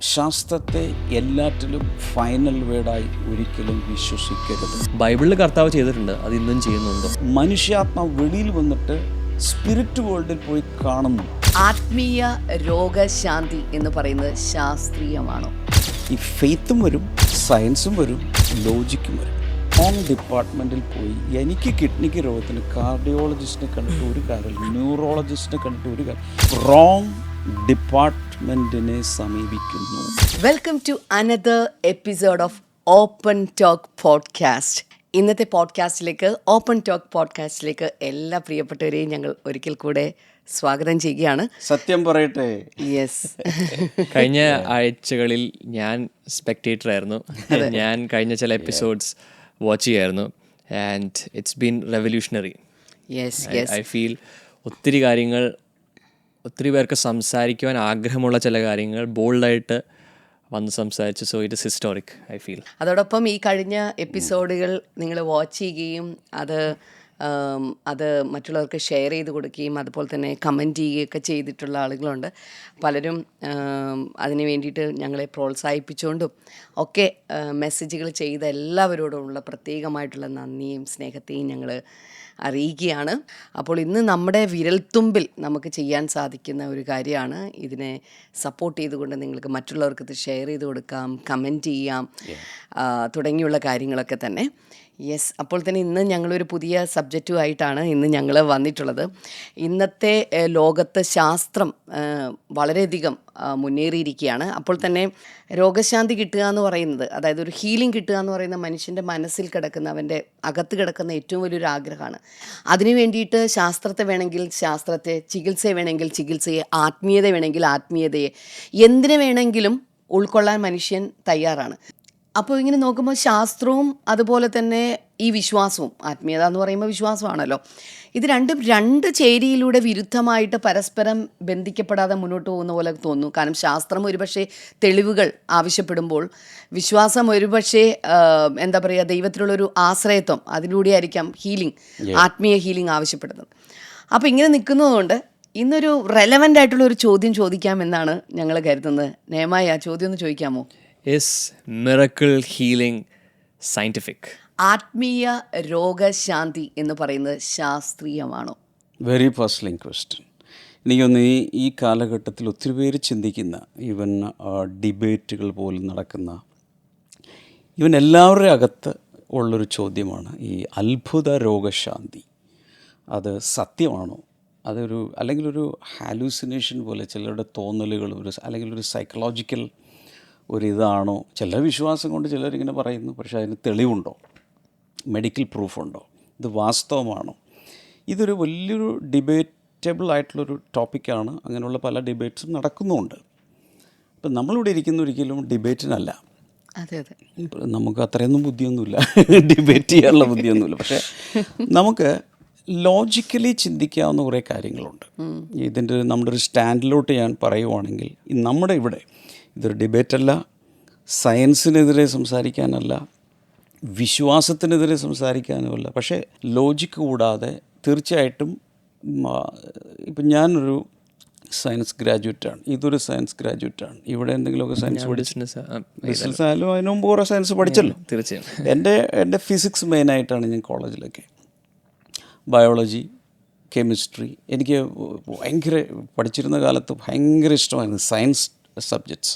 ശാസ്ത്രത്തെ എല്ലാറ്റിലും ഫൈനൽ വേർഡായി ഒരിക്കലും വിശ്വസിക്കരുത്. ബൈബിളിൽ കർത്താവ് ചെയ്തിട്ടുണ്ട്, അത് ഇന്നും ചെയ്യുന്നുണ്ട്. മനുഷ്യാത്മാവ് വെളിയിൽ വന്നിട്ട് സ്പിരിറ്റ് വേൾഡിൽ പോയി കാണുന്നു. ആത്മീയ രോഗശാന്തി എന്ന് പറയുന്നത് ശാസ്ത്രീയമാണോ? ഈ ഫെയ്ത്തും വരും, സയൻസും വരും, ലോജിക്കും വരും. റോങ് ഡിപ്പാർട്ട്മെൻറ്റിൽ പോയി എനിക്ക് കിഡ്നിക്ക് രോഗത്തിന് കാർഡിയോളജിസ്റ്റിനെ കണ്ടിട്ട് ഒരു കാര്യമില്ല, ന്യൂറോളജിസ്റ്റിനെ കണ്ടിട്ട് ഒരു കാര്യം. റോങ് ഡിപ്പാർട്ട്മെൻറ്റിനെ സമീപിക്കുന്നു. Welcome to another episode of open talk podcast. ഇന്നത്തെ പോഡ്കാസ്റ്റിലേക്ക്, ഓപ്പൺ ടോക്ക് പോഡ്കാസ്റ്റിലേക്ക് എല്ലാ പ്രിയപ്പെട്ടവരെയും ഞങ്ങൾ ഒരിക്കൽ കൂടെ സ്വാഗതം ചെയ്യുകയാണ്. സത്യം പറയട്ടെ, യെസ്, കഴിഞ്ഞ ആഴ്ചകളിൽ ഞാൻ സ്പെക്ടേറ്റർ ആയിരുന്നു. ഞാൻ കഴിഞ്ഞ ചില എപ്പിസോഡ്സ് വാച്ച് ചെയ്യായിരുന്നു. And it's been revolutionary. Yes, yes. I feel ഒത്തിരി കാര്യങ്ങൾ, ഒത്തിരി പേർക്ക് സംസാരിക്കുവാൻ ആഗ്രഹമുള്ള ചില കാര്യങ്ങൾ ബോൾഡായിട്ട് വന്ന് സംസാരിച്ചു. So it is historic, I feel. അതോടൊപ്പം ഈ കഴിഞ്ഞ എപ്പിസോഡുകൾ നിങ്ങൾ വാച്ച് ചെയ്യുകയും അത് മറ്റുള്ളവർക്ക് ഷെയർ ചെയ്ത് കൊടുക്കുകയും അതുപോലെ തന്നെ കമൻറ്റ് ചെയ്യുകയൊക്കെ ചെയ്തിട്ടുള്ള ആളുകളുണ്ട്. പലരും അതിന് വേണ്ടിയിട്ട് ഞങ്ങളെ പ്രോത്സാഹിപ്പിച്ചുകൊണ്ടും ഒക്കെ മെസ്സേജുകൾ ചെയ്ത എല്ലാവരോടുമുള്ള പ്രത്യേകമായിട്ടുള്ള നന്ദിയും സ്നേഹത്തെയും ഞങ്ങൾ അറിയിക്കുകയാണ്. അപ്പോൾ ഇന്ന് നമ്മുടെ വിരൽത്തുമ്പിൽ നമുക്ക് ചെയ്യാൻ സാധിക്കുന്ന ഒരു കാര്യമാണ്, ഇതിനെ സപ്പോർട്ട് ചെയ്തുകൊണ്ട് നിങ്ങൾക്ക് മറ്റുള്ളവർക്ക് ഇത് ഷെയർ ചെയ്ത് കൊടുക്കാം, കമൻറ്റ് ചെയ്യാം, തുടങ്ങിയുള്ള കാര്യങ്ങളൊക്കെ തന്നെ. യെസ്, അപ്പോൾ തന്നെ ഇന്ന് ഞങ്ങളൊരു പുതിയ സബ്ജക്റ്റുമായിട്ടാണ് ഇന്ന് ഞങ്ങൾ വന്നിട്ടുള്ളത്. ഇന്നത്തെ ലോകത്ത് ശാസ്ത്രം വളരെയധികം മുന്നേറിയിരിക്കുകയാണ്. അപ്പോൾ തന്നെ രോഗശാന്തി കിട്ടുക എന്ന് പറയുന്നത്, അതായത് ഒരു ഹീലിംഗ് കിട്ടുക എന്ന് പറയുന്ന മനുഷ്യൻ്റെ മനസ്സിൽ കിടക്കുന്ന, അവൻ്റെ അകത്ത് കിടക്കുന്ന ഏറ്റവും വലിയൊരു ആഗ്രഹമാണ്. അതിനു വേണ്ടിയിട്ട് ശാസ്ത്രത്തെ വേണമെങ്കിൽ ശാസ്ത്രത്തെ, ചികിത്സയെ വേണമെങ്കിൽ ചികിത്സയെ, ആത്മീയത വേണമെങ്കിൽ ആത്മീയതയെ, എന്തിനു വേണമെങ്കിലും ഉൾക്കൊള്ളാൻ മനുഷ്യൻ തയ്യാറാണ്. അപ്പോൾ ഇങ്ങനെ നോക്കുമ്പോൾ ശാസ്ത്രവും അതുപോലെ തന്നെ ഈ വിശ്വാസവും, ആത്മീയത എന്ന് പറയുമ്പോൾ വിശ്വാസമാണല്ലോ, ഇത് രണ്ടും രണ്ട് ചേരിയിലൂടെ വിരുദ്ധമായിട്ട് പരസ്പരം ബന്ധിക്കപ്പെടാതെ മുന്നോട്ട് പോകുന്ന പോലെ തോന്നുന്നു. കാരണം ശാസ്ത്രം ഒരുപക്ഷെ തെളിവുകൾ ആവശ്യപ്പെടുമ്പോൾ വിശ്വാസം ഒരുപക്ഷെ എന്താ പറയുക, ദൈവത്തിലുള്ളൊരു ആശ്രയത്വം, അതിലൂടെ ആയിരിക്കാം ഹീലിംഗ്, ആത്മീയ ഹീലിംഗ് ആവശ്യപ്പെടുന്നത്. അപ്പോൾ ഇങ്ങനെ നിൽക്കുന്നതുകൊണ്ട് ഇന്നൊരു റെലവൻ്റ് ആയിട്ടുള്ള ഒരു ചോദ്യം ചോദിക്കാമെന്നാണ് ഞങ്ങൾ കരുതുന്നത്. നേമായ, ചോദ്യം ഒന്ന് ചോദിക്കാമോ? Is miracle healing scientific? ആത്മീയ രോഗശാന്തി എന്ന് പറയുന്നത് ശാസ്ത്രീയമാണോ? Very personal question. എനിക്കൊന്ന് ഈ കാലഘട്ടത്തിൽ ഒത്തിരി പേര് ചിന്തിക്കുന്ന, ഈവൻ ഡിബേറ്റുകൾ പോലും നടക്കുന്ന, ഈവൻ എല്ലാവരുടെ അകത്ത് ഉള്ളൊരു ചോദ്യമാണ് ഈ അത്ഭുത രോഗശാന്തി. അത് സത്യമാണോ? അതൊരു അല്ലെങ്കിൽ ഒരു ഹാലൂസിനേഷൻ പോലെ ചിലരുടെ തോന്നലുകൾ, അല്ലെങ്കിൽ ഒരു സൈക്കോളജിക്കൽ ഒരിതാണോ? ചില വിശ്വാസം കൊണ്ട് ചിലരിങ്ങനെ പറയുന്നു, പക്ഷേ അതിന് തെളിവുണ്ടോ? മെഡിക്കൽ പ്രൂഫുണ്ടോ? ഇത് വാസ്തവമാണോ? ഇതൊരു വലിയൊരു ഡിബേറ്റബിൾ ആയിട്ടുള്ളൊരു ടോപ്പിക്കാണ്. അങ്ങനെയുള്ള പല ഡിബേറ്റ്സും നടക്കുന്നുമുണ്ട്. ഇപ്പം നമ്മളിവിടെ ഇരിക്കുന്ന ഒരിക്കലും ഡിബേറ്റിനല്ല. അതെ അതെ, നമുക്ക് അത്രയൊന്നും ബുദ്ധിയൊന്നുമില്ല, ഡിബേറ്റ് ചെയ്യാനുള്ള ബുദ്ധിയൊന്നുമില്ല. പക്ഷേ നമുക്ക് ലോജിക്കലി ചിന്തിക്കാവുന്ന കുറേ കാര്യങ്ങളുണ്ട്. ഇതിൻ്റെ നമ്മുടെ ഒരു സ്റ്റാൻഡിലോട്ട് ഞാൻ പറയുവാണെങ്കിൽ, നമ്മുടെ ഇവിടെ ഇതൊരു ഡിബേറ്റല്ല, സയൻസിനെതിരെ സംസാരിക്കാനല്ല, വിശ്വാസത്തിനെതിരെ സംസാരിക്കാനുമല്ല. പക്ഷേ ലോജിക്ക് കൂടാതെ തീർച്ചയായിട്ടും ഇപ്പം ഞാനൊരു സയൻസ് ഗ്രാജുവേറ്റാണ്, ഇതൊരു സയൻസ് ഗ്രാജുവേറ്റാണ്. ഇവിടെ എന്തെങ്കിലുമൊക്കെ സയൻസ് ബിസിനസ് ആയാലും അതിന് മുമ്പ് കുറേ സയൻസ് പഠിച്ചല്ലോ. തീർച്ചയായും. എൻ്റെ ഫിസിക്സ് മെയിനായിട്ടാണ് ഞാൻ കോളേജിലൊക്കെ, ബയോളജി, കെമിസ്ട്രി എനിക്ക് ഭയങ്കര, പഠിച്ചിരുന്ന കാലത്ത് ഭയങ്കര ഇഷ്ടമായിരുന്നു സയൻസ് സബ്ജക്ട്സ്.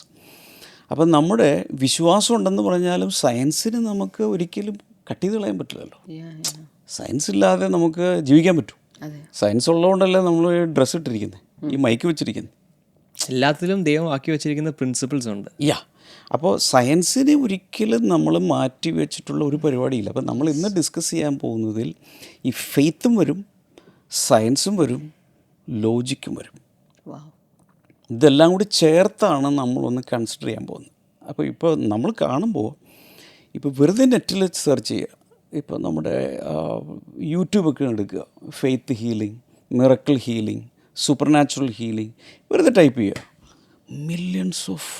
അപ്പം നമ്മുടെ വിശ്വാസം ഉണ്ടെന്ന് പറഞ്ഞാലും സയൻസിന് നമുക്ക് ഒരിക്കലും കട്ട് ചെയ്ത് കളയാൻ പറ്റില്ലല്ലോ. സയൻസ് ഇല്ലാതെ നമുക്ക് ജീവിക്കാൻ പറ്റും. സയൻസ് ഉള്ളതുകൊണ്ടല്ലേ നമ്മൾ ഡ്രസ്സ് ഇട്ടിരിക്കുന്നത്, ഈ മൈക്ക് വെച്ചിരിക്കുന്നത്. എല്ലാത്തിലും ദൈവം ആക്കി വെച്ചിരിക്കുന്ന പ്രിൻസിപ്പിൾസ് ഉണ്ട്. അപ്പോൾ സയൻസിനെ ഒരിക്കലും നമ്മൾ മാറ്റി വെച്ചിട്ടുള്ള ഒരു പരിപാടിയില്ല. അപ്പം നമ്മൾ ഇന്ന് ഡിസ്കസ് ചെയ്യാൻ പോകുന്നതിൽ ഈ ഫെയ്ത്തും വരും, സയൻസും വരും, ലോജിക്കും വരും. ഇതെല്ലാം കൂടി ചേർത്താണ് നമ്മളൊന്ന് കൺസിഡർ ചെയ്യാൻ പോകുന്നത്. അപ്പോൾ ഇപ്പോൾ നമ്മൾ കാണുമ്പോൾ, ഇപ്പോൾ വെറുതെ നെറ്റിൽ സെർച്ച് ചെയ്യുക, ഇപ്പോൾ നമ്മുടെ യൂട്യൂബൊക്കെ എടുക്കുക, faith healing, miracle healing, super natural healing, വെറുതെ ടൈപ്പ് ചെയ്യുക. മില്യൺസ് ഓഫ്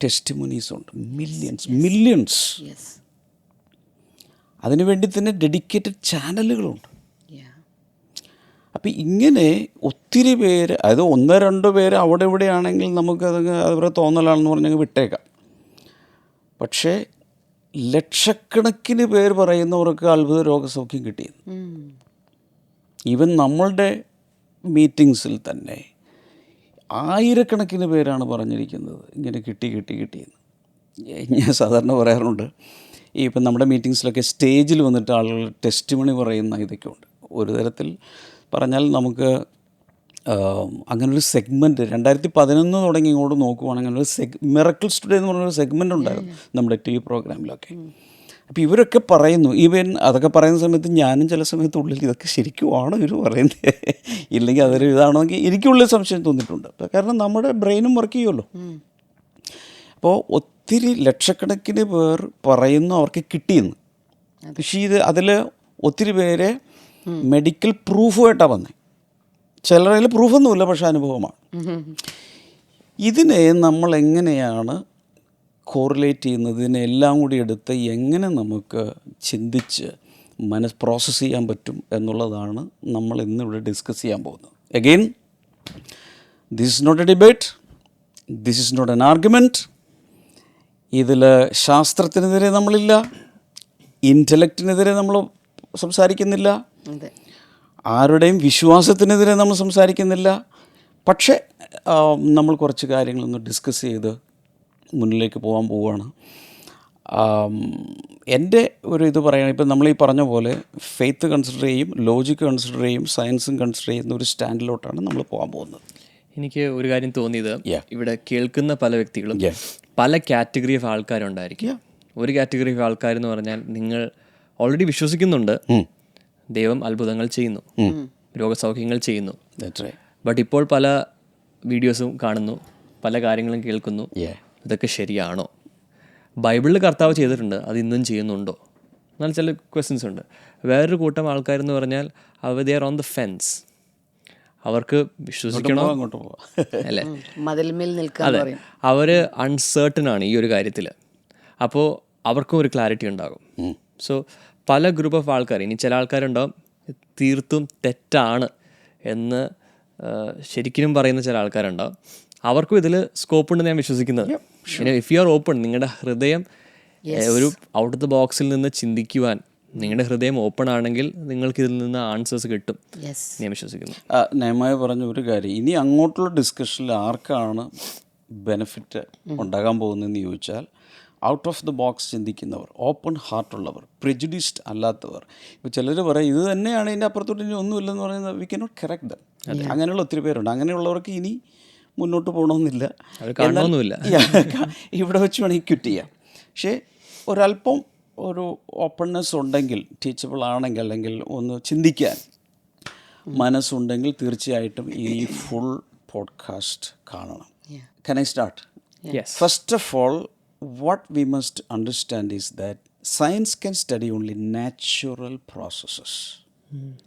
ടെസ്റ്റിമോണീസ് ഉണ്ട്, മില്യൺസ്. അതിനുവേണ്ടി തന്നെ ഡെഡിക്കേറ്റഡ് ചാനലുകളുണ്ട്. അപ്പോൾ ഇങ്ങനെ ഒത്തിരി പേര്, അതായത് 1-2 പേര് അവിടെ ഇവിടെ ആണെങ്കിൽ നമുക്കത് അവരെ തോന്നലാണെന്ന് പറഞ്ഞാൽ വിട്ടേക്കാം. പക്ഷേ ലക്ഷക്കണക്കിന് പേര് പറയുന്നവർക്ക് അത്ഭുത രോഗസൗഖ്യം കിട്ടിയത്. ഈവൻ നമ്മളുടെ മീറ്റിങ്സിൽ തന്നെ ആയിരക്കണക്കിന് പേരാണ് പറഞ്ഞിരിക്കുന്നത് ഇങ്ങനെ കിട്ടിയെന്ന്. ഞാൻ സാധാരണ പറയാറുണ്ട്, ഈ ഇപ്പം നമ്മുടെ മീറ്റിങ്സിലൊക്കെ സ്റ്റേജിൽ വന്നിട്ട് ആളുകൾ ടെസ്റ്റ് മണി പറയുന്ന ഇതൊക്കെ ഉണ്ട്. ഒരു തരത്തിൽ പറഞ്ഞാൽ നമുക്ക് അങ്ങനൊരു സെഗ്മെൻറ്റ് 2011 തുടങ്ങി ഇങ്ങോട്ട് നോക്കുവാണെങ്കിൽ ഒരു മിറക്കിൾസ് ടുഡേ എന്ന് പറഞ്ഞൊരു സെഗ്മെൻ്റ് ഉണ്ടായിരുന്നു നമ്മുടെ TV പ്രോഗ്രാമിലൊക്കെ. അപ്പോൾ ഇവരൊക്കെ പറയുന്നു, ഈവൻ അതൊക്കെ പറയുന്ന സമയത്ത് ഞാനും ചില സമയത്ത് ഉള്ളിൽ ഇതൊക്കെ ശരിക്കും ആണോ ഇവർ പറയുന്നത്, ഇല്ലെങ്കിൽ അതൊരു ഇതാണെങ്കിൽ എനിക്കുള്ളിൽ സംശയം തോന്നിയിട്ടുണ്ട്. കാരണം നമ്മുടെ ബ്രെയിനും വർക്ക് ചെയ്യുമല്ലോ. അപ്പോൾ ഒത്തിരി ലക്ഷക്കണക്കിന് പേർ പറയുന്നു അവർക്ക് കിട്ടിയെന്ന്. പക്ഷേ അതിൽ ഒത്തിരി പേരെ മെഡിക്കൽ പ്രൂഫുമായിട്ടാണ് വന്നത്. ചിലരുടെ കയ്യിൽ പ്രൂഫൊന്നുമില്ല, പക്ഷേ അനുഭവമാണ്. ഇതിനെ നമ്മൾ എങ്ങനെയാണ് കോറിലേറ്റ് ചെയ്യുന്നത്, ഇതിനെല്ലാം കൂടി എടുത്ത് എങ്ങനെ നമുക്ക് ചിന്തിച്ച് പ്രോസസ്സ് ചെയ്യാൻ പറ്റും എന്നുള്ളതാണ് നമ്മൾ ഇന്നിവിടെ ഡിസ്കസ് ചെയ്യാൻ പോകുന്നത്. Again, this is not a debate, this is not an argument. ഇതിൽ ശാസ്ത്രത്തിനെതിരെ നമ്മളില്ല, ഇൻ്റലക്റ്റിനെതിരെ നമ്മൾ സംസാരിക്കുന്നില്ല, ആരുടെയും വിശ്വാസത്തിനെതിരെ നമ്മൾ സംസാരിക്കുന്നില്ല. പക്ഷേ നമ്മൾ കുറച്ച് കാര്യങ്ങളൊന്ന് ഡിസ്കസ് ചെയ്ത് മുന്നിലേക്ക് പോകാൻ പോവുകയാണ്. എൻ്റെ ഒരു ഇത് പറയുകയാണെങ്കിൽ ഇപ്പം നമ്മൾ ഈ പറഞ്ഞ പോലെ ഫെയ്ത്ത് കൺസിഡർ ചെയ്യും, ലോജിക്ക് കൺസിഡർ ചെയ്യും, സയൻസും കൺസിഡർ ചെയ്യുന്ന ഒരു സ്റ്റാൻഡിലോട്ടാണ് നമ്മൾ പോകാൻ പോകുന്നത്. എനിക്ക് ഒരു കാര്യം തോന്നിയത്, ഇവിടെ കേൾക്കുന്ന പല വ്യക്തികളും പല കാറ്റഗറി ഓഫ് ആൾക്കാരുണ്ടായിരിക്കും. ഒരു കാറ്റഗറി ഓഫ് ആൾക്കാരെന്ന് പറഞ്ഞാൽ നിങ്ങൾ ഓൾറെഡി വിശ്വസിക്കുന്നുണ്ട് ദൈവം അത്ഭുതങ്ങൾ ചെയ്യുന്നു, രോഗസൗഖ്യങ്ങൾ ചെയ്യുന്നു. ബട്ട് ഇപ്പോൾ പല വീഡിയോസും കാണുന്നു, പല കാര്യങ്ങളും കേൾക്കുന്നു. ഇതൊക്കെ ശരിയാണോ? ബൈബിളിൽ കർത്താവ് ചെയ്തിട്ടുണ്ട്, അത് ഇന്നും ചെയ്യുന്നുണ്ടോ? എന്നാൽ ചില ക്വസ്റ്റ്യൻസ് ഉണ്ട്. വേറൊരു കൂട്ടം ആൾക്കാരെന്ന് പറഞ്ഞാൽ they are on the fence. അവർക്ക് വിശ്വസിക്കണോ അല്ലേ, അതെ, അവർ അൺസേർട്ടൺ ആണ് ഈ ഒരു കാര്യത്തിൽ. അപ്പോൾ അവർക്കും ഒരു ക്ലാരിറ്റി ഉണ്ടാകും. സോ പല ഗ്രൂപ്പ് ഓഫ് ആൾക്കാർ, ഇനി ചില ആൾക്കാരുണ്ടാവും തീർത്തും തെറ്റാണ് എന്ന് ശരിക്കും പറയുന്ന ചില ആൾക്കാരുണ്ടാവും. അവർക്കും ഇതിൽ സ്കോപ്പ് ഉണ്ടെന്ന് ഞാൻ വിശ്വസിക്കുന്നത്. ഇഫ് യു ആർ ഓപ്പൺ, നിങ്ങളുടെ ഹൃദയം ഒരു ഔട്ട് ഓഫ് ദ ബോക്സിൽ നിന്ന് ചിന്തിക്കുവാൻ നിങ്ങളുടെ ഹൃദയം ഓപ്പൺ ആണെങ്കിൽ നിങ്ങൾക്ക് ഇതിൽ നിന്ന് ആൻസേഴ്സ് കിട്ടും ഞാൻ വിശ്വസിക്കുന്നു. നയമായി പറഞ്ഞ ഒരു കാര്യം, ഇനി അങ്ങോട്ടുള്ള ഡിസ്കഷനിൽ ആർക്കാണ് ബെനിഫിറ്റ് ഉണ്ടാകാൻ പോകുന്നതെന്ന് ചോദിച്ചാൽ, ഔട്ട് ഓഫ് ദ ബോക്സ് ചിന്തിക്കുന്നവർ, ഓപ്പൺ ഹാർട്ടുള്ളവർ, പ്രെജുഡിസ്ഡ് അല്ലാത്തവർ. ഇപ്പോൾ ചിലർ പറയും ഇത് തന്നെയാണ്, ഇതിൻ്റെ അപ്പുറത്തോട്ട് ഇനി ഒന്നുമില്ലെന്ന് പറയുന്നത്. We cannot correct dum. അങ്ങനെയുള്ള ഒത്തിരി പേരുണ്ട്. അങ്ങനെയുള്ളവർക്ക് ഇനി മുന്നോട്ട് പോകണമെന്നില്ല, ഇവിടെ വെച്ച് വേണമെങ്കിൽ ക്വിറ്റ് ചെയ്യാം. പക്ഷേ ഒരല്പം ഒരു ഓപ്പൺനെസ് ഉണ്ടെങ്കിൽ, ടീച്ചബിൾ ആണെങ്കിൽ, അല്ലെങ്കിൽ ഒന്ന് ചിന്തിക്കാൻ മനസ്സുണ്ടെങ്കിൽ തീർച്ചയായിട്ടും ഈ ഫുൾ പോഡ്കാസ്റ്റ് കാണണം. Can I start? Yes. First of all, what we must understand is that science can study only natural processes.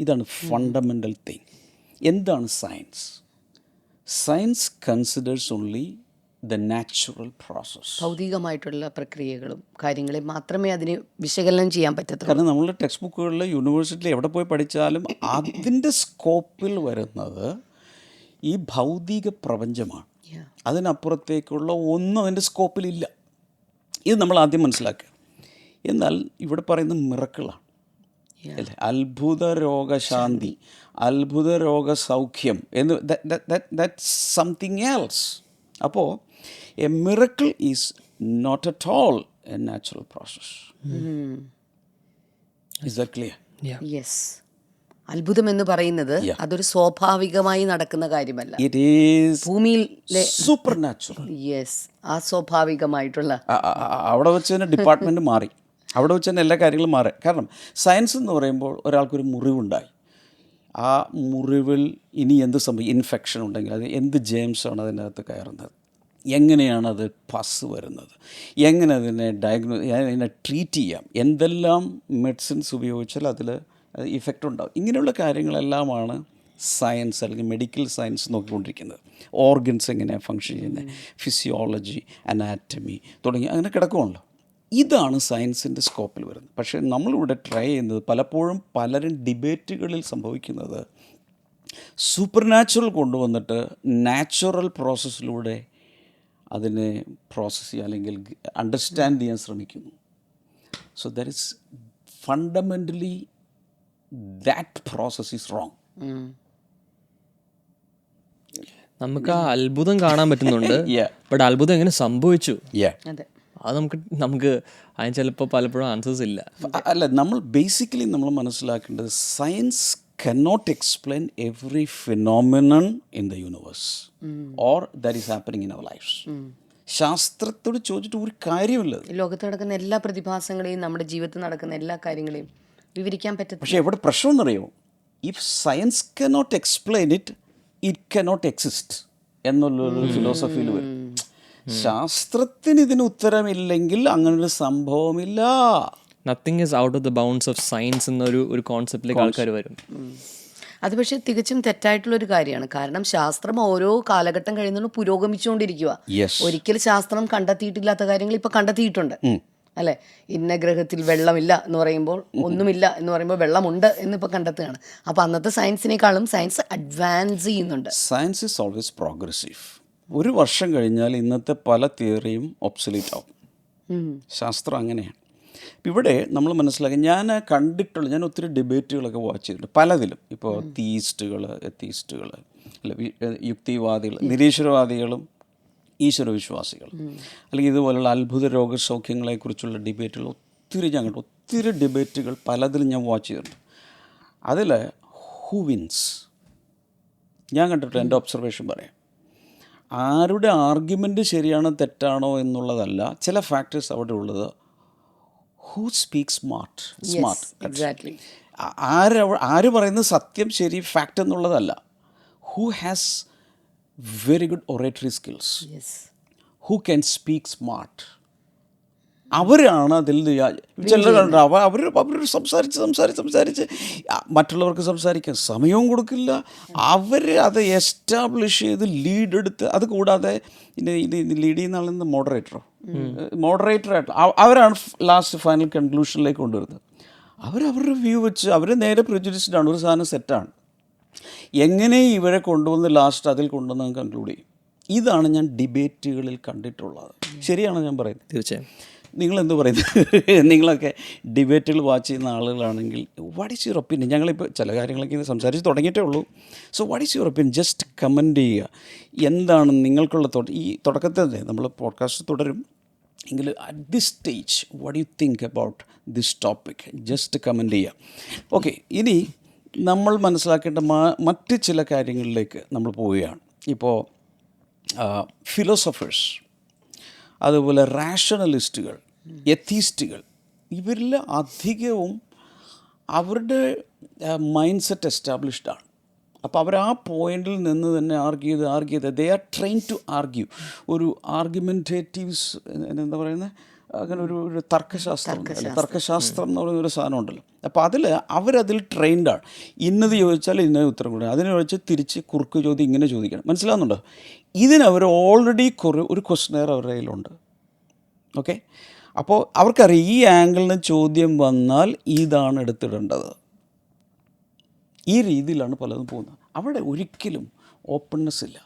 ഇതാണ് ഫണ്ടമെൻ്റൽ തിങ്. എന്താണ് science? Science considers only the natural process. ഭൗതികമായിട്ടുള്ള പ്രക്രിയകളും കാര്യങ്ങളെ മാത്രമേ അതിന് വിശകലനം ചെയ്യാൻ പറ്റത്തുള്ളൂ. കാരണം നമ്മളുടെ ടെക്സ്റ്റ് ബുക്കുകളിൽ, യൂണിവേഴ്സിറ്റിയിൽ എവിടെ പോയി പഠിച്ചാലും അതിൻ്റെ സ്കോപ്പിൽ വരുന്നത് ഈ ഭൗതിക പ്രപഞ്ചമാണ്. അതിനപ്പുറത്തേക്കുള്ള ഒന്നും അതിൻ്റെ സ്കോപ്പിലില്ല. ഇത് നമ്മൾ ആദ്യം മനസ്സിലാക്കുക. എന്നാൽ ഇവിടെ പറയുന്ന മിറക്കിളാണ് അല്ലേ, അത്ഭുത രോഗശാന്തി, അത്ഭുത രോഗസൗഖ്യം എന്ന്, ദാറ്റ്സ് സംതിങ് എൽസ്. അപ്പോൾ a miracle is not at all a natural process. Is that clear? Yes. അത്ഭുതം എന്ന് പറയുന്നത് അതൊരു സ്വാഭാവികമായി നടക്കുന്ന കാര്യമല്ല. ഇറ്റ് ഈസ് ഭൂമിയിലെ സൂപ്പർ നാച്ചുറൽ. യെസ്, അസ്വാഭാവികമായിട്ടുള്ള. അവിടെ വെച്ച് തന്നെ ഡിപ്പാർട്ട്മെൻറ്റ് മാറി, അവിടെ വെച്ച് തന്നെ എല്ലാ കാര്യങ്ങളും മാറി. കാരണം സയൻസ് എന്ന് പറയുമ്പോൾ ഒരാൾക്കൊരു മുറിവുണ്ടായി, ആ മുറിവിൽ ഇനി എന്ത് സംഭവിക്കും, ഇൻഫെക്ഷൻ ഉണ്ടെങ്കിൽ അത് എന്ത് ജേംസാണ് അതിനകത്ത് കയറുന്നത്, എങ്ങനെയാണ് അത് പസ് വരുന്നത്, എങ്ങനെ അതിനെ അതിനെ ട്രീറ്റ് ചെയ്യാം, എന്തെല്ലാം മെഡിസിൻസ് ഉപയോഗിച്ചാൽ അതിൽ ഇഫക്റ്റ് ഉണ്ടാകും. ഇങ്ങനെയുള്ള കാര്യങ്ങളെല്ലാമാണ് സയൻസ് അല്ലെങ്കിൽ മെഡിക്കൽ സയൻസ് നോക്കിക്കൊണ്ടിരിക്കുന്നത്. ഓർഗൻസ് എങ്ങനെയാണ് ഫങ്ഷൻ ചെയ്യുന്നത്, ഫിസിയോളജി, അനാറ്റമി തുടങ്ങി അങ്ങനെ കിടക്കുമല്ലോ. ഇതാണ് സയൻസിൻ്റെ സ്കോപ്പിൽ വരുന്നത്. പക്ഷേ നമ്മളിവിടെ ട്രൈ ചെയ്യുന്നത്, പലപ്പോഴും പലരും ഡിബേറ്റുകളിൽ സംഭവിക്കുന്നത്, സൂപ്പർ നാച്ചുറൽ കൊണ്ടുവന്നിട്ട് നാച്ചുറൽ പ്രോസസ്സിലൂടെ അതിനെ പ്രോസസ്സ് ചെയ്യുക അല്ലെങ്കിൽ അണ്ടർസ്റ്റാൻഡ് ചെയ്യാൻ ശ്രമിക്കുന്നു. So that is fundamentally that process is wrong. നമുക്ക് ആ അത്ഭുതം കാണാൻ പറ്റുന്നുണ്ട്. ബട്ട് അത്ഭുതം എങ്ങനെ സംഭവിച്ചു, അത് നമുക്ക് അതിന് ചിലപ്പോൾ പലപ്പോഴും ആൻസേഴ്സ് ഇല്ല. അല്ല, നമ്മൾ ബേസിക്കലി നമ്മൾ മനസ്സിലാക്കേണ്ടത് science cannot explain every phenomenon in the universe or that is happening in our lives. ശാസ്ത്രത്തോട് ചോദിച്ചിട്ട് ഒരു കാര്യമില്ല. ലോകത്ത് നടക്കുന്ന എല്ലാ പ്രതിഭാസങ്ങളെയും നമ്മുടെ ജീവിതത്തിൽ നടക്കുന്ന എല്ലാ കാര്യങ്ങളെയും വിവരിക്കാൻ പറ്റും. പക്ഷേ എവിടെ പ്രശ്നം എന്നറിയോ? If science cannot explain it, it cannot exist എന്നുള്ളൊരു ഫിലോസഫിയിൽ വരും. ശാസ്ത്രത്തിന് ഇതിന് ഉത്തരമില്ലെങ്കിൽ അങ്ങനൊരു സംഭവമില്ല. Nothing is out of the bounds of science എന്നൊരു കോൺസെപ്റ്റിലേക്ക് ആൾക്കാർ വരും. അത് പക്ഷേ തികച്ചും തെറ്റായിട്ടുള്ളൊരു കാര്യമാണ്. കാരണം ശാസ്ത്രം ഓരോ കാലഘട്ടം കഴിയുന്നതും പുരോഗമിച്ചുകൊണ്ടിരിക്കുക. ഒരിക്കൽ ശാസ്ത്രം കണ്ടെത്തിയിട്ടില്ലാത്ത കാര്യങ്ങൾ ഇപ്പൊ കണ്ടെത്തിയിട്ടുണ്ട് അല്ലെ. ഇന്ന ഗ്രഹത്തിൽ വെള്ളമില്ല എന്ന് പറയുമ്പോൾ ഒന്നുമില്ല എന്ന് പറയുമ്പോൾ വെള്ളമുണ്ട് എന്നിപ്പോൾ കണ്ടെത്തുകയാണ്. അപ്പോൾ അന്നത്തെ സയൻസിനേക്കാളും സയൻസ് അഡ്വാൻസ് ചെയ്യുന്നുണ്ട്. Science is always progressive. ഒരു വർഷം കഴിഞ്ഞാൽ ഇന്നത്തെ പല തിയറിയും ഒബ്സൊലീറ്റ് ആവും. ശാസ്ത്രം അങ്ങനെയാണ്. ഇവിടെ നമ്മൾ മനസ്സിലാക്കി, ഞാൻ ഒത്തിരി ഡിബേറ്റുകളൊക്കെ വാച്ച് ചെയ്തിട്ടുണ്ട് പലതിലും. ഇപ്പോൾ തീയിസ്റ്റുകൾ, എത്തീസ്റ്റുകൾ, അല്ല യുക്തിവാദികൾ, നിരീശ്വരവാദികളും ഈശ്വരവിശ്വാസികൾ, അല്ലെങ്കിൽ ഇതുപോലുള്ള അത്ഭുത രോഗസൗഖ്യങ്ങളെക്കുറിച്ചുള്ള ഡിബേറ്റുകൾ ഒത്തിരി ഡിബേറ്റുകൾ പലതിലും ഞാൻ വാച്ച് ചെയ്തിട്ടുണ്ട്. അതിൽ ഹൂ വിൻസ് ഞാൻ കണ്ടിട്ട് എൻ്റെ ഒബ്സർവേഷൻ പറയാം. ആരുടെ ആർഗ്യുമെൻ്റ് ശരിയാണോ തെറ്റാണോ എന്നുള്ളതല്ല, ചില ഫാക്ടേഴ്സ് അവിടെ ഉള്ളത്. Who speak smart. ആര് പറയുന്നത് സത്യം ശരി ഫാക്റ്റ് എന്നുള്ളതല്ല. Who has very good oratory skills, who can speak smart. അവരാണ് അതിൽ ചിലർ കണ്ടു. അവർ സംസാരിച്ച് മറ്റുള്ളവർക്ക് സംസാരിക്കാൻ സമയവും കൊടുക്കില്ല. അവർ അത് എസ്റ്റാബ്ലിഷ് ചെയ്ത് ലീഡ് എടുത്ത്, അത് കൂടാതെ ഇത് ലീഡ് ചെയ്യുന്ന ആളെന്ന് മോഡറേറ്ററായിട്ട് അവരാണ് ലാസ്റ്റ് ഫൈനൽ കൺക്ലൂഷനിലേക്ക് കൊണ്ടുവരുന്നത്. അവരുടെ വ്യൂ വെച്ച് അവർ നേരെ പ്രിജുഡിസ്ഡാണ്. ഒരു സാധനം സെറ്റാണ്. എങ്ങനെ ഇവരെ കൊണ്ടുവന്ന് ലാസ്റ്റ് അതിൽ കൊണ്ടുവന്ന് കൺക്ലൂഡ് ചെയ്യും. ഇതാണ് ഞാൻ ഡിബേറ്റുകളിൽ കണ്ടിട്ടുള്ളത്. ശരിയാണ് ഞാൻ പറയുന്നത്. തീർച്ചയായും. നിങ്ങളെന്ത് പറയുന്നത്? നിങ്ങളൊക്കെ ഡിബേറ്റുകൾ വാച്ച് ചെയ്യുന്ന ആളുകളാണെങ്കിൽ വാട്ട് ഈസ് യുവർ ഒപ്പീനിയൻ? ഞങ്ങളിപ്പോൾ ചില കാര്യങ്ങളൊക്കെ സംസാരിച്ച് തുടങ്ങിയിട്ടേ ഉള്ളൂ. So what is your opinion? Just comment ചെയ്യുക. എന്താണ് നിങ്ങൾക്കുള്ള ഈ തുടക്കത്തിൽ തന്നെ നമ്മൾ പോഡ്കാസ്റ്റ് തുടരും എങ്കിൽ at this stage what you think about this topic? Just comment ചെയ്യുക. ഓക്കെ, ഇനി നമ്മൾ മനസ്സിലാക്കേണ്ട മറ്റ് ചില കാര്യങ്ങളിലേക്ക് നമ്മൾ പോവുകയാണ്. ഇപ്പോൾ ഫിലോസഫേഴ്സ്, അതുപോലെ റാഷണലിസ്റ്റുകൾ, എത്തീസ്റ്റുകൾ, ഇവരിൽ അധികവും അവരുടെ മൈൻഡ് സെറ്റ് എസ്റ്റാബ്ലിഷ്ഡ് ആണ്. അപ്പോൾ അവർ ആ പോയിന്റിൽ നിന്ന് തന്നെ ആർഗ്യൂ ചെയ്ത് they are train to argue. ഒരു ആർഗ്യുമെൻറ്റേറ്റീവ്സ് എന്താ പറയുന്നത്, അങ്ങനെ ഒരു തർക്കശാസ്ത്രം എന്ന് പറയുന്നൊരു സാധനം ഉണ്ടല്ലോ. അപ്പോൾ അവരതിൽ ട്രെയിൻഡാണ്. ഇന്നത് ചോദിച്ചാൽ ഇന്നത് ഉത്തരം കൊടുക്കണം, അതിനെ ചോദിച്ചാൽ തിരിച്ച് കുറുക്ക് ചോദ്യം ഇങ്ങനെ ചോദിക്കണം. മനസ്സിലാവുന്നുണ്ടോ? ഇതിനവർ ഓൾറെഡി ഒരു ക്വസ്റ്റനെയർ അവരുടെ കയ്യിലുണ്ട്. ഓക്കെ, അപ്പോൾ അവർക്കറിയാം ഈ ആംഗിളിൽ നിന്ന് ചോദ്യം വന്നാൽ ഇതാണ് എടുത്തിടേണ്ടത്. ഈ രീതിയിലാണ് പലതും പോകുന്നത്. അവിടെ ഒരിക്കലും ഓപ്പൺനെസ് ഇല്ല.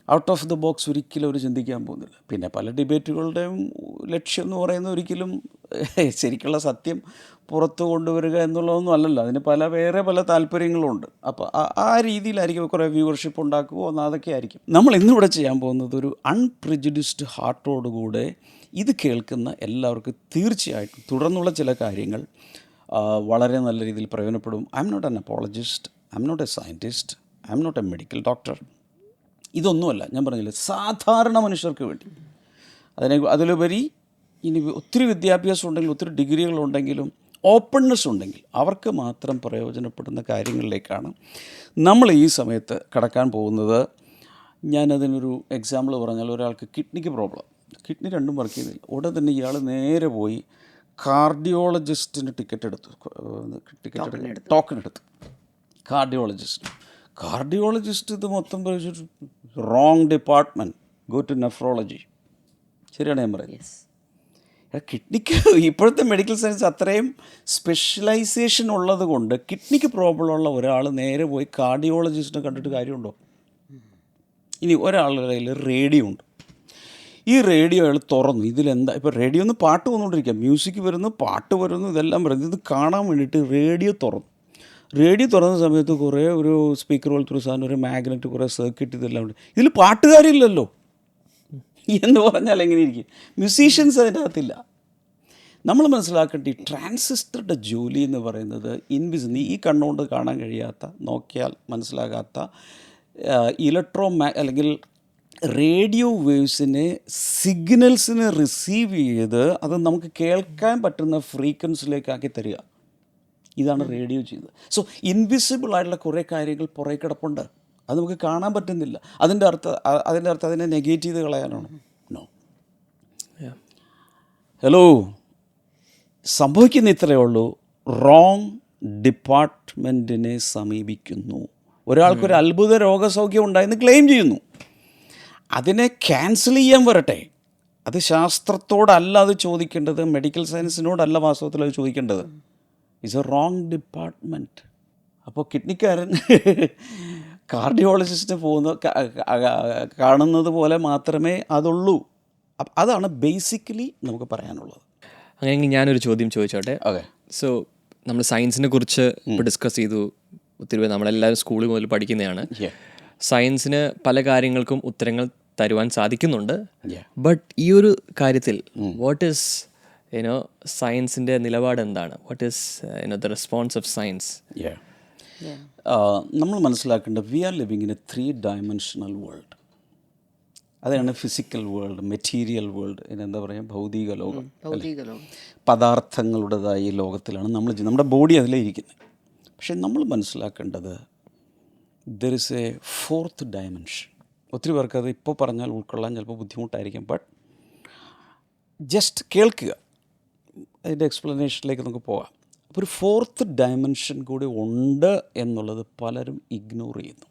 ഔട്ട് ഓഫ് ദ ബോക്സ് ഒരിക്കലും അവർ ചിന്തിക്കാൻ പോകുന്നില്ല. പിന്നെ പല ഡിബേറ്റുകളുടെയും ലക്ഷ്യം എന്ന് പറയുന്നത് ഒരിക്കലും ശരിക്കുള്ള സത്യം പുറത്തു കൊണ്ടുവരിക എന്നുള്ളതൊന്നും അല്ലല്ലോ. അതിന് വേറെ പല താല്പര്യങ്ങളുണ്ട്. അപ്പോൾ ആ രീതിയിലായിരിക്കും കുറേ വ്യൂവർഷിപ്പ് ഉണ്ടാക്കുമോ അതൊക്കെ ആയിരിക്കും. നമ്മൾ ഇന്നിവിടെ ചെയ്യാൻ പോകുന്നത് ഒരു അൺപ്രിജുഡിസ്ഡ് ഹാർട്ടോടുകൂടെ ഇത് കേൾക്കുന്ന എല്ലാവർക്കും തീർച്ചയായിട്ടും തുടർന്നുള്ള ചില കാര്യങ്ങൾ വളരെ നല്ല രീതിയിൽ പ്രയോജനപ്പെടും. I'm not an apologist, I'm not a scientist, I'm not a medical doctor. ഇതൊന്നുമല്ല, ഞാൻ പറഞ്ഞില്ലേ, സാധാരണ മനുഷ്യർക്ക് വേണ്ടി. അതിലുപരി ഇനി ഒത്തിരി വിദ്യാഭ്യാസം ഉണ്ടെങ്കിലും ഒത്തിരി ഡിഗ്രികളുണ്ടെങ്കിലും ഓപ്പൺനെസ് ഉണ്ടെങ്കിൽ അവർക്ക് മാത്രം പ്രയോജനപ്പെടുന്ന കാര്യങ്ങളിലേക്കാണ് നമ്മൾ ഈ സമയത്ത് കടക്കാൻ പോകുന്നത്. ഞാനതിനൊരു എക്സാമ്പിൾ പറഞ്ഞാൽ, ഒരാൾക്ക് കിഡ്നിക്ക് പ്രോബ്ലം, കിഡ്നി രണ്ടും വർക്ക് ചെയ്യുന്നില്ല. ഉടനെ തന്നെ ഇയാൾ നേരെ പോയി കാർഡിയോളജിസ്റ്റിന് ടോക്കൺ എടുത്തു. കാർഡിയോളജിസ്റ്റ് ഇത് മൊത്തം wrong department, go to nephrology. ശരിയാണ് ഞാൻ പറയുന്നത്. കിഡ്നിക്ക് ഇപ്പോഴത്തെ മെഡിക്കൽ സയൻസ് അത്രയും സ്പെഷ്യലൈസേഷൻ ഉള്ളത് കൊണ്ട് കിഡ്നിക്ക് പ്രോബ്ലം ഉള്ള ഒരാൾ നേരെ പോയി കാർഡിയോളജിസ്റ്റിനെ കണ്ടിട്ട് കാര്യമുണ്ടോ? ഇനി ഒരാളുടെ കയ്യിൽ റേഡിയോ ഉണ്ട്. ഈ റേഡിയോ അയാൾ തുറന്നു, ഇതിലെന്താ ഇപ്പോൾ റേഡിയോ ഒന്ന് പാട്ട് വന്നുകൊണ്ടിരിക്കുക, മ്യൂസിക് വരുന്നു, പാട്ട് വരുന്നു, ഇതെല്ലാം വരുന്നു. ഇത് കാണാൻ വേണ്ടിയിട്ട് റേഡിയോ തുറന്നു. റേഡിയോ തുറന്ന സമയത്ത് കുറേ ഒരു സ്പീക്കർ പോലത്തെ ഒരു സാധനം, ഒരു മാഗ്നറ്റ്, കുറേ സർക്യൂട്ട്, ഇതെല്ലാം ഉണ്ട്. ഇതിൽ പാട്ടുകാരില്ലല്ലോ എന്ന് പറഞ്ഞാൽ എങ്ങനെ ഇരിക്കും? മ്യൂസീഷ്യൻസ് അതിൻ്റെ അകത്തില്ല. നമ്മൾ മനസ്സിലാക്കേണ്ട ഈ ട്രാൻസിസ്റ്ററുടെ ജോലി എന്ന് പറയുന്നത് ഈ കണ്ണുകൊണ്ട് കാണാൻ കഴിയാത്ത, നോക്കിയാൽ മനസ്സിലാകാത്ത അല്ലെങ്കിൽ റേഡിയോ വേവ്സിനെ, സിഗ്നൽസിനെ റിസീവ് ചെയ്ത് അത് നമുക്ക് കേൾക്കാൻ പറ്റുന്ന ഫ്രീക്വൻസിയിലേക്കാക്കി തരിക. ഇതാണ് റേഡിയോ ചെയ്തത്. സോ ഇൻവിസിബിൾ ആയിട്ടുള്ള കുറേ കാര്യങ്ങൾ പുറകെ കിടപ്പുണ്ട്, അത് നമുക്ക് കാണാൻ പറ്റുന്നില്ല. അതിൻ്റെ അർത്ഥം അതിനെ നെഗേറ്റ് ചെയ്ത് കളയാനാണ്? നോ. ഹലോ, സംഭവിക്കുന്ന ഇത്രയേ ഉള്ളൂ. റോങ് ഡിപ്പാർട്ട്മെൻറ്റിനെ സമീപിക്കുന്നു. ഒരാൾക്കൊരു അത്ഭുത രോഗസൗഖ്യം ഉണ്ടായെന്ന് ക്ലെയിം ചെയ്യുന്നു. അതിനെ ക്യാൻസൽ ചെയ്യാൻ വരട്ടെ. അത് ശാസ്ത്രത്തോടല്ല അത് ചോദിക്കേണ്ടത്, മെഡിക്കൽ സയൻസിനോടല്ല വാസ്തവത്തിൽ അത് ചോദിക്കേണ്ടത്. It's A wrong department. അപ്പോൾ കിഡ്നിക്കാരൻ കാർഡിയോളജിസ്റ്റിന് കാണുന്നത് പോലെ മാത്രമേ അതുള്ളൂ. അതാണ് ബേസിക്കലി നമുക്ക് പറയാനുള്ളത്. അങ്ങനെയെങ്കിൽ ഞാനൊരു ചോദ്യം ചോദിച്ചോട്ടെ. ഓക്കെ. സോ നമ്മൾ സയൻസിനെ കുറിച്ച് ഇപ്പോൾ ഡിസ്കസ് ചെയ്തു. ഒത്തിരി നമ്മളെല്ലാവരും സ്കൂളിൽ മുതൽ പഠിക്കുന്നതാണ്. സയൻസിന് പല കാര്യങ്ങൾക്കും ഉത്തരങ്ങൾ തരുവാൻ സാധിക്കുന്നുണ്ട്. ബട്ട് ഈ ഒരു കാര്യത്തിൽ വാട്ട് ഈസ് സയൻസിൻ്റെ നിലപാട് എന്താണ്? What is the response of science? നമ്മൾ മനസ്സിലാക്കേണ്ടത് we are living in a 3-dimensional world. അതാണ് ഫിസിക്കൽ വേൾഡ്, മെറ്റീരിയൽ വേൾഡ്, എന്താ പറയുക, ഭൗതിക ലോകം. പദാർത്ഥങ്ങളുടേതായ ഈ ലോകത്തിലാണ് നമ്മുടെ ബോഡി അതിലേ ഇരിക്കുന്നത്. പക്ഷെ നമ്മൾ മനസ്സിലാക്കേണ്ടത് there is A 4th dimension. ഒത്തിരി പേർക്ക് അത് ഇപ്പോൾ പറഞ്ഞാൽ ഉൾക്കൊള്ളാൻ ചിലപ്പോൾ ബുദ്ധിമുട്ടായിരിക്കും. ബട്ട് ജസ്റ്റ് കേൾക്കുക, അതിൻ്റെ എക്സ്പ്ലനേഷനിലേക്ക് നമുക്ക് പോകാം. അപ്പോൾ ഒരു 4th dimension കൂടി ഉണ്ട് എന്നുള്ളത് പലരും ഇഗ്നോർ ചെയ്യുന്നു.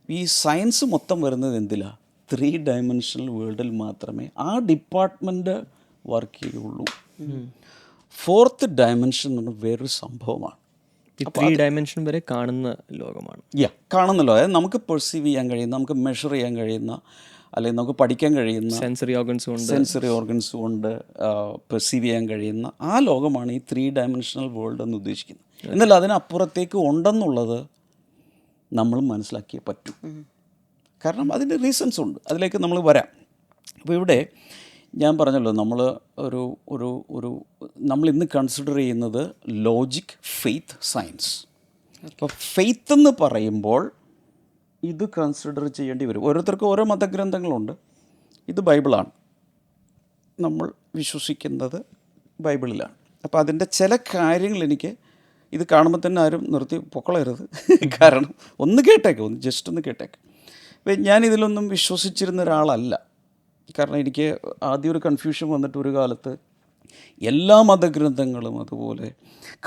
ഈ സയൻസ് മൊത്തം വരുന്നത് എന്തിലാണ്? 3-dimensional വേൾഡിൽ മാത്രമേ ആ ഡിപ്പാർട്ട്മെൻറ്റ് വർക്ക് ചെയ്യുള്ളൂ. 4th dimension എന്ന് പറഞ്ഞാൽ വേറൊരു സംഭവമാണ്. 3 dimension വരെ കാണുന്ന ലോകമാണ്. കാണുന്നല്ലോ. അതായത് നമുക്ക് പെർസീവ് ചെയ്യാൻ കഴിയുന്ന, നമുക്ക് മെഷർ ചെയ്യാൻ കഴിയുന്ന, അല്ലെങ്കിൽ നമുക്ക് പഠിക്കാൻ കഴിയുന്ന സെൻസറി ഓർഗൻസ് കൊണ്ട് പെർസീവ് ചെയ്യാൻ കഴിയുന്ന ആ ലോകമാണ് ഈ 3-dimensional വേൾഡ് എന്ന് ഉദ്ദേശിക്കുന്നത്. എന്നാൽ അതിനപ്പുറത്തേക്ക് ഉണ്ടെന്നുള്ളത് നമ്മൾ മനസ്സിലാക്കിയേ പറ്റൂ. കാരണം അതിൻ്റെ റീസൺസ് ഉണ്ട്, അതിലേക്ക് നമ്മൾ വരാം. അപ്പോൾ ഇവിടെ ഞാൻ പറഞ്ഞല്ലോ, നമ്മൾ ഇന്ന് കൺസിഡർ ചെയ്യുന്നത് ലോജിക്, ഫെയ്ത്ത്, സയൻസ്. അപ്പോൾ ഫെയ്ത്ത് എന്ന് പറയുമ്പോൾ ഇത് കൺസിഡർ ചെയ്യേണ്ടി വരും. ഓരോരുത്തർക്കും ഓരോ മതഗ്രന്ഥങ്ങളുണ്ട്. ഇത് ബൈബിളാണ്, നമ്മൾ വിശ്വസിക്കുന്നത് ബൈബിളിലാണ്. അപ്പോൾ അതിൻ്റെ ചില കാര്യങ്ങൾ എനിക്ക് ഇത് കാണുമ്പോൾ തന്നെ ആരും നിർത്തി പൊക്കളയരുത്. കാരണം ഒന്ന് കേട്ടേക്ക്. അപ്പോൾ ഞാനിതിലൊന്നും വിശ്വസിച്ചിരുന്ന ഒരാളല്ല. കാരണം എനിക്ക് ആദ്യം ഒരു കൺഫ്യൂഷൻ വന്നിട്ട് ഒരു കാലത്ത് എല്ലാ മതഗ്രന്ഥങ്ങളും അതുപോലെ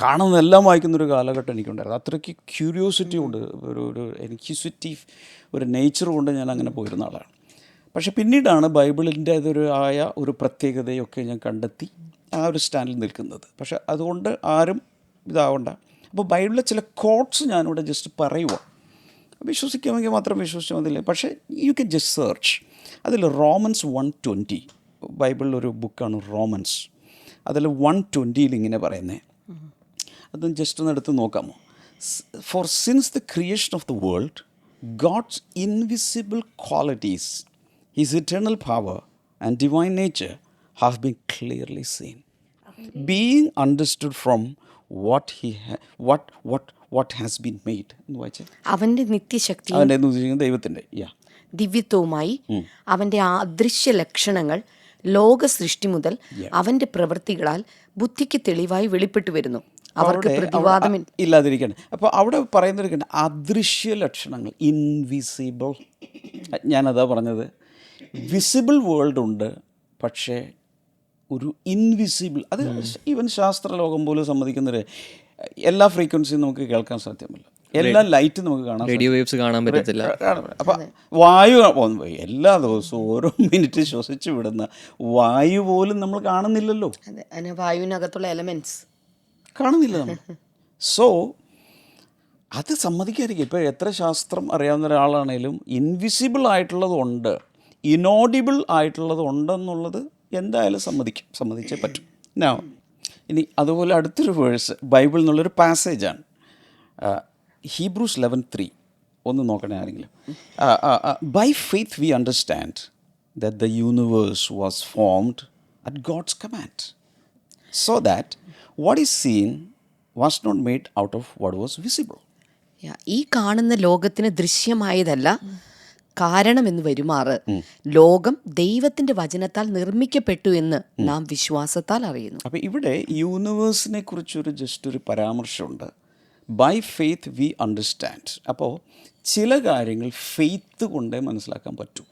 കാണുന്നതെല്ലാം വായിക്കുന്നൊരു കാലഘട്ടം എനിക്കുണ്ടായിരുന്നു. അത്രയ്ക്ക് ക്യൂരിയോസിറ്റി കൊണ്ട്, ഒരു ഇൻക്വിസിറ്റീവ് ഒരു നേച്ചർ കൊണ്ട് ഞാൻ അങ്ങനെ പോയിരുന്ന ആളാണ്. പക്ഷേ പിന്നീടാണ് ബൈബിളിൻ്റെ ഒരു പ്രത്യേകതയൊക്കെ ഞാൻ കണ്ടെത്തി ആ ഒരു സ്റ്റാൻഡിൽ നിൽക്കുന്നത്. പക്ഷേ അതുകൊണ്ട് ആരും ഇതാവണ്ട. അപ്പോൾ ബൈബിളിലെ ചില കോട്ട്സ് ഞാനിവിടെ ജസ്റ്റ് പറയുക. വിശ്വസിക്കാമെങ്കിൽ മാത്രം വിശ്വസിച്ചാൽ മതിയില്ല. പക്ഷേ യു ക്യാൻ ജസ്റ്റ് സെർച്ച്. അതിൽ റോമൻസ് 1:20, ബൈബിളിലൊരു ബുക്കാണ് റോമൻസ്. അതിൽ 1:20 ഇങ്ങനെ പറയുന്നത്, അതൊന്ന് ജസ്റ്റ് ഒന്ന് എടുത്ത് നോക്കാമോ? For since the creation of the world God's invisible qualities, his eternal power and divine nature have been clearly seen, being understood from what has been made. അവൻ്റെ നിത്യശക്തി, ദൈവത്തിൻ്റെ ദിവ്യത്വവുമായി അവൻ്റെ അദൃശ്യ ലക്ഷണങ്ങൾ ലോക സൃഷ്ടി മുതൽ അവൻ്റെ പ്രവൃത്തികളാൽ ബുദ്ധിക്ക് തെളിവായി വെളിപ്പെട്ടു വരുന്നു. അവർക്ക് പ്രതിവാദം ഇല്ലാതിരിക്കണം. അപ്പോൾ അവിടെ പറയുന്നൊരു അദൃശ്യ ലക്ഷണങ്ങൾ, ഇൻവിസിബിൾ. ഞാനതാ പറഞ്ഞത്, വിസിബിൾ വേൾഡ് ഉണ്ട്, പക്ഷേ ഒരു ഇൻവിസിബിൾ, അത് ഈവൻ ശാസ്ത്രലോകം പോലും സമ്മതിക്കുന്നൊരു എല്ലാ ഫ്രീക്വൻസിയും നമുക്ക് കേൾക്കാൻ സാധ്യമല്ല. എല്ലാം ലൈറ്റ് നമുക്ക് കാണാൻ റേഡിയോ വേവ്സ് കാണാൻ പറ്റത്തില്ല. അപ്പം വായു എല്ലാ ദിവസവും ഓരോ മിനിറ്റ് ശ്വസിച്ച് വിടുന്ന വായു പോലും നമ്മൾ കാണുന്നില്ലല്ലോ. അതെ, അതിന് വായുവിനകത്തുള്ള എലമെന്റ്സ് കാണുന്നില്ല നമ്മൾ. സോ അത് സമ്മതിക്കാതിരിക്കും. ഇപ്പോൾ എത്ര ശാസ്ത്രം അറിയാവുന്ന ഒരാളാണേലും ഇൻവിസിബിൾ ആയിട്ടുള്ളതുണ്ട്, ഇനോഡിബിൾ ആയിട്ടുള്ളതുണ്ടെന്നുള്ളത് എന്തായാലും സമ്മതിച്ചേ പറ്റും. ഇനി അതുപോലെ അടുത്തൊരു വേഴ്സ് ബൈബിളിൽ നിന്നുള്ളൊരു പാസേജാണ് ഹീബ്രൂസ് 11:3. ഒന്ന് നോക്കണേ ആരെങ്കിലും. By faith we understand that the universe was formed at God's command so that what is seen was not made out of what was visible. ഈ കാണുന്ന ലോകത്തിന് ദൃശ്യമായതല്ല കാരണമെന്ന് വരുമാറ് ലോകം ദൈവത്തിന്റെ വചനത്താൽ നിർമ്മിക്കപ്പെട്ടു എന്ന് നാം വിശ്വാസത്താൽ അറിയുന്നു. അപ്പോൾ ഇവിടെ യൂണിവേഴ്സിനെ കുറിച്ചൊരു ജസ്റ്റ് ഒരു പരാമർശമുണ്ട്. By faith we understand. അപ്പോൾ ചില കാര്യങ്ങൾ ഫെയ്ത്ത് കൊണ്ടേ മനസ്സിലാക്കാൻ പറ്റൂ.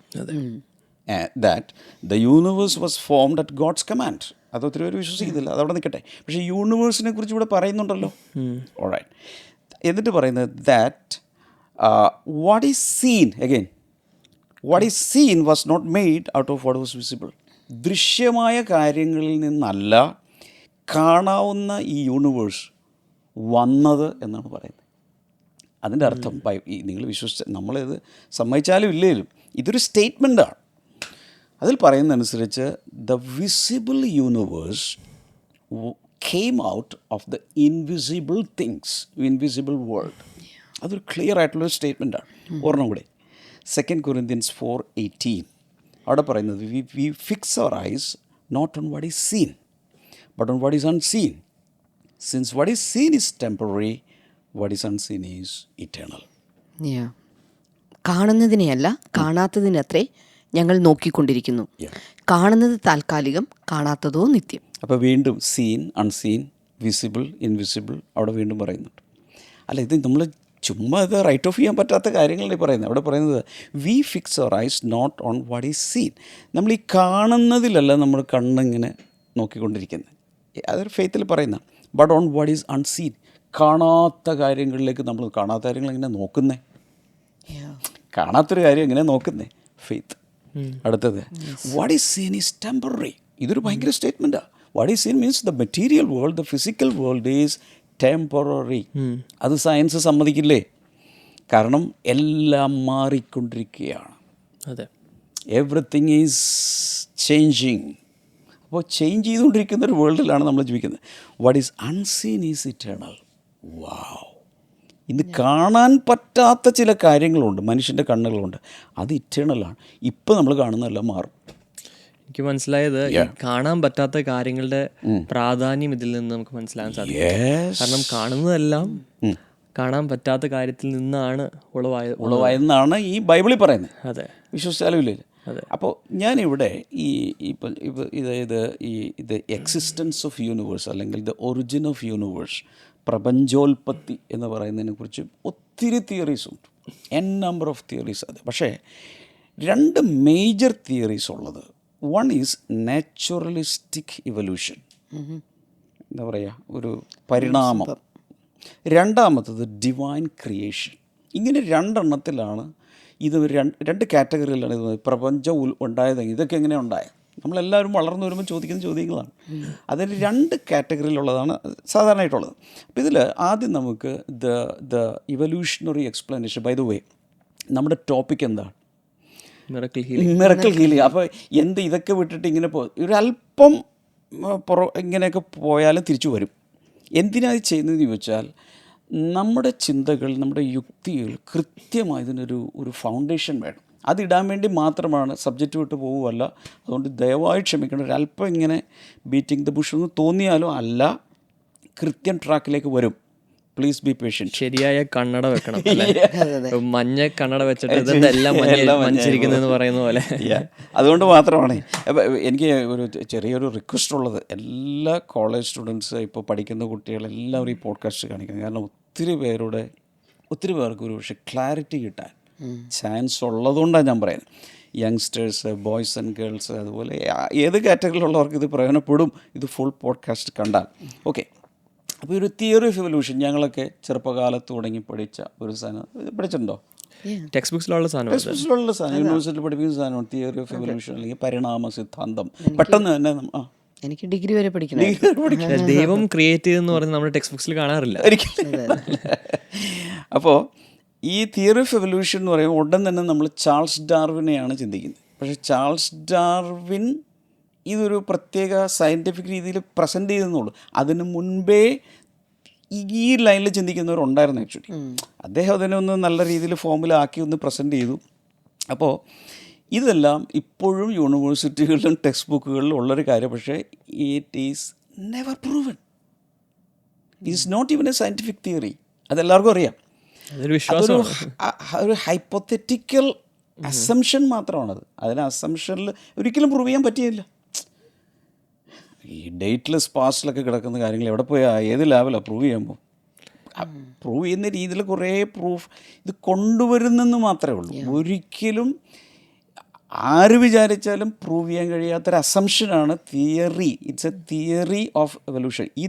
That the universe was formed at God's command. അത് ഒത്തിരി പേര് വിശ്വസിക്കുന്നില്ല, അതവിടെ നിൽക്കട്ടെ. പക്ഷേ യൂണിവേഴ്സിനെ കുറിച്ച് ഇവിടെ പറയുന്നുണ്ടല്ലോ. ഓൾറൈറ്റ്. എന്നിട്ട് പറയുന്നത് that what is seen again what is seen was not made out of what was visible. ദൃശ്യമായ കാര്യങ്ങളിൽ നിന്നല്ല കാണാവുന്ന ഈ യൂണിവേഴ്സ് വന്നത് എന്നാണ് പറയുന്നത്. അതിൻ്റെ അർത്ഥം നിങ്ങൾ വിശ്വസിച്ച നമ്മളിത് സമ്മതിച്ചാലും ഇല്ലേലും ഇതൊരു സ്റ്റേറ്റ്മെൻറ്റാണ്. അതിൽ പറയുന്നതനുസരിച്ച് the visible universe came out of the invisible things, invisible world. അതൊരു ക്ലിയർ ആയിട്ടുള്ളൊരു സ്റ്റേറ്റ്മെൻറ്റാണ്. ഒരെണ്ണം കൂടെ 2 Corinthians 4:18 അവിടെ പറയുന്നത് we fix our eyes not on what is seen but on what is unseen since what is seen is temporary what is unseen is eternal. കാണുന്നതിനെയല്ല കാണാത്തതിനത്രേ ഞങ്ങൾ നോക്കിക്കൊണ്ടിരിക്കുന്നു. കാണുന്നത് താൽക്കാലികം, കാണാത്തതോ നിത്യം. അപ്പോൾ വീണ്ടും സീൻ, അൺസീൻ, വിസിബിൾ, ഇൻവിസിബിൾ അവിടെ വീണ്ടും പറയുന്നുണ്ട്. അല്ല, ഇത് നമ്മൾ ചുമ്മാ ഇത് റൈറ്റ് ഓഫ് ചെയ്യാൻ പറ്റാത്ത കാര്യങ്ങളാണ് പറയുന്നത്. അവിടെ പറയുന്നത് we fix our eyes not on what is seen. നമ്മൾ ഈ കാണുന്നതിലല്ല നമ്മൾ കണ്ണിങ്ങനെ നോക്കിക്കൊണ്ടിരിക്കുന്നത്. അതൊരു ഫെയ്ത്തിൽ പറയുന്ന. But on what is unseen. കാണാത്ത കാര്യങ്ങളിലേക്ക് നമ്മൾ കാണാത്ത കാര്യങ്ങൾ എങ്ങനെ നോക്കുന്നേ? കാണാത്തൊരു കാര്യം എങ്ങനെ നോക്കുന്നേ? ഫെയ്ത്ത്. അടുത്തത് what is seen is temporary. ഇതൊരു ഭയങ്കര സ്റ്റേറ്റ്മെൻറ്റാണ്. What is seen means the material world, the physical world is temporary. അത് സയൻസ് സമ്മതിക്കില്ലേ? കാരണം എല്ലാം മാറിക്കൊണ്ടിരിക്കുകയാണ്. അതെ, എവറിത്തിങ് ഈസ് ചേഞ്ചിങ്. അപ്പോൾ ചേഞ്ച് ചെയ്തുകൊണ്ടിരിക്കുന്ന ഒരു വേൾഡിലാണ് നമ്മൾ ജീവിക്കുന്നത്. What is unseen is eternal. Wow. ഇന്ന് കാണാൻ പറ്റാത്ത ചില കാര്യങ്ങളുണ്ട്, മനുഷ്യൻ്റെ കണ്ണുകളുണ്ട്, അത് ഇറ്റേണലാണ്. ഇപ്പോൾ നമ്മൾ കാണുന്നതെല്ലാം മാറും. എനിക്ക് മനസ്സിലായത് കാണാൻ പറ്റാത്ത കാര്യങ്ങളുടെ പ്രാധാന്യം ഇതിൽ നിന്ന് നമുക്ക് മനസ്സിലാക്കാൻ സാധിക്കും. കാരണം കാണുന്നതെല്ലാം കാണാൻ പറ്റാത്ത കാര്യത്തിൽ നിന്നാണ് ഉളവായെന്നാണ് ഈ ബൈബിളിൽ പറയുന്നത്. അതെ, വിശ്വസിച്ചാലും ഇല്ല. അപ്പോൾ ഞാനിവിടെ ഇത് എക്സിസ്റ്റൻസ് ഓഫ് യൂണിവേഴ്സ് അല്ലെങ്കിൽ ദ ഒറിജിൻ ഓഫ് യൂണിവേഴ്സ്, പ്രപഞ്ചോൽപത്തി എന്ന് പറയുന്നതിനെ കുറിച്ച് ഒത്തിരി തിയറീസ് ഉണ്ട്, നമ്പർ ഓഫ് തിയറീസ്. അത് പക്ഷേ 2 മേജർ തിയറീസ് ഉള്ളത്. വൺ ഈസ് നാച്ചുറലിസ്റ്റിക് ഇവല്യൂഷൻ, എന്താ പറയുക, ഒരു പരിണാമം. രണ്ടാമത്തത് ഡിവൈൻ ക്രിയേഷൻ. ഇങ്ങനെ 2 എണ്ണത്തിലാണ് ഇത്. 2 കാറ്റഗറിയിലാണ് ഇത്. പ്രപഞ്ചം ഉണ്ടായത് ഇതൊക്കെ എങ്ങനെ ഉണ്ടായത്? നമ്മളെല്ലാവരും വളർന്നു വരുമ്പോൾ ചോദിക്കുന്ന ചോദ്യങ്ങളാണ്. അതിൽ 2 കാറ്റഗറിയിലുള്ളതാണ് സാധാരണയായിട്ടുള്ളത്. അപ്പോൾ ഇതിൽ ആദ്യം നമുക്ക് the evolutionary explanation. By the way, നമ്മുടെ ടോപ്പിക് എന്താണ്? Miracle healing. അപ്പോൾ ഇതൊക്കെ വിട്ടിട്ട് ഇങ്ങനെ ഒരല്പം ഇങ്ങനെയൊക്കെ പോയാലും തിരിച്ചു വരും. എന്തിനാണ് ഇത് ചെയ്യുന്നതെന്ന് ചോദിച്ചാൽ, നമ്മുടെ ചിന്തകൾ, നമ്മുടെ യുക്തികൾ കൃത്യമായതിനൊരു ഫൗണ്ടേഷൻ വേണം. അതിടാൻ വേണ്ടി മാത്രമാണ്. സബ്ജക്റ്റ് വിട്ട് പോകുമല്ല. അതുകൊണ്ട് ദയവായി ക്ഷമിക്കണം. ഒരല്പം ഇങ്ങനെ ബീറ്റിംഗ് ദ ബുഷ് എന്ന് തോന്നിയാലോ അല്ല, കൃത്യം ട്രാക്കിലേക്ക് വരും. Please be patient. ശരിയായ കണ്ണട വെക്കണം. മഞ്ഞ കണ്ണട വെച്ചിട്ട് ഇതെല്ലാം മഞ്ഞിരിക്കുന്നതെന്ന് പറയുന്ന പോലെ. അതുകൊണ്ട് മാത്രമാണ് എനിക്ക് ഒരു ചെറിയൊരു റിക്വസ്റ്റ് ഉള്ളത്. എല്ലാ കോളേജ് സ്റ്റുഡൻസ്, ഇപ്പോൾ പഠിക്കുന്ന കുട്ടികളെല്ലാവരും ഈ പോഡ്കാസ്റ്റ് കാണിക്കണം. കാരണം ഒത്തിരി പേർക്ക് ഒരു പക്ഷേ ക്ലാരിറ്റി കിട്ടാൻ ചാൻസ് ഉള്ളതുകൊണ്ടാണ് ഞാൻ പറയുന്നത്. യങ്സ്റ്റേഴ്സ്, ബോയ്സ് ആൻഡ് ഗേൾസ്, അതുപോലെ ഏത് കാറ്റഗറിയിലുള്ളവർക്ക് ഇത് പ്രയോജനപ്പെടും ഇത് ഫുൾ പോഡ്കാസ്റ്റ് കണ്ടാൽ. ഓക്കെ, അപ്പോൾ ഒരു തിയറി ഓഫ് എവല്യൂഷൻ ഞങ്ങളൊക്കെ ചെറുപ്പകാലത്ത് തുടങ്ങി പഠിച്ച ഒരു സാധനം. പഠിച്ചിട്ടുണ്ടോ? ടെക്സ്റ്റ് ബുക്സിലുള്ള സാധനം, ടെക്സ്റ്റ് സാധനം, യൂണിവേഴ്സിറ്റിയിൽ പഠിപ്പിക്കുന്ന സാധനമാണ് തിയറി ഓഫ് എവല്യൂഷൻ അല്ലെങ്കിൽ പരിണാമ സിദ്ധാന്തം. പെട്ടെന്ന് തന്നെ എനിക്ക് ഡിഗ്രി വരെ പഠിക്കണം. ദൈവം ക്രിയേറ്റ് ചെയ്തെന്ന് പറഞ്ഞ് നമ്മുടെ ടെക്സ്റ്റ് ബുക്സിൽ കാണാറില്ല. അപ്പോൾ ഈ തിയറി ഓഫ് എവല്യൂഷൻ എന്ന് പറയുമ്പോൾ ഉടൻ തന്നെ നമ്മൾ ചാൾസ് ഡാർവിനെയാണ് ചിന്തിക്കുന്നത്. പക്ഷേ ചാൾസ് ഡാർവിൻ ഇതൊരു പ്രത്യേക സയൻറ്റിഫിക് രീതിയിൽ പ്രസൻറ്റ് ചെയ്തെന്നുള്ളൂ. അതിന് മുൻപേ ഈ ലൈനിൽ ചിന്തിക്കുന്നവരുണ്ടായിരുന്നു ആക്ച്വലി. അദ്ദേഹം അതിനെ ഒന്ന് നല്ല രീതിയിൽ ഫോമിലാക്കി ഒന്ന് പ്രസൻറ്റ് ചെയ്തു. അപ്പോൾ ഇതെല്ലാം ഇപ്പോഴും യൂണിവേഴ്സിറ്റികളിലും ടെക്സ്റ്റ് ബുക്കുകളിലും ഉള്ളൊരു കാര്യം. പക്ഷേ it is never proven. It is not even a scientific theory. അതെല്ലാവർക്കും അറിയാം. ഒരു ഹൈപ്പോത്തറ്റിക്കൽ അസംഷൻ മാത്രമാണത്. അതിന് അസംഷനിൽ ഒരിക്കലും പ്രൂവ് ചെയ്യാൻ പറ്റിയില്ല. ഈ ഡേറ്റ്ലെസ് പാസ്റ്റിലൊക്കെ കിടക്കുന്ന കാര്യങ്ങൾ എവിടെ പോയാൽ ഏത് ലാബിലാണ് പ്രൂവ് ചെയ്യുമ്പോൾ? പ്രൂവ് ചെയ്യുന്ന രീതിയിൽ കുറേ പ്രൂഫ് ഇത് കൊണ്ടുവരുന്നെന്ന് മാത്രമേ ഉള്ളൂ. ഒരിക്കലും ആര് വിചാരിച്ചാലും പ്രൂവ് ചെയ്യാൻ കഴിയാത്തൊരു അസംഷനാണ് theory. It's a theory of evolution. ഈ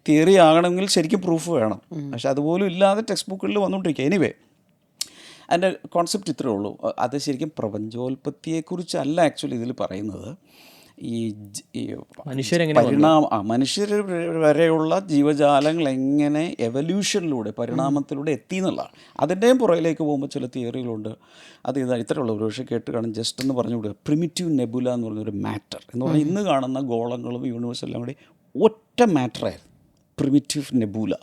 തിയറി ആകണമെങ്കിൽ ശരിക്കും പ്രൂഫ് വേണം. പക്ഷെ അതുപോലും ഇല്ലാതെ ടെക്സ്റ്റ് ബുക്കുകളിൽ വന്നുകൊണ്ടിരിക്കുക. എനിവേ, അതിൻ്റെ കോൺസെപ്റ്റ് ഇത്രയേ ഉള്ളൂ. അത് ശരിക്കും പ്രപഞ്ചോൽപത്തിയെക്കുറിച്ചല്ല ആക്ച്വലി ഇതിൽ പറയുന്നത്. ഈ മനുഷ്യർ വരെയുള്ള ജീവജാലങ്ങൾ എങ്ങനെ എവല്യൂഷനിലൂടെ പരിണാമത്തിലൂടെ എത്തി എന്നുള്ളതാണ്. അതിൻ്റെയും പുറകിലേക്ക് പോകുമ്പോൾ ചില തിയറികളുണ്ട്. അത് ഇത്രയുള്ള ഒരു പക്ഷേ കേട്ട് കാണും. ജസ്റ്റ് എന്ന് പറഞ്ഞുകൂടുക, പ്രിമിറ്റീവ് നെബുല എന്ന് പറഞ്ഞൊരു മാറ്റർ എന്ന് പറഞ്ഞാൽ ഇന്ന് കാണുന്ന ഗോളങ്ങളും യൂണിവേഴ്സും എല്ലാം കൂടി ഒറ്റ മാറ്ററായിരുന്നു പ്രിമിറ്റീവ് നെബുല.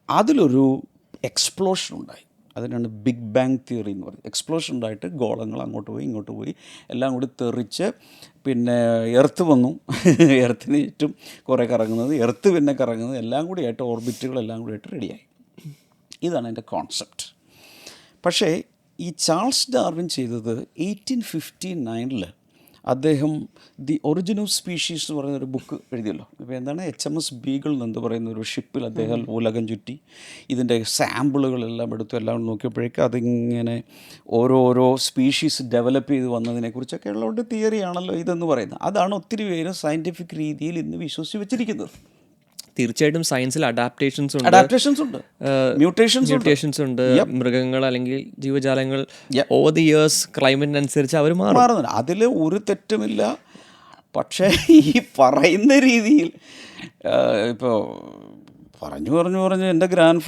അതിലൊരു എക്സ്പ്ലോഷൻ ഉണ്ടായി. അതിനാണ് ബിഗ് ബാങ് തിയറി എന്ന് പറയുന്നത്. എക്സ്പ്ലോഷൻ ഉണ്ടായിട്ട് ഗോളങ്ങൾ അങ്ങോട്ട് പോയി ഇങ്ങോട്ട് പോയി എല്ലാം കൂടി തെറിച്ച് പിന്നെ എർത്ത് വന്നു. എർത്തിന് ചുറ്റും കുറേ കറങ്ങുന്നത്, എർത്ത് പിന്നെ കറങ്ങുന്നത് എല്ലാം കൂടിയായിട്ട് ഓർബിറ്റുകളെല്ലാം കൂടിയായിട്ട് റെഡിയായി. ഇതാണ് എൻ്റെ കോൺസെപ്റ്റ്. പക്ഷേ ഈ ചാൾസ് ഡാർവിൻ ചെയ്തത് 1859 അദ്ദേഹം ദി ഒറിജിൻ ഓഫ് സ്പീഷീസ് എന്ന് പറയുന്നൊരു ബുക്ക് എഴുതിയല്ലോ. ഇപ്പോൾ എന്താണ് HMS ബീഗിൾ എന്ന് പറയുന്ന ഒരു ഷിപ്പിൽ അദ്ദേഹം ഉലകം ചുറ്റി ഇതിൻ്റെ സാമ്പിളുകളെല്ലാം എടുത്തു. എല്ലാം നോക്കിയപ്പോഴേക്കും അതിങ്ങനെ ഓരോരോ സ്പീഷീസ് ഡെവലപ്പ് ചെയ്ത് വന്നതിനെക്കുറിച്ചൊക്കെ ഉള്ളതുകൊണ്ട് തിയറിയാണല്ലോ ഇതെന്ന് പറയുന്നത്. അതാണ് ഒത്തിരി പേര് സയൻറ്റിഫിക് രീതിയിൽ ഇന്ന് വിശ്വസിച്ച് വെച്ചിരിക്കുന്നത്. തീർച്ചയായിട്ടും സയൻസിൽ അഡാപ്റ്റേഷൻസ് ഉണ്ട്, മ്യൂട്ടേഷൻസ് ഉണ്ട്. മൃഗങ്ങൾ അല്ലെങ്കിൽ ജീവജാലങ്ങൾ ഓവർ ദി ഇയേഴ്സ് ക്ലൈമറ്റിനനുസരിച്ച് അവർ മാറുന്നുണ്ട്. അതിൽ ഒരു തെറ്റുമില്ല. പക്ഷേ ഈ പറയുന്ന രീതിയിൽ ഇപ്പോൾ പറഞ്ഞു എൻ്റെ ഗ്രാൻഡ്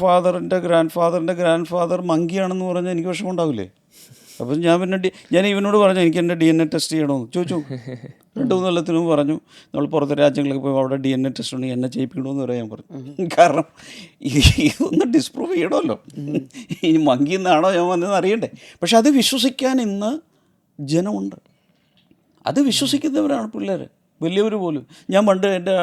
ഫാദർ മങ്കിയാണെന്ന് പറഞ്ഞാൽ എനിക്ക് വിഷമം ഉണ്ടാവില്ലേ? അപ്പം ഞാൻ ഇവനോട് പറഞ്ഞു എനിക്ക് എൻ്റെ DNA ടെസ്റ്റ് ചെയ്യണമെന്ന് ചോദിച്ചു. 2-3 കൊല്ലത്തിന് മുമ്പ് പറഞ്ഞു നമ്മൾ പുറത്തെ രാജ്യങ്ങളിലേക്ക് പോയി അവിടെ DNA ടെസ്റ്റ് ഉണ്ടെങ്കിൽ എന്നെ ചെയ്യിപ്പിക്കണമെന്ന് പറയാൻ പറഞ്ഞു. കാരണം ഇതൊന്ന് ഡിസ്പ്രൂവ് ചെയ്യണമല്ലോ. ഈ മങ്കി എന്നാണോ ഞാൻ വന്നതെന്ന് അറിയണ്ടേ. പക്ഷെ അത് വിശ്വസിക്കാൻ ഇന്ന് ജനമുണ്ട്. അത് വിശ്വസിക്കുന്നവരാണ് പിള്ളേർ, വലിയവർ പോലും. ഞാൻ പണ്ട് എൻ്റെ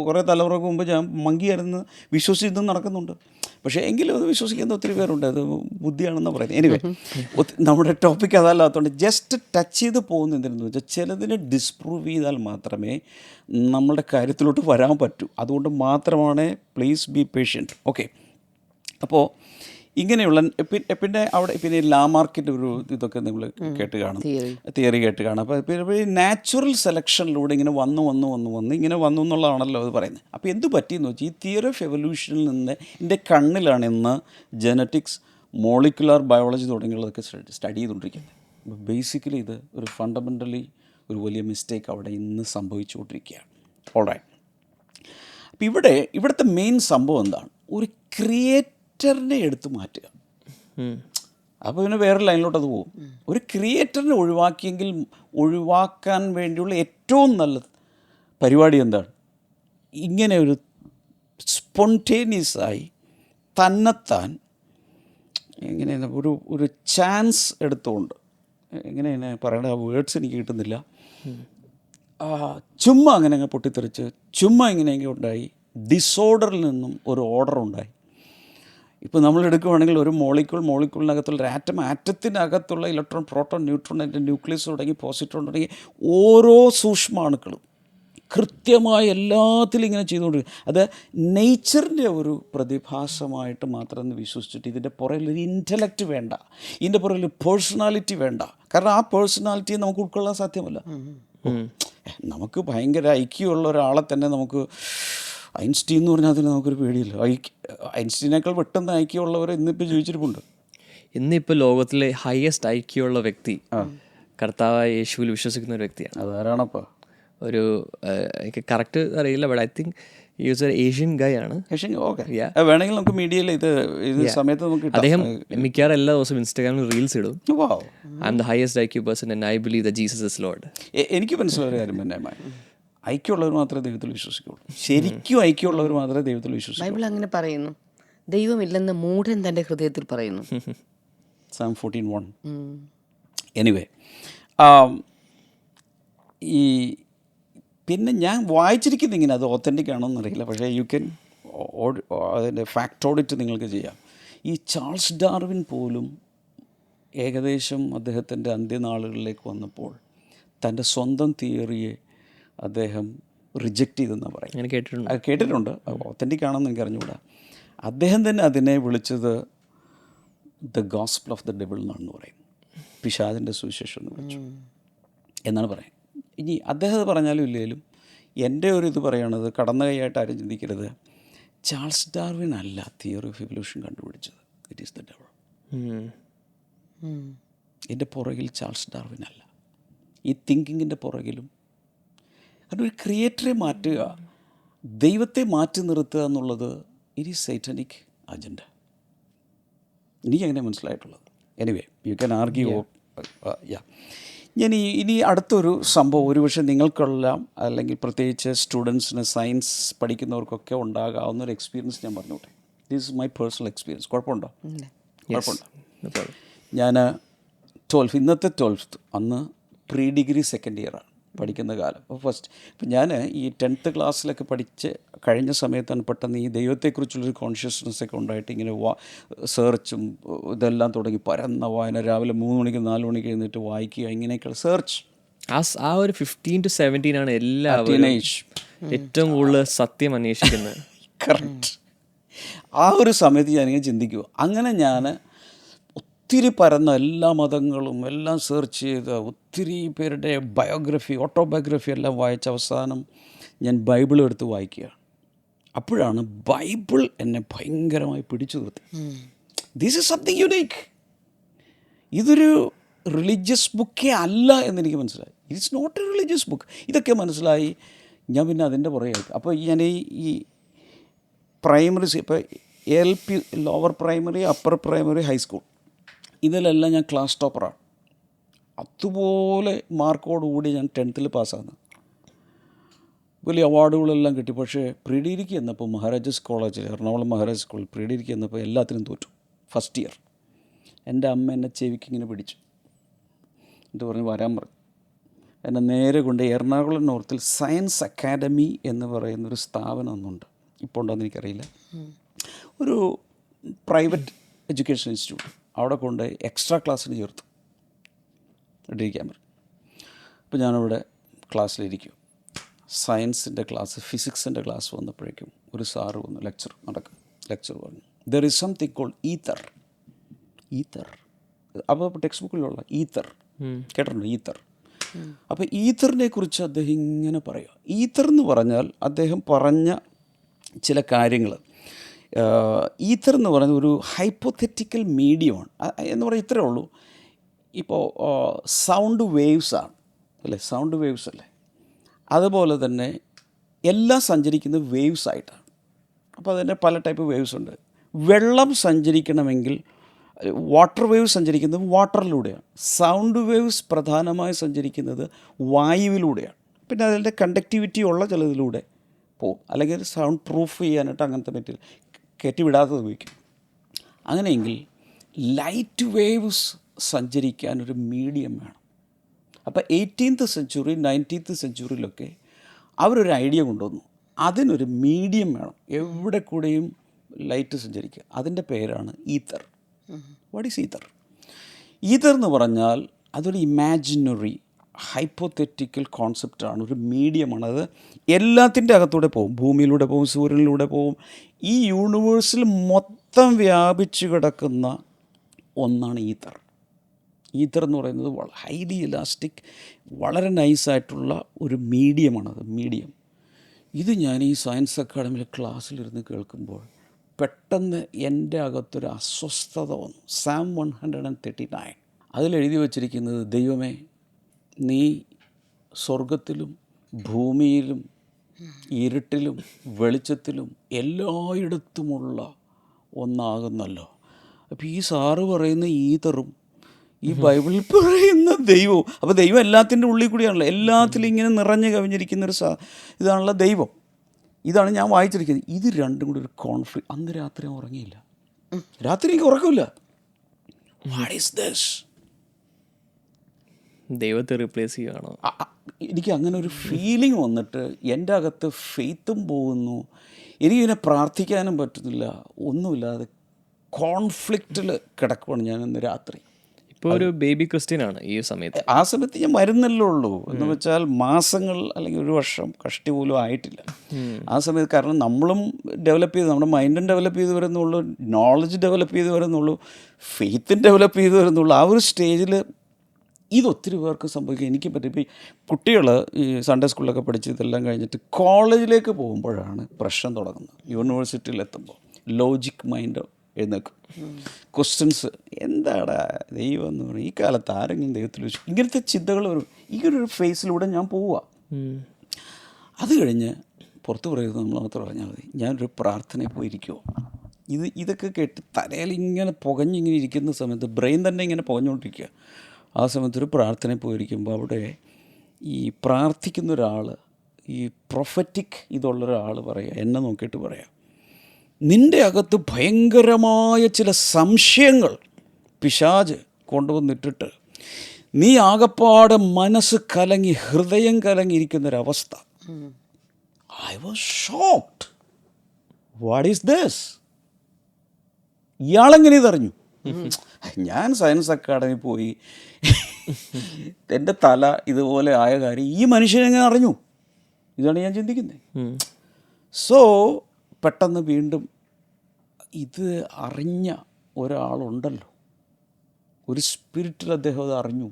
കുറേ തലമുറക്ക് മുമ്പ് ഞാൻ മങ്കിയായിരുന്നു വിശ്വസിച്ച് നടക്കുന്നുണ്ട്. പക്ഷേ എങ്കിലും അത് വിശ്വസിക്കുന്ന ഒത്തിരി പേരുണ്ട്. അത് ബുദ്ധിയാണെന്ന് പറയുന്നത്. എനിവേ, നമ്മുടെ ടോപ്പിക് അതല്ലാത്തതുകൊണ്ട് ജസ്റ്റ് ടച്ച് ചെയ്ത് പോകുന്നതെന്ന് വെച്ചാൽ ചിലതിനെ ഡിസ്പ്രൂവ് ചെയ്താൽ മാത്രമേ നമ്മളുടെ കാര്യത്തിലോട്ട് വരാൻ പറ്റൂ. അതുകൊണ്ട് മാത്രമാണ് പ്ലീസ് ബി പേഷ്യൻറ്റ്. ഓക്കെ, അപ്പോൾ ഇങ്ങനെയുള്ള പിന്നെ അവിടെ പിന്നെ ലാമാർക്കിൻ്റെ ഒരു ഇതൊക്കെ നിങ്ങൾ കേട്ട് കാണും, തിയറി കേട്ട് കാണും. അപ്പോൾ ഈ നാച്ചുറൽ സെലക്ഷനിലൂടെ ഇങ്ങനെ വന്ന് ഇങ്ങനെ വന്നു എന്നുള്ളതാണല്ലോ അത് പറയുന്നത്. അപ്പോൾ എന്ത് പറ്റിയെന്ന് വെച്ചാൽ ഈ തിയറി ഓഫ് എവല്യൂഷനിൽ നിന്ന് എൻ്റെ കണ്ണിലാണ് ഇന്ന് ജനറ്റിക്സ്, മോളിക്കുലാർ ബയോളജി തുടങ്ങിയുള്ളതൊക്കെ സ്റ്റഡി ചെയ്തുകൊണ്ടിരിക്കുന്നത്. അപ്പോൾ ബേസിക്കലി ഇത് ഒരു ഫണ്ടമെൻ്റലി ഒരു വലിയ മിസ്റ്റേക്ക് അവിടെ ഇന്ന് സംഭവിച്ചുകൊണ്ടിരിക്കുകയാണ്. ഓൾറൈറ്റ്, അപ്പോൾ ഇവിടുത്തെ മെയിൻ സംഭവം എന്താണ്? ഒരു ക്രിയേറ്ററിനെ എടുത്ത് മാറ്റുക. അപ്പോൾ പിന്നെ വേറെ ലൈനിലോട്ട് അത് പോകും. ഒരു ക്രിയേറ്ററിനെ ഒഴിവാക്കാൻ വേണ്ടിയുള്ള ഏറ്റവും നല്ല പരിപാടി എന്താണ്? ഇങ്ങനെ ഒരു സ്പോണ്ടേനിയസായി തന്നെത്താൻ എങ്ങനെയാണ് ഒരു ചാൻസ് എടുത്തുകൊണ്ട്, എങ്ങനെയാണ് പറയേണ്ട വേർഡ്സ് എനിക്ക് കിട്ടുന്നില്ല, ചുമ്മാ അങ്ങനെ പൊട്ടിത്തെറിച്ച് ചുമ്മാ ഇങ്ങനെയൊക്കെ ഉണ്ടായി. ഡിസോർഡറിൽ നിന്നും ഒരു ഓർഡർ ഉണ്ടായി. ഇപ്പോൾ നമ്മൾ എടുക്കുകയാണെങ്കിൽ ഒരു മോളിക്യൂളിനകത്തുള്ള ആറ്റത്തിനകത്തുള്ള ഇലക്ട്രോൺ, പ്രോട്ടോൺ, ന്യൂട്രോൺ, അതിൻ്റെ ന്യൂക്ലിയസ് തുടങ്ങി പോസിട്രോൺ തുടങ്ങി ഓരോ സൂക്ഷ്മാണുക്കളും കൃത്യമായി എല്ലാത്തിലും ഇങ്ങനെ ചെയ്തുകൊണ്ടിരിക്കും. അത് നേച്ചറിൻ്റെ ഒരു പ്രതിഭാസമായിട്ട് മാത്രം വിശ്വസിച്ചിട്ട് ഇതിൻ്റെ പുറകിൽ ഒരു ഇൻ്റലക്റ്റ് വേണ്ട, ഇതിൻ്റെ പുറകിൽ പേഴ്സണാലിറ്റി വേണ്ട. കാരണം ആ പേഴ്സണാലിറ്റിയെ നമുക്ക് ഉൾക്കൊള്ളാൻ സാധ്യമല്ല. നമുക്ക് ഭയങ്കര ഐക്യമുള്ള ഒരാളെ തന്നെ നമുക്ക് ഐൻസ്റ്റീൻ എന്ന് പറഞ്ഞാൽ അതിന് നമുക്കൊരു പേടിയില്ല. ഐൻസ്റ്റീനേക്കാൾ പെട്ടെന്ന് ഐക്യമുള്ളവർ ഇന്നിപ്പോൾ ജീവിച്ചിരിപ്പുണ്ട്. ഇന്നിപ്പോൾ ലോകത്തിലെ ഹയസ്റ്റ് ഐക്യമുള്ള വ്യക്തി കർത്താവായ യേശുവിൽ വിശ്വസിക്കുന്ന ഒരു വ്യക്തിയാണ്. അതാരാണപ്പോൾ? ഒരു എനിക്ക് കറക്റ്റ് അറിയില്ല, ബട്ട് ഐ തിങ്ക് യൂസ് ഒരു ഏഷ്യൻ ഗൈ ആണ്. ഓക്കെ, വേണമെങ്കിൽ നമുക്ക് മീഡിയയിൽ ഇത് സമയത്ത് നമുക്ക് അദ്ദേഹം മിക്കവാറും എല്ലാ ദിവസവും ഇൻസ്റ്റാഗ്രാമിൽ റീൽസ് ഇടും. I'm the highest IQ person and I believe that Jesus is Lord. എനിക്ക് മനസ്സിലായ ഒരു കാര്യം തന്നെ, ഐക്യമുള്ളവർ മാത്രമേ ദൈവത്തിൽ വിശ്വസിക്കുള്ളൂ. ശരിക്കും ഐക്യമുള്ളവർ മാത്രമേ ദൈവത്തിൽ വിശ്വസിക്കൂ. ബൈബിൾ അങ്ങനെ പറയുന്നു. ദൈവമില്ലെന്ന് മൂഢൻ തൻ്റെ ഹൃദയത്തിൽ പറയുന്നു. Psalm 14:1. എനിവേ, ഈ പിന്നെ ഞാൻ വായിച്ചിരിക്കുന്നത് ഇങ്ങനെ, അത് ഒത്തൻറ്റിക് ആണോ എന്നറിയില്ല, പക്ഷേ യു ക്യാൻ അതിൻ്റെ ഫാക്ട് ഓഡിറ്റ് നിങ്ങൾക്ക് ചെയ്യാം. ഈ ചാൾസ് ഡാർവിൻ പോലും ഏകദേശം അദ്ദേഹത്തിൻ്റെ അന്ത്യനാളുകളിലേക്ക് വന്നപ്പോൾ തൻ്റെ സ്വന്തം തിയറിയെ അദ്ദേഹം റിജക്റ്റ് ചെയ്തെന്നാണ് പറയും. ഞാൻ കേട്ടിട്ടുണ്ട്. അത് കേട്ടിട്ടുണ്ട്, ഒത്തൻറ്റിക് ആണെന്ന് എനിക്ക് അറിഞ്ഞുകൂടാ. അദ്ദേഹം തന്നെ അതിനെ വിളിച്ചത് the gospel of the devil എന്നാണ് പറയും. പിശാചിൻ്റെ സുവിശേഷം എന്ന് വിളിച്ചു എന്നാണ് പറയുന്നത്. ഇനി അദ്ദേഹം അത് പറഞ്ഞാലും ഇല്ലെങ്കിലും എൻ്റെ ഒരു ഇത് പറയണത്, കടന്ന കൈയായിട്ട് ആരും ചിന്തിക്കരുത്, ചാൾസ് ഡാർവിൻ അല്ല തിയറി ഓഫ് എവല്യൂഷൻ കണ്ടുപിടിച്ചത്. It is the devil. ഇതിൻ്റെ പുറകിൽ ചാൾസ് ഡാർവിൻ അല്ല. ഈ തിങ്കിങ്ങിൻ്റെ പുറകിലും കാരണം ഒരു ക്രിയേറ്ററെ മാറ്റുക, ദൈവത്തെ മാറ്റി നിർത്തുക എന്നുള്ളത് ഇറ്റ് ഈസ് സൈറ്റനിക് അജണ്ട. എനിക്കങ്ങനെ മനസ്സിലായിട്ടുള്ളത്. Anyway, you can argue. ഞാൻ ഇനി അടുത്തൊരു സംഭവം, ഒരുപക്ഷെ നിങ്ങൾക്കെല്ലാം അല്ലെങ്കിൽ പ്രത്യേകിച്ച് സ്റ്റുഡൻസിന്, സയൻസ് പഠിക്കുന്നവർക്കൊക്കെ ഉണ്ടാകാവുന്നൊരു എക്സ്പീരിയൻസ് ഞാൻ പറഞ്ഞോട്ടെ. This is my personal experience. കുഴപ്പമുണ്ടോ? കുഴപ്പമുണ്ടോ? ഞാൻ 12th, ഇന്നത്തെ 12th, അന്ന് പ്രീ ഡിഗ്രി സെക്കൻഡ് ഇയറാണ് പഠിക്കുന്ന കാലം. അപ്പോൾ ഇപ്പം ഞാൻ ഈ 10th ക്ലാസ്സിലൊക്കെ പഠിച്ച് കഴിഞ്ഞ സമയത്താണ് പെട്ടെന്ന് ഈ ദൈവത്തെക്കുറിച്ചുള്ളൊരു കോൺഷ്യസ്നെസ്സൊക്കെ ഉണ്ടായിട്ട് ഇങ്ങനെ സെർച്ചും ഇതെല്ലാം തുടങ്ങി. പരന്ന വായന, രാവിലെ 3 മണിക്ക് 4 മണിക്ക് എഴുന്നേറ്റ് വായിക്കുക, ഇങ്ങനെയൊക്കെയുള്ള സെർച്ച്. ആ ഒരു 15 to 17 ആണ് എല്ലാവരും ഏറ്റവും കൂടുതൽ സത്യം അന്വേഷിക്കുന്നത്. കറക്റ്റ്. ആ ഒരു സമയത്ത് ഞാനിങ്ങനെ ചിന്തിക്കുക. അങ്ങനെ ഞാൻ ഒത്തിരി പരന്ന എല്ലാ മതങ്ങളും എല്ലാം സെർച്ച് ചെയ്ത് ഒത്തിരി പേരുടെ ബയോഗ്രഫി, ഓട്ടോബയോഗ്രഫി എല്ലാം വായിച്ച അവസാനം ഞാൻ ബൈബിൾ എടുത്ത് വായിക്കുകയാണ്. അപ്പോഴാണ് ബൈബിൾ എന്നെ ഭയങ്കരമായി പിടിച്ചു നിർത്തി. This is something unique. ഇതൊരു റിലീജിയസ് ബുക്കേ അല്ല എന്നെനിക്ക് മനസ്സിലായി. It's not a religious book. ഇതൊക്കെ മനസ്സിലായി. ഞാൻ പിന്നെ അതിൻ്റെ പുറകെ. അപ്പോൾ ഞാൻ ഈ പ്രൈമറി, ഇപ്പോൾ LP, lower primary, upper primary, high school, ഇതിലെല്ലാം ഞാൻ ക്ലാസ് ടോപ്പറാണ്. അതുപോലെ മാർക്കോടുകൂടി ഞാൻ 10th പാസ്സാകുന്നു. വലിയ അവാർഡുകളെല്ലാം കിട്ടി. പക്ഷേ പ്രീ ഡിഗ്രിക്ക് എന്നപ്പോൾ മഹാരാജാസ് കോളേജിൽ, എറണാകുളം മഹാരാജാസ് കോളേജ് പ്രീ ഡിഗ്രിക്ക് എന്നപ്പോൾ എല്ലാത്തിനും തോറ്റു. ഫസ്റ്റ് ഇയർ എൻ്റെ അമ്മ എന്നെ ചെവിക്ക് ഇങ്ങനെ പിടിച്ചു, എന്നിട്ട് പറഞ്ഞ് വരാൻ പറഞ്ഞു. എന്നെ നേരെ കൊണ്ട് എറണാകുളം നോർത്തിൽ സയൻസ് അക്കാഡമി എന്ന് പറയുന്നൊരു സ്ഥാപനം ഒന്നുണ്ട്, ഇപ്പോൾ ഉണ്ടോയെന്ന് എനിക്കറിയില്ല. ഒരു പ്രൈവറ്റ് എഡ്യൂക്കേഷൻ ഇൻസ്റ്റിറ്റ്യൂട്ട്. അവിടെ കൊണ്ട് എക്സ്ട്രാ ക്ലാസ്സിന് ചേർത്തു, ഇട്ടിരിക്കാൻ പറഞ്ഞു. അപ്പോൾ ഞാനവിടെ ക്ലാസ്സിലിരിക്കും. സയൻസിൻ്റെ ക്ലാസ്, ഫിസിക്സിൻ്റെ ക്ലാസ് വന്നപ്പോഴേക്കും ഒരു സാറ് വന്നു, ലെക്ചർ പറഞ്ഞു, there is something called ether. അപ്പോൾ ടെക്സ്റ്റ് ബുക്കിലുള്ള ഈത്തർ കേട്ടിട്ടുണ്ട്, ഈത്തർ. അപ്പോൾ ഈത്തറിനെ കുറിച്ച് അദ്ദേഹം ഇങ്ങനെ പറയുക. ഈത്തർ എന്ന് പറഞ്ഞാൽ അദ്ദേഹം പറഞ്ഞ ചില കാര്യങ്ങൾ, ഈത്തർ എന്ന് പറയുന്നത് ഒരു ഹൈപ്പോത്തറ്റിക്കൽ മീഡിയമാണ് എന്ന് പറഞ്ഞാൽ ഇത്രയേ ഉള്ളൂ. ഇപ്പോൾ സൗണ്ട് വേവ്സാണ് അല്ലേ, സൗണ്ട് വേവ്സ് അല്ലേ, അതുപോലെ തന്നെ എല്ലാം സഞ്ചരിക്കുന്നത് വേവ്സ് ആയിട്ടാണ്. അപ്പോൾ അതിൻ്റെ പല ടൈപ്പ് വേവ്സ് ഉണ്ട്. വെള്ളം സഞ്ചരിക്കണമെങ്കിൽ വാട്ടർ വേവ്സ് സഞ്ചരിക്കുന്നത് വാട്ടറിലൂടെയാണ്. സൗണ്ട് വേവ്സ് പ്രധാനമായി സഞ്ചരിക്കുന്നത് വായുവിലൂടെയാണ്. പിന്നെ അതിൻ്റെ കണ്ടക്ടിവിറ്റി ഉള്ള ചിലതിലൂടെ പോവും, അല്ലെങ്കിൽ സൗണ്ട് പ്രൂഫ് ചെയ്യാനായിട്ട് അങ്ങനത്തെ മെറ്റീരിയൽ കയറ്റിവിടാത്തത് ഉപയോഗിക്കും. അങ്ങനെയെങ്കിൽ ലൈറ്റ് വേവ്സ് സഞ്ചരിക്കാനൊരു മീഡിയം വേണം. അപ്പോൾ 18th സെഞ്ച്വറി 19th സെഞ്ച്വറിയിലൊക്കെ അവരൊരു ഐഡിയ കൊണ്ടുവന്നു, അതിനൊരു മീഡിയം വേണം, എവിടെ കൂടെയും ലൈറ്റ് സഞ്ചരിക്കുക. അതിൻ്റെ പേരാണ് ether. What is ether? Ether എന്ന് പറഞ്ഞാൽ അതൊരു ഇമാജിനറി ഹൈപ്പോത്തറ്റിക്കൽ കോൺസെപ്റ്റാണ്, ഒരു മീഡിയമാണ്. അത് എല്ലാത്തിൻ്റെ അകത്തൂടെ പോകും, ഭൂമിയിലൂടെ പോകും, സൂര്യനിലൂടെ പോകും. ഈ യൂണിവേഴ്സിൽ മൊത്തം വ്യാപിച്ചു കിടക്കുന്ന ഒന്നാണ് ഈത്തർ. ഈത്തർ എന്ന് പറയുന്നത് ഹൈലി ഇലാസ്റ്റിക്, വളരെ നൈസായിട്ടുള്ള ഒരു മീഡിയമാണത്. മീഡിയം ഇത് ഞാൻ ഈ സയൻസ് അക്കാഡമിയിലെ ക്ലാസ്സിലിരുന്ന് കേൾക്കുമ്പോൾ പെട്ടെന്ന് എൻ്റെ അകത്തൊരു അസ്വസ്ഥത വന്നു. സാം 139 അതിലെഴുതി വച്ചിരിക്കുന്നത്, ദൈവമേ നീ സ്വർഗത്തിലും ഭൂമിയിലും ഇരുട്ടിലും വെളിച്ചത്തിലും എല്ലായിടത്തുമുള്ള ഒന്നാകുന്നല്ലോ. അപ്പോൾ ഈ സാറ് പറയുന്ന ഈതറും ഈ ബൈബിളിൽ പറയുന്ന ദൈവവും, അപ്പോൾ ദൈവം എല്ലാത്തിൻ്റെ ഉള്ളിൽ കൂടിയാണല്ലോ, എല്ലാത്തിലും ഇങ്ങനെ നിറഞ്ഞു കവിഞ്ഞിരിക്കുന്നൊരു ഇതാണല്ലോ ദൈവം. ഇതാണ് ഞാൻ വായിച്ചിരിക്കുന്നത്. ഇത് രണ്ടും കൂടി ഒരു കോൺഫ്ലിക്റ്റ്. അന്ന് രാത്രി ഞാൻ ഉറങ്ങിയില്ല. രാത്രി എനിക്ക് ഉറക്കമില്ല. What is this? ദൈവത്തെ റീപ്ലേസ് ചെയ്യുകയാണോ? എനിക്ക് അങ്ങനെ ഒരു ഫീലിംഗ് വന്നിട്ട് എൻ്റെ അകത്ത് ഫെയ്ത്തും പോകുന്നു, എനിക്കിതിനെ പ്രാർത്ഥിക്കാനും പറ്റുന്നില്ല, ഒന്നുമില്ലാതെ കോൺഫ്ലിക്റ്റിൽ കിടക്കുവാണ് ഞാൻ ഇന്ന് രാത്രി. ഇപ്പോൾ ഒരു ബേബി ക്രിസ്ത്യനാണ് ഈ സമയത്ത്. ആ സമയത്ത് ഞാൻ മരുന്നല്ലേ ഉള്ളൂ, എന്ന് വെച്ചാൽ മാസങ്ങൾ അല്ലെങ്കിൽ ഒരു വർഷം കഷ്ടി പോലും ആയിട്ടില്ല ആ സമയത്ത്. കാരണം നമ്മളും ഡെവലപ്പ് ചെയ്ത്, നമ്മുടെ മൈൻഡും ഡെവലപ്പ് ചെയ്ത് വരുന്നുള്ളൂ, നോളജ് ഡെവലപ്പ് ചെയ്ത് വരുന്നുള്ളൂ, ഫെയ്ത്തും ഡെവലപ്പ് ചെയ്ത് വരുന്നുള്ളൂ. ആ ഒരു സ്റ്റേജിൽ ഇതൊത്തിരി പേർക്ക് സംഭവിക്കുക. എനിക്ക് പറ്റും. ഇപ്പോൾ ഈ കുട്ടികൾ ഈ സൺഡേ സ്കൂളിലൊക്കെ പഠിച്ച് ഇതെല്ലാം കഴിഞ്ഞിട്ട് കോളേജിലേക്ക് പോകുമ്പോഴാണ് പ്രശ്നം തുടങ്ങുന്നത്. യൂണിവേഴ്സിറ്റിയിലെത്തുമ്പോൾ ലോജിക് മൈൻഡ് എഴുന്നേക്കും. ക്വസ്റ്റ്യൻസ്, എന്താടാ ദൈവം എന്ന് പറയും, ഈ കാലത്ത് ആരെങ്കിലും ദൈവത്തിൽ വെച്ചു, ഇങ്ങനത്തെ ചിന്തകൾ വരും. ഇങ്ങനൊരു ഫേസിലൂടെ ഞാൻ പോവുക. അത് കഴിഞ്ഞ് പുറത്ത് പറയുന്നത് നമ്മൾ മാത്രം പറഞ്ഞാൽ മതി, ഞാനൊരു പ്രാർത്ഥനയിൽ പോയിരിക്കുമോ. ഇതൊക്കെ കേട്ട് തലയിൽ ഇങ്ങനെ പുകഞ്ഞിങ്ങനെ ഇരിക്കുന്ന സമയത്ത് ബ്രെയിൻ തന്നെ ഇങ്ങനെ പുകഞ്ഞുകൊണ്ടിരിക്കുക. ആ സമയത്തൊരു പ്രാർത്ഥനയിൽ പോയിരിക്കുമ്പോൾ അവിടെ ഈ പ്രാർത്ഥിക്കുന്ന ഒരാൾ, ഈ പ്രൊഫറ്റിക് ഇതുള്ളൊരാൾ പറയുക, എന്നെ നോക്കിയിട്ട് പറയാം, നിൻ്റെ അകത്ത് ഭയങ്കരമായ ചില സംശയങ്ങൾ പിശാച് കൊണ്ടുവന്നിട്ടിട്ട് നീ ആകപ്പാടെ മനസ്സ് കലങ്ങി ഹൃദയം കലങ്ങിയിരിക്കുന്നൊരവസ്ഥ. I was shocked. What is this? ഇയാളെങ്ങനെ ഇതറിഞ്ഞു? ഞാൻ സയൻസ് അക്കാഡമി പോയി, എൻ്റെ തല ഇതുപോലെ ആയ കാര്യം ഈ മനുഷ്യനെങ്ങനെ അറിഞ്ഞു? ഇതാണ് ഞാൻ ചിന്തിക്കുന്നത്. സോ പെട്ടെന്ന് വീണ്ടും ഇത് അറിഞ്ഞ ഒരാളുണ്ടല്ലോ, ഒരു സ്പിരിറ്റിൽ അദ്ദേഹം അത് അറിഞ്ഞു.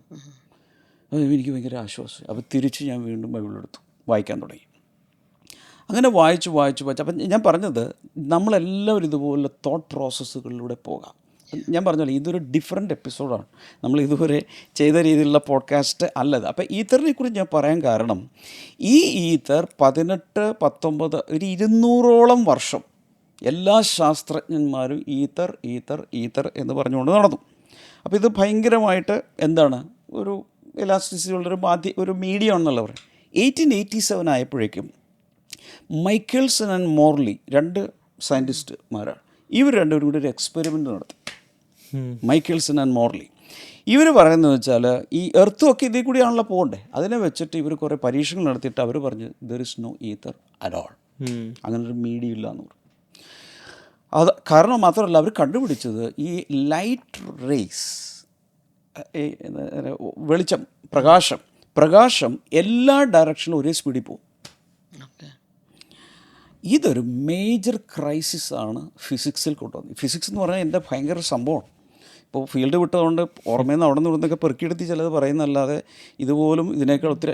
എനിക്ക് ഭയങ്കര ആശ്വാസം. അപ്പോൾ തിരിച്ച് ഞാൻ വീണ്ടും ബൈബിളെടുത്തു വായിക്കാൻ തുടങ്ങി. അങ്ങനെ വായിച്ചു. അപ്പം ഞാൻ പറഞ്ഞത്, നമ്മളെല്ലാവരും ഇതുപോലെ തോട്ട് പ്രോസസ്സുകളിലൂടെ പോകാം. ഞാൻ പറഞ്ഞല്ലോ, ഇതൊരു ഡിഫറെൻ്റ് എപ്പിസോഡാണ്. നമ്മൾ ഇതുവരെ ചെയ്ത രീതിയിലുള്ള പോഡ്കാസ്റ്റ് അല്ലത്. അപ്പോൾ ഈത്തറിനെ കുറിച്ച് ഞാൻ പറയാൻ കാരണം, ഈ ഈത്തർ 18, 19 ഒരു 200ഓളം വർഷം എല്ലാ ശാസ്ത്രജ്ഞന്മാരും ഈത്തർ എന്ന് പറഞ്ഞുകൊണ്ട് നടന്നു. അപ്പോൾ ഇത് ഭയങ്കരമായിട്ട് എന്താണ്, ഒരു എലാസ്റ്റിസിറ്റിയുള്ളൊരു ഒരു മീഡിയം ആണെന്നുള്ള പറയും. 1887 ആയപ്പോഴേക്കും മൈക്കിൾസൺ ആൻഡ് മോർലി, 2 സയൻറ്റിസ്റ്റ്മാരാണ്. ഇവർ രണ്ടുപേരും കൂടി ഒരു എക്സ്പെരിമെൻ്റ് നടത്തി. മൈക്കിൾസൺ ആൻഡ് മോർലി ഇവർ പറയുന്നത് വെച്ചാൽ, ഈ എർത്തുമൊക്കെ ഇതിൽ കൂടിയാണല്ലോ പോകണ്ടേ, അതിനെ വെച്ചിട്ട് ഇവർ കുറേ പരീക്ഷകൾ നടത്തിയിട്ട് അവർ പറഞ്ഞു, there is no ether at all, അങ്ങനൊരു മീഡിയം ഇല്ല എന്ന് പറഞ്ഞു. അത് കാരണം മാത്രമല്ല, അവർ കണ്ടുപിടിച്ചത് ഈ ലൈറ്റ് റേസ്, വെളിച്ചം, പ്രകാശം എല്ലാ ഡയറക്ഷനിലും ഒരേ സ്പീഡിൽ പോകും. ഇതൊരു മേജർ ക്രൈസിസാണ് ഫിസിക്സിൽ കൊണ്ടുവന്നത്. ഫിസിക്സ് എന്ന് പറഞ്ഞാൽ എൻ്റെ ഭയങ്കര സംഭവമാണ്. ഇപ്പോൾ ഫീൽഡ് വിട്ടതുകൊണ്ട് ഓർമ്മയിൽ നിന്ന് അവിടെ നിന്ന് ഇവിടുന്നൊക്കെ പെറുക്കിയെടുത്ത് ചിലത് പറയുന്നതല്ലാതെ ഇതുപോലും ഇതിനേക്കാൾ ഒത്തിരി,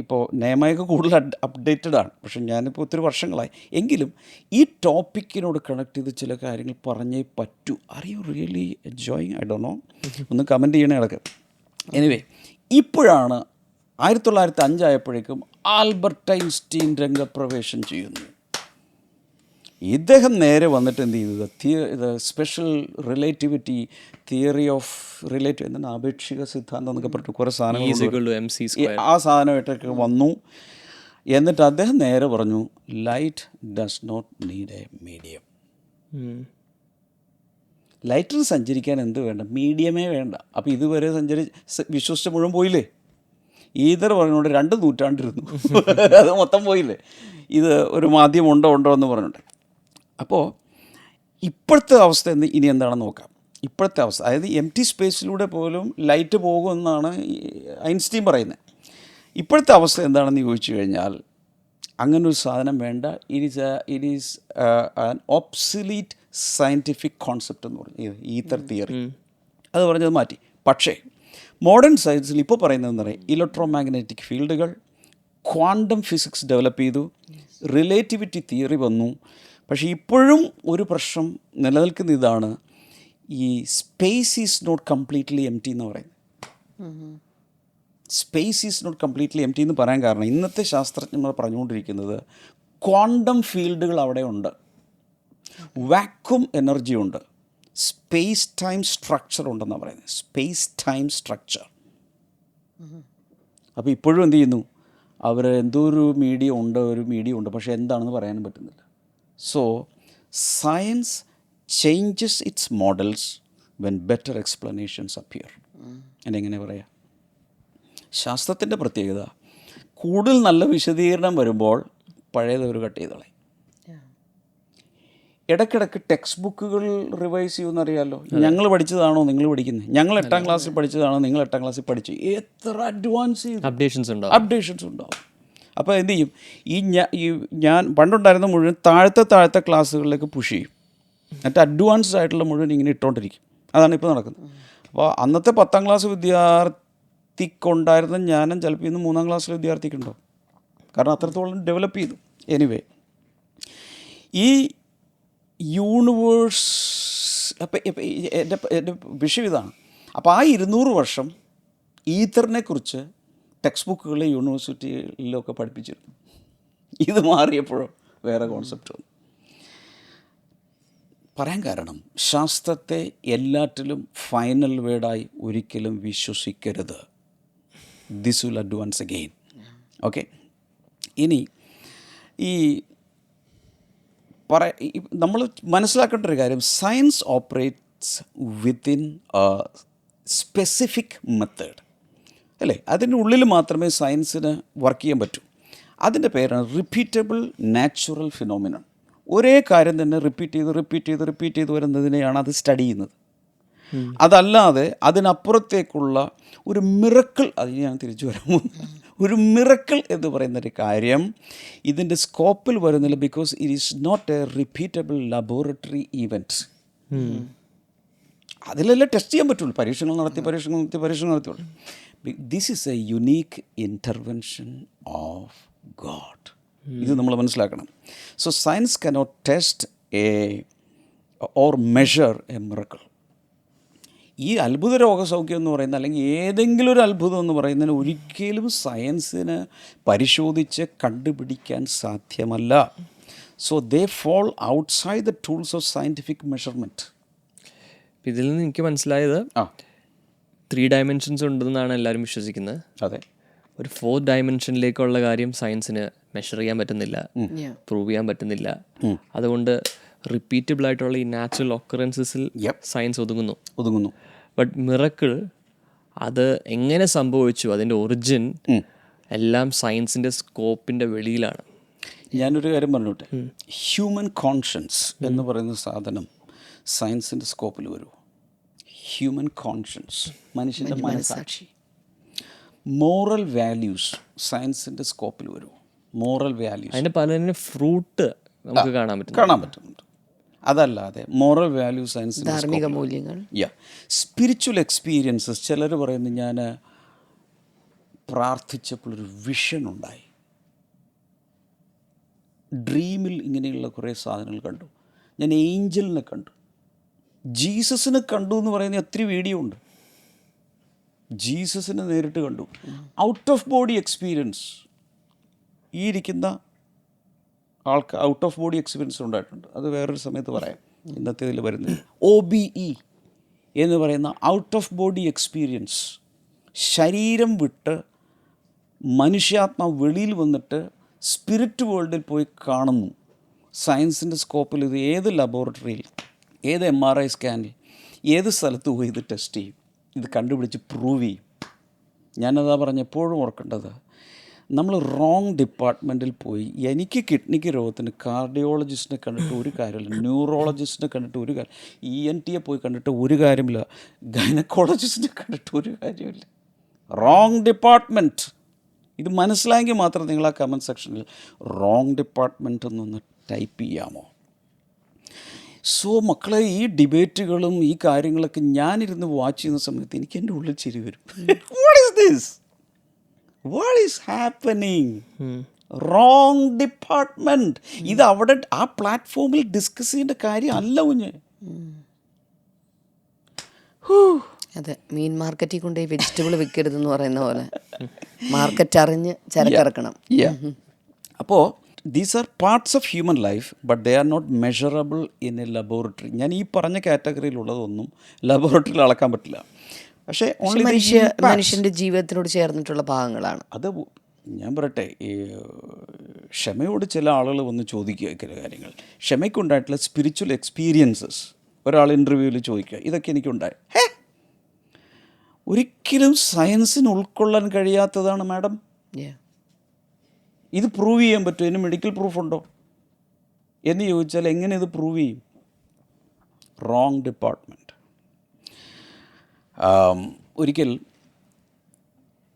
ഇപ്പോൾ നിയമമൊക്കെ കൂടുതൽ അപ്ഡേറ്റഡ് ആണ്. പക്ഷെ ഞാനിപ്പോൾ ഒത്തിരി വർഷങ്ങളായി. എങ്കിലും ഈ ടോപ്പിക്കിനോട് കണക്ട് ചെയ്ത് ചില കാര്യങ്ങൾ പറഞ്ഞേ പറ്റൂ. Are you really enjoying? I don't know. ഒന്ന് കമൻറ്റ് ചെയ്യണേ ഇടയ്ക്ക്. എനിവേ, ഇപ്പോഴാണ് 1905 ആയപ്പോഴേക്കും ആൽബർട്ട് ഐൻസ്റ്റീൻ രംഗപ്രവേശം ചെയ്യുന്നു. ഇദ്ദേഹം നേരെ വന്നിട്ട് എന്ത് ചെയ്തത്, special relativity theory of relative, എന്താണ് ആപേക്ഷിക സിദ്ധാന്തം എന്നൊക്കെ പറഞ്ഞിട്ട് കുറേ സാധനങ്ങൾ, ആ സാധനമായിട്ടൊക്കെ വന്നു. എന്നിട്ട് അദ്ദേഹം നേരെ പറഞ്ഞു, light does not need a medium. ലൈറ്റിന് സഞ്ചരിക്കാൻ എന്ത് വേണ്ട? മീഡിയമേ വേണ്ട. അപ്പോൾ ഇതുവരെ വിശ്വസിച്ച മുഴുവൻ പോയില്ലേ? ഈതർ പറഞ്ഞുകൊണ്ട് 2 നൂറ്റാണ്ടിരുന്നു, അത് മൊത്തം പോയില്ലേ? ഇത് ഒരു മാധ്യമം ഉണ്ടോ എന്ന് പറഞ്ഞിട്ട്. അപ്പോൾ ഇപ്പോഴത്തെ അവസ്ഥ ഇനി എന്താണെന്ന് നോക്കാം. ഇപ്പോഴത്തെ അവസ്ഥ, അതായത് എം ടി സ്പേസിലൂടെ പോലും ലൈറ്റ് പോകുമെന്നാണ് ഐൻസ്റ്റീൻ പറയുന്നത്. ഇപ്പോഴത്തെ അവസ്ഥ എന്താണെന്ന് ചോദിച്ചു കഴിഞ്ഞാൽ, അങ്ങനൊരു സാധനം വേണ്ട. It is an obsolete scientific concept എന്ന് പറഞ്ഞു ഈത്തർ തിയറി. അത് പറഞ്ഞത് മാറ്റി. പക്ഷേ മോഡേൺ സയൻസിൽ ഇപ്പോൾ പറയുന്നതെന്ന് പറയും, ഇലക്ട്രോ മാഗ്നറ്റിക് ഫീൽഡുകൾ, ക്വാണ്ടം ഫിസിക്സ് ഡെവലപ്പ് ചെയ്തു, റിലേറ്റിവിറ്റി തിയറി വന്നു. പക്ഷേ ഇപ്പോഴും ഒരു പ്രശ്നം നിലനിൽക്കുന്ന ഇതാണ്, ഈ space is not completely empty എന്ന് പറയുന്നത്. Space is not completely empty എന്ന് പറയാൻ കാരണം ഇന്നത്തെ ശാസ്ത്രജ്ഞന്മാർ പറഞ്ഞുകൊണ്ടിരിക്കുന്നത് ക്വാണ്ടം ഫീൽഡുകൾ അവിടെ ഉണ്ട്, വാക്വം എനർജി ഉണ്ട്, സ്പേസ് ടൈം സ്ട്രക്ചർ ഉണ്ടെന്നാണ് പറയുന്നത്. Space time structure. അപ്പോൾ ഇപ്പോഴും എന്ത് ചെയ്യുന്നു, അവർ എന്തോ ഒരു മീഡിയം ഉണ്ട്, പക്ഷേ എന്താണെന്ന് പറയാനും പറ്റുന്നില്ല. So science changes it's models when better explanations appear. എന്നെങ്ങനെ പറയാം, ശാസ്ത്രത്തിൻ്റെ പ്രത്യേകത കൂടുതൽ നല്ല വിശദീകരണം വരുമ്പോൾ പഴയത് അവർ കട്ട് ചെയ്തോളെ. ഇടയ്ക്കിടയ്ക്ക് ടെക്സ്റ്റ് ബുക്കുകൾ റിവൈസ് ചെയ്യുമെന്നറിയാമല്ലോ. ഞങ്ങൾ പഠിച്ചതാണോ നിങ്ങൾ പഠിക്കുന്നത്, ഞങ്ങൾ 8ാം ക്ലാസ്സിൽ പഠിച്ചതാണോ നിങ്ങൾ 8ാം ക്ലാസ്സിൽ പഠിച്ചു, എത്ര അഡ്വാൻസ് ചെയ്തു അപ്ഡേഷൻസ് ഉണ്ടാവും. അപ്പോൾ എന്ത് ചെയ്യും, ഞാൻ പണ്ടുണ്ടായിരുന്ന മുഴുവൻ താഴത്തെ ക്ലാസ്സുകളിലേക്ക് പുഷ് ചെയ്യും, എന്നിട്ട് അഡ്വാൻസ്ഡ് ആയിട്ടുള്ള മുഴുവൻ ഇങ്ങനെ ഇട്ടുകൊണ്ടിരിക്കും. അതാണ് ഇപ്പോൾ നടക്കുന്നത്. അപ്പോൾ അന്നത്തെ 10ാം ക്ലാസ് വിദ്യാർത്ഥിക്കുണ്ടായിരുന്ന ജ്ഞാനം ചിലപ്പോൾ ഇന്ന് 3ാം ക്ലാസ്സിലെ വിദ്യാർത്ഥിക്കുണ്ടാവും. കാരണം അത്രത്തോളം ഡെവലപ്പ് ചെയ്തു. എനിവേ, ഈ യൂണിവേഴ്സ് അപ്പം എൻ്റെ വിഷയം ഇതാണ്. അപ്പോൾ ആ 200 വർഷം ഈഥറിനെ കുറിച്ച് ടെക്സ്റ്റ് ബുക്കുകളിൽ യൂണിവേഴ്സിറ്റിയിലൊക്കെ പഠിപ്പിച്ചിരുന്നു. ഇത് മാറിയപ്പോഴോ വേറെ കോൺസെപ്റ്റ് വന്നു. പറയാൻ കാരണം ശാസ്ത്രത്തെ എല്ലാറ്റിലും ഫൈനൽ വേർഡായി ഒരിക്കലും വിശ്വസിക്കരുത്. This will advance again. Okay, ഇനി ഈ നമ്മൾ മനസ്സിലാക്കേണ്ട ഒരു കാര്യം, science operates within specific method അല്ലേ. അതിൻ്റെ ഉള്ളിൽ മാത്രമേ സയൻസിന് വർക്ക് ചെയ്യാൻ പറ്റൂ. അതിൻ്റെ പേരാണ് റിപ്പീറ്റബിൾ നാച്ചുറൽ ഫിനോമിനൺ. ഒരേ കാര്യം തന്നെ റിപ്പീറ്റ് ചെയ്ത് വരുന്നതിനെയാണ് അത് സ്റ്റഡി ചെയ്യുന്നത്. അതല്ലാതെ അതിനപ്പുറത്തേക്കുള്ള ഒരു മിറക്കിൾ, അതിന് ഞാൻ തിരിച്ചു വരാമോ, ഒരു മിറക്കിൾ എന്ന് പറയുന്നൊരു കാര്യം ഇതിൻ്റെ സ്കോപ്പിൽ വരുന്നില്ല. Because it is not a repeatable laboratory event. അതിലെല്ലാം ടെസ്റ്റ് ചെയ്യാൻ പറ്റുള്ളൂ, പരീക്ഷണങ്ങൾ നടത്തിയുള്ളൂ. This is a unique intervention of God. ഇത് നമ്മൾ മനസ്സിലാക്കണം. So science cannot test or measure a miracle. ഈ അത്ഭുത രോഗസൗഖ്യം എന്ന് പറയുന്നത്, അല്ലെങ്കിൽ ഏതെങ്കിലും ഒരു അത്ഭുതം എന്ന് പറയുന്നതിന് ഒരിക്കലും സയൻസിന് പരിശോധിച്ച് കണ്ടുപിടിക്കാൻ സാധ്യമല്ല. So they fall outside the tools of scientific measurement. ഇതിൽ നിന്ന് എനിക്ക് മനസ്സിലായത് 3 ഡയമെൻഷൻസ് ഉണ്ടെന്നാണ് എല്ലാവരും വിശ്വസിക്കുന്നത്. അതെ, ഒരു 4th ഡയമെൻഷനിലേക്കുള്ള കാര്യം സയൻസിന് മെഷർ ചെയ്യാൻ പറ്റുന്നില്ല, പ്രൂവ് ചെയ്യാൻ പറ്റുന്നില്ല. അതുകൊണ്ട് റിപ്പീറ്റബിൾ ആയിട്ടുള്ള ഈ നാച്ചുറൽ ഒക്കറൻസസിൽ സയൻസ് ഒതുങ്ങുന്നു. ബട്ട് മിറക്കിൾ അത് എങ്ങനെ സംഭവിച്ചു, അതിൻ്റെ ഒറിജിൻ എല്ലാം സയൻസിൻ്റെ സ്കോപ്പിൻ്റെ വെളിയിലാണ്. ഞാനൊരു കാര്യം പറഞ്ഞോട്ടെ, ഹ്യൂമൻ കോൺഷ്യൻസ് എന്ന് പറയുന്ന സാധനം സയൻസിൻ്റെ സ്കോപ്പിൽ വരുമോ? ഹ്യൂമൻ കോൺഷ്യൻസ്, മനുഷ്യൻ്റെ മനസാക്ഷി. മോറൽ വാല്യൂസ് സയൻസിൻ്റെ സ്കോപ്പിൽ വരുമോ? മോറൽ വാല്യൂസ് അതിൻ്റെ പലതിന് ഫ്രൂട്ട് നമുക്ക് കാണാൻ പറ്റുന്നുണ്ട്. അതല്ലാതെ മോറൽ വാല്യൂ സയൻസ്, ധാർമ്മിക മൂല്യങ്ങൾ, സ്പിരിച്വൽ എക്സ്പീരിയൻസസ്. ചിലർ പറയുന്നു, ഞാൻ പ്രാർത്ഥിച്ചപ്പോഴൊരു വിഷൻ ഉണ്ടായി, ഡ്രീമിൽ ഇങ്ങനെയുള്ള കുറേ സാധനങ്ങൾ കണ്ടു, ഞാൻ ഏഞ്ചലിനെ കണ്ടു, ജീസസിനെ കണ്ടു എന്ന് പറയുന്ന ഒത്തിരി വീഡിയോ ഉണ്ട്. ജീസസിനെ നേരിട്ട് കണ്ടു. Out of body experience. ഈ ഇരിക്കുന്ന ആൾക്ക് ഔട്ട് ഓഫ് ബോഡി എക്സ്പീരിയൻസ് ഉണ്ടായിട്ടുണ്ട്. അത് വേറൊരു സമയത്ത് പറയാം, ഇന്നത്തെ ഇതിൽ വരുന്നത്. OBE എന്ന് പറയുന്ന ഔട്ട് ഓഫ് ബോഡി എക്സ്പീരിയൻസ്. ശരീരം വിട്ട് മനുഷ്യാത്മാവ് വെളിയിൽ വന്നിട്ട് സ്പിരിറ്റ് വേൾഡിൽ പോയി കാണുന്നു. സയൻസിൻ്റെ സ്കോപ്പിൽ ഇത് ഏത് ലബോറട്ടറിയിൽ, ഏത് MRI സ്കാനിൽ, ഏത് സ്ഥലത്ത് പോയി ഇത് ടെസ്റ്റ് ചെയ്യും, ഇത് കണ്ടുപിടിച്ച് പ്രൂവ് ചെയ്യും. ഞാനതാ പറഞ്ഞ എപ്പോഴും ഓർക്കേണ്ടത്, നമ്മൾ റോങ് ഡിപ്പാർട്ട്മെൻറ്റിൽ പോയി, എനിക്ക് കിഡ്നിക്ക് രോഗത്തിന് കാർഡിയോളജിസ്റ്റിനെ കണ്ടിട്ട് ഒരു കാര്യമില്ല, ന്യൂറോളജിസ്റ്റിനെ കണ്ടിട്ട് ഒരു കാര്യം, ENT പോയി കണ്ടിട്ട് ഒരു കാര്യമില്ല, ഗൈനക്കോളജിസ്റ്റിനെ കണ്ടിട്ട് ഒരു കാര്യമില്ല. Wrong department. ഇത് മനസ്സിലായെങ്കിൽ മാത്രം നിങ്ങൾ ആ കമൻറ്റ് സെക്ഷനിൽ റോങ് ഡിപ്പാർട്ട്മെൻറ്റ് എന്നൊന്ന് ടൈപ്പ് ചെയ്യാമോ? സോ മക്കളെ, ഈ ഡിബേറ്റുകളും ഈ കാര്യങ്ങളൊക്കെ ഞാനിരുന്ന് വാച്ച് ചെയ്യുന്ന സമയത്ത് എനിക്ക് എൻ്റെ ഉള്ളിൽ ചിരി വരും. What is this? What is happening? Wrong department. ഇത് അവിടെ ആ പ്ലാറ്റ്ഫോമിൽ ഡിസ്കസ് ചെയ്യേണ്ട കാര്യം അല്ല കുഞ്ഞ്. അതെ, മീൻ മാർക്കറ്റിൽ കൊണ്ട് ഈ വെജിറ്റബിൾ വിൽക്കരുതെന്ന് പറയുന്ന പോലെ മാർക്കറ്റ് അറിഞ്ഞ് ചരക്കിറക്കണം. അപ്പോൾ these are parts of human life, but they are not measurable in a laboratory. ഞാൻ ഈ പറഞ്ഞ കാറ്റഗറിയിലുള്ളതൊന്നും ലബോറട്ടറിയിൽ അളക്കാൻ പറ്റില്ല. പക്ഷേ മനുഷ്യൻ്റെ ജീവിതത്തിനോട് ചേർന്നിട്ടുള്ള ഭാഗങ്ങളാണ് അത്. ഞാൻ പറയട്ടെ, ഈ ക്ഷമയോട് ചില ആളുകൾ വന്ന് ചോദിക്കുക ചില കാര്യങ്ങൾ. ക്ഷമയ്ക്കുണ്ടായിട്ടുള്ള സ്പിരിച്വൽ എക്സ്പീരിയൻസസ് ഒരാൾ ഇൻ്റർവ്യൂവിൽ ചോദിക്കുക, ഇതൊക്കെ എനിക്കുണ്ടായി. ഒരിക്കലും സയൻസിന് ഉൾക്കൊള്ളാൻ കഴിയാത്തതാണ് മാഡം. ഇത് പ്രൂവ് ചെയ്യാൻ പറ്റുമോ? ഇതിന് മെഡിക്കൽ പ്രൂഫുണ്ടോ എന്ന് ചോദിച്ചാൽ എങ്ങനെ ഇത് പ്രൂവ് ചെയ്യും? Wrong department. ഒരിക്കൽ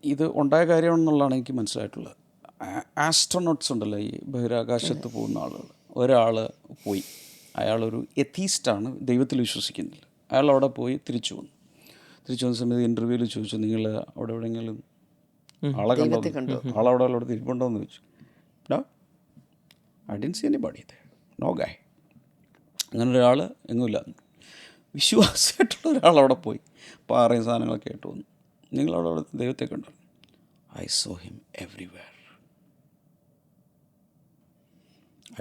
ഇത് ഉണ്ടായ കാര്യമാണെന്നുള്ളതാണ് എനിക്ക് മനസ്സിലായിട്ടുള്ളത്. ആസ്ട്രോനോട്ട്സ് ഉണ്ടല്ലോ, ഈ ബഹിരാകാശത്ത് പോകുന്ന ആളുകൾ. ഒരാൾ പോയി, അയാളൊരു എത്തീസ്റ്റാണ്, ദൈവത്തിൽ വിശ്വസിക്കുന്നില്ല. അയാൾ അവിടെ പോയി തിരിച്ചു വന്നു സമയത്ത് ഇൻ്റർവ്യൂവിൽ ചോദിച്ചു, നിങ്ങൾ അവിടെ എവിടെയെങ്കിലും ആളെ കണ്ടോ? ആളവിടെ തിരിപ്പുണ്ടോ എന്ന് ചോദിച്ചു. No, I didn't see anybody there, no guy. അങ്ങനെ ഒരാൾ എങ്ങുമില്ല. വിശ്വാസമായിട്ടുള്ള ഒരാളവിടെ പോയി പാറയും സാധനങ്ങളൊക്കെ ആയിട്ട് വന്നു. നിങ്ങളവിടെ ദൈവത്തെ കണ്ടോ? I saw him everywhere,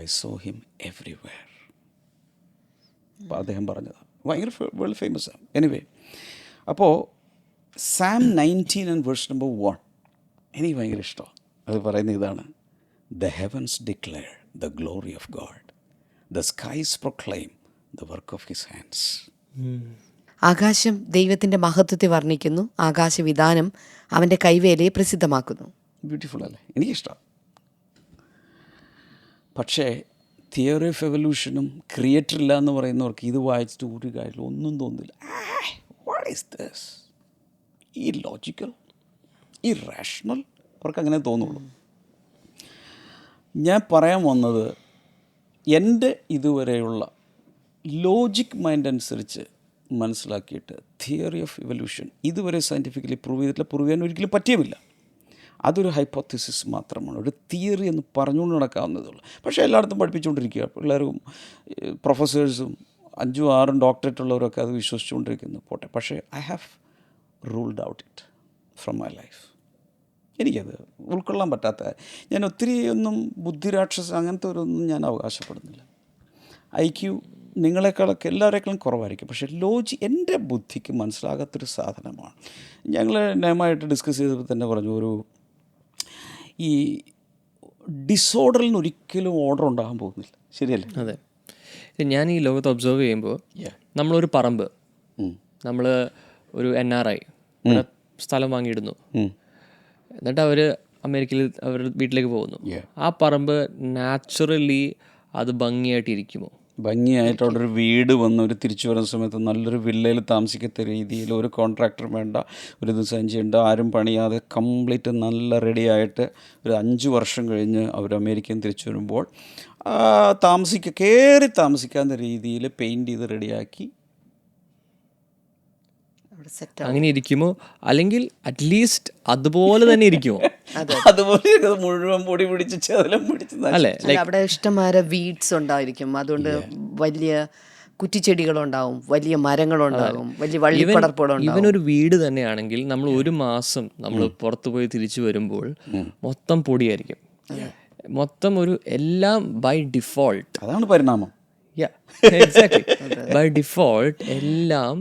I saw him everywhere. അപ്പോൾ അദ്ദേഹം പറഞ്ഞതാണ്, ഭയങ്കര വേൾഡ് ഫേമസ് ആണ്. എനിവേ, അപ്പോൾ സാം 19:1 എനിക്ക് ഭയങ്കര ഇഷ്ടമാണ്. അത് പറയുന്ന ഇതാണ്: the heavens declare the glory of God, the skies proclaim the work of his hands. ആകാശം ദൈവത്തിൻ്റെ മഹത്വത്തെ വർണ്ണിക്കുന്നു, ആകാശവിധാനം അവൻ്റെ കൈവേലയെ പ്രസിദ്ധമാക്കുന്നു. ബ്യൂട്ടിഫുൾ അല്ലേ? എനിക്കിഷ്ടമാണ്. പക്ഷേ തിയറി ഓഫ് എവല്യൂഷനും ക്രിയേറ്റർ ഇല്ല എന്ന് പറയുന്നവർക്ക് ഇത് വായിച്ചിട്ട് ഒരു കാര്യം ഒന്നും തോന്നില്ല. What is this? ഈ ലോജിക്കൽ, ഈ റാഷണൽ, അവർക്ക് അങ്ങനെ തോന്നുള്ളൂ. ഞാൻ പറയാൻ വന്നത്, എൻ്റെ ഇതുവരെയുള്ള ലോജിക് മൈൻഡ് അനുസരിച്ച് മനസ്സിലാക്കിയിട്ട് തിയറി ഓഫ് ഇവല്യൂഷൻ ഇതുവരെ സയൻറ്റിഫിക്കലി പ്രൂവ് ചെയ്തിട്ടില്ല, പ്രൂവ് ചെയ്യാൻ ഒരിക്കലും പറ്റിയുമില്ല. അതൊരു ഹൈപ്പോത്തിസിസ് മാത്രമാണ്, ഒരു തിയറി എന്ന് പറഞ്ഞുകൊണ്ട് നടക്കാവുന്നതുള്ളൂ. പക്ഷേ എല്ലായിടത്തും പഠിപ്പിച്ചുകൊണ്ടിരിക്കുക. പിള്ളേരും പ്രൊഫസേഴ്സും 5, 6 ഡോക്ടറേറ്റ് ഉള്ളവരൊക്കെ അത് വിശ്വസിച്ചുകൊണ്ടിരിക്കുന്നു. പോട്ടെ. പക്ഷേ I have ruled out it from my life. എനിക്കത് ഉൾക്കൊള്ളാൻ പറ്റാത്ത, ഞാൻ ഒത്തിരി ഒന്നും ബുദ്ധിരാക്ഷസ അങ്ങനത്തെ ഒരൊന്നും ഞാൻ അവകാശപ്പെടുന്നില്ല. IQ നിങ്ങളെക്കാളൊക്കെ എല്ലാവരേക്കാളും കുറവായിരിക്കും. പക്ഷേ എൻ്റെ ബുദ്ധിക്ക് മനസ്സിലാകാത്തൊരു സാധനമാണ്. ഞങ്ങൾ നയമായിട്ട് ഡിസ്കസ് ചെയ്തപ്പോൾ തന്നെ പറഞ്ഞു, ഒരു ഈ ഡിസോർഡറിന് ഒരിക്കലും ഓർഡർ ഉണ്ടാകാൻ പോകുന്നില്ല. ശരിയല്ലേ? അതെ. ഞാൻ ഈ ലോകത്ത് ഒബ്സർവ് ചെയ്യുമ്പോൾ, നമ്മളൊരു പറമ്പ്, നമ്മൾ ഒരു NRI സ്ഥലം വാങ്ങിയിടുന്നു, എന്നിട്ട് അവർ അമേരിക്കയിൽ അവർ വീട്ടിലേക്ക് പോകുന്നു. ആ പറമ്പ് നാച്ചുറലി അത് ഭംഗിയായിട്ടിരിക്കുമോ? ഭംഗിയായിട്ട് അവിടെ ഒരു വീട് വന്ന് ഒരു തിരിച്ചു വരുന്ന സമയത്ത് നല്ലൊരു വില്ലയിൽ താമസിക്കത്ത രീതിയിൽ ഒരു കോൺട്രാക്ടർ വേണ്ട, ഒരു ഡിസൈൻ ചെയ്യേണ്ട, ആരും പണിയാതെ കംപ്ലീറ്റ് നല്ല റെഡിയായിട്ട് ഒരു 5 വർഷം കഴിഞ്ഞ് അവർ അമേരിക്കയിൽ തിരിച്ചു വരുമ്പോൾ കയറി താമസിക്കാവുന്ന രീതിയിൽ പെയിൻറ്റ് ചെയ്ത് റെഡിയാക്കി അങ്ങനെ ഇരിക്കുമോ? അല്ലെങ്കിൽ അറ്റ്ലീസ്റ്റ് അതുപോലെ തന്നെ ഇരിക്കുമോ? അതുപോലെ മുഴുവൻ പൊടി പിടിച്ച് ചെതലം പിടിച്ച് അല്ലേ? അവിടെ ഇഷ്ടംമാരെ വീഡ്സ് ഉണ്ടായിരിക്കും, അതുകൊണ്ട് വലിയ കുറ്റിച്ചെടികളുണ്ടാവും, വലിയ മരങ്ങളുണ്ടാകും, വലിയ വള്ളിപ്പടർപ്പുകളുണ്ടാവും. ഇവനൊരു വീട് തന്നെയാണെങ്കിൽ നമ്മൾ 1 മാസം നമ്മൾ പുറത്തു പോയി തിരിച്ചു വരുമ്പോൾ മൊത്തം പൊടിയായിരിക്കും, മൊത്തം ഒരു എല്ലാം ബൈ ഡിഫോൾട്ട്. അതാണ് പരിണാമം. എക്സാക്ട്ലി. ബൈ ഡിഫോൾട്ട് എല്ലാം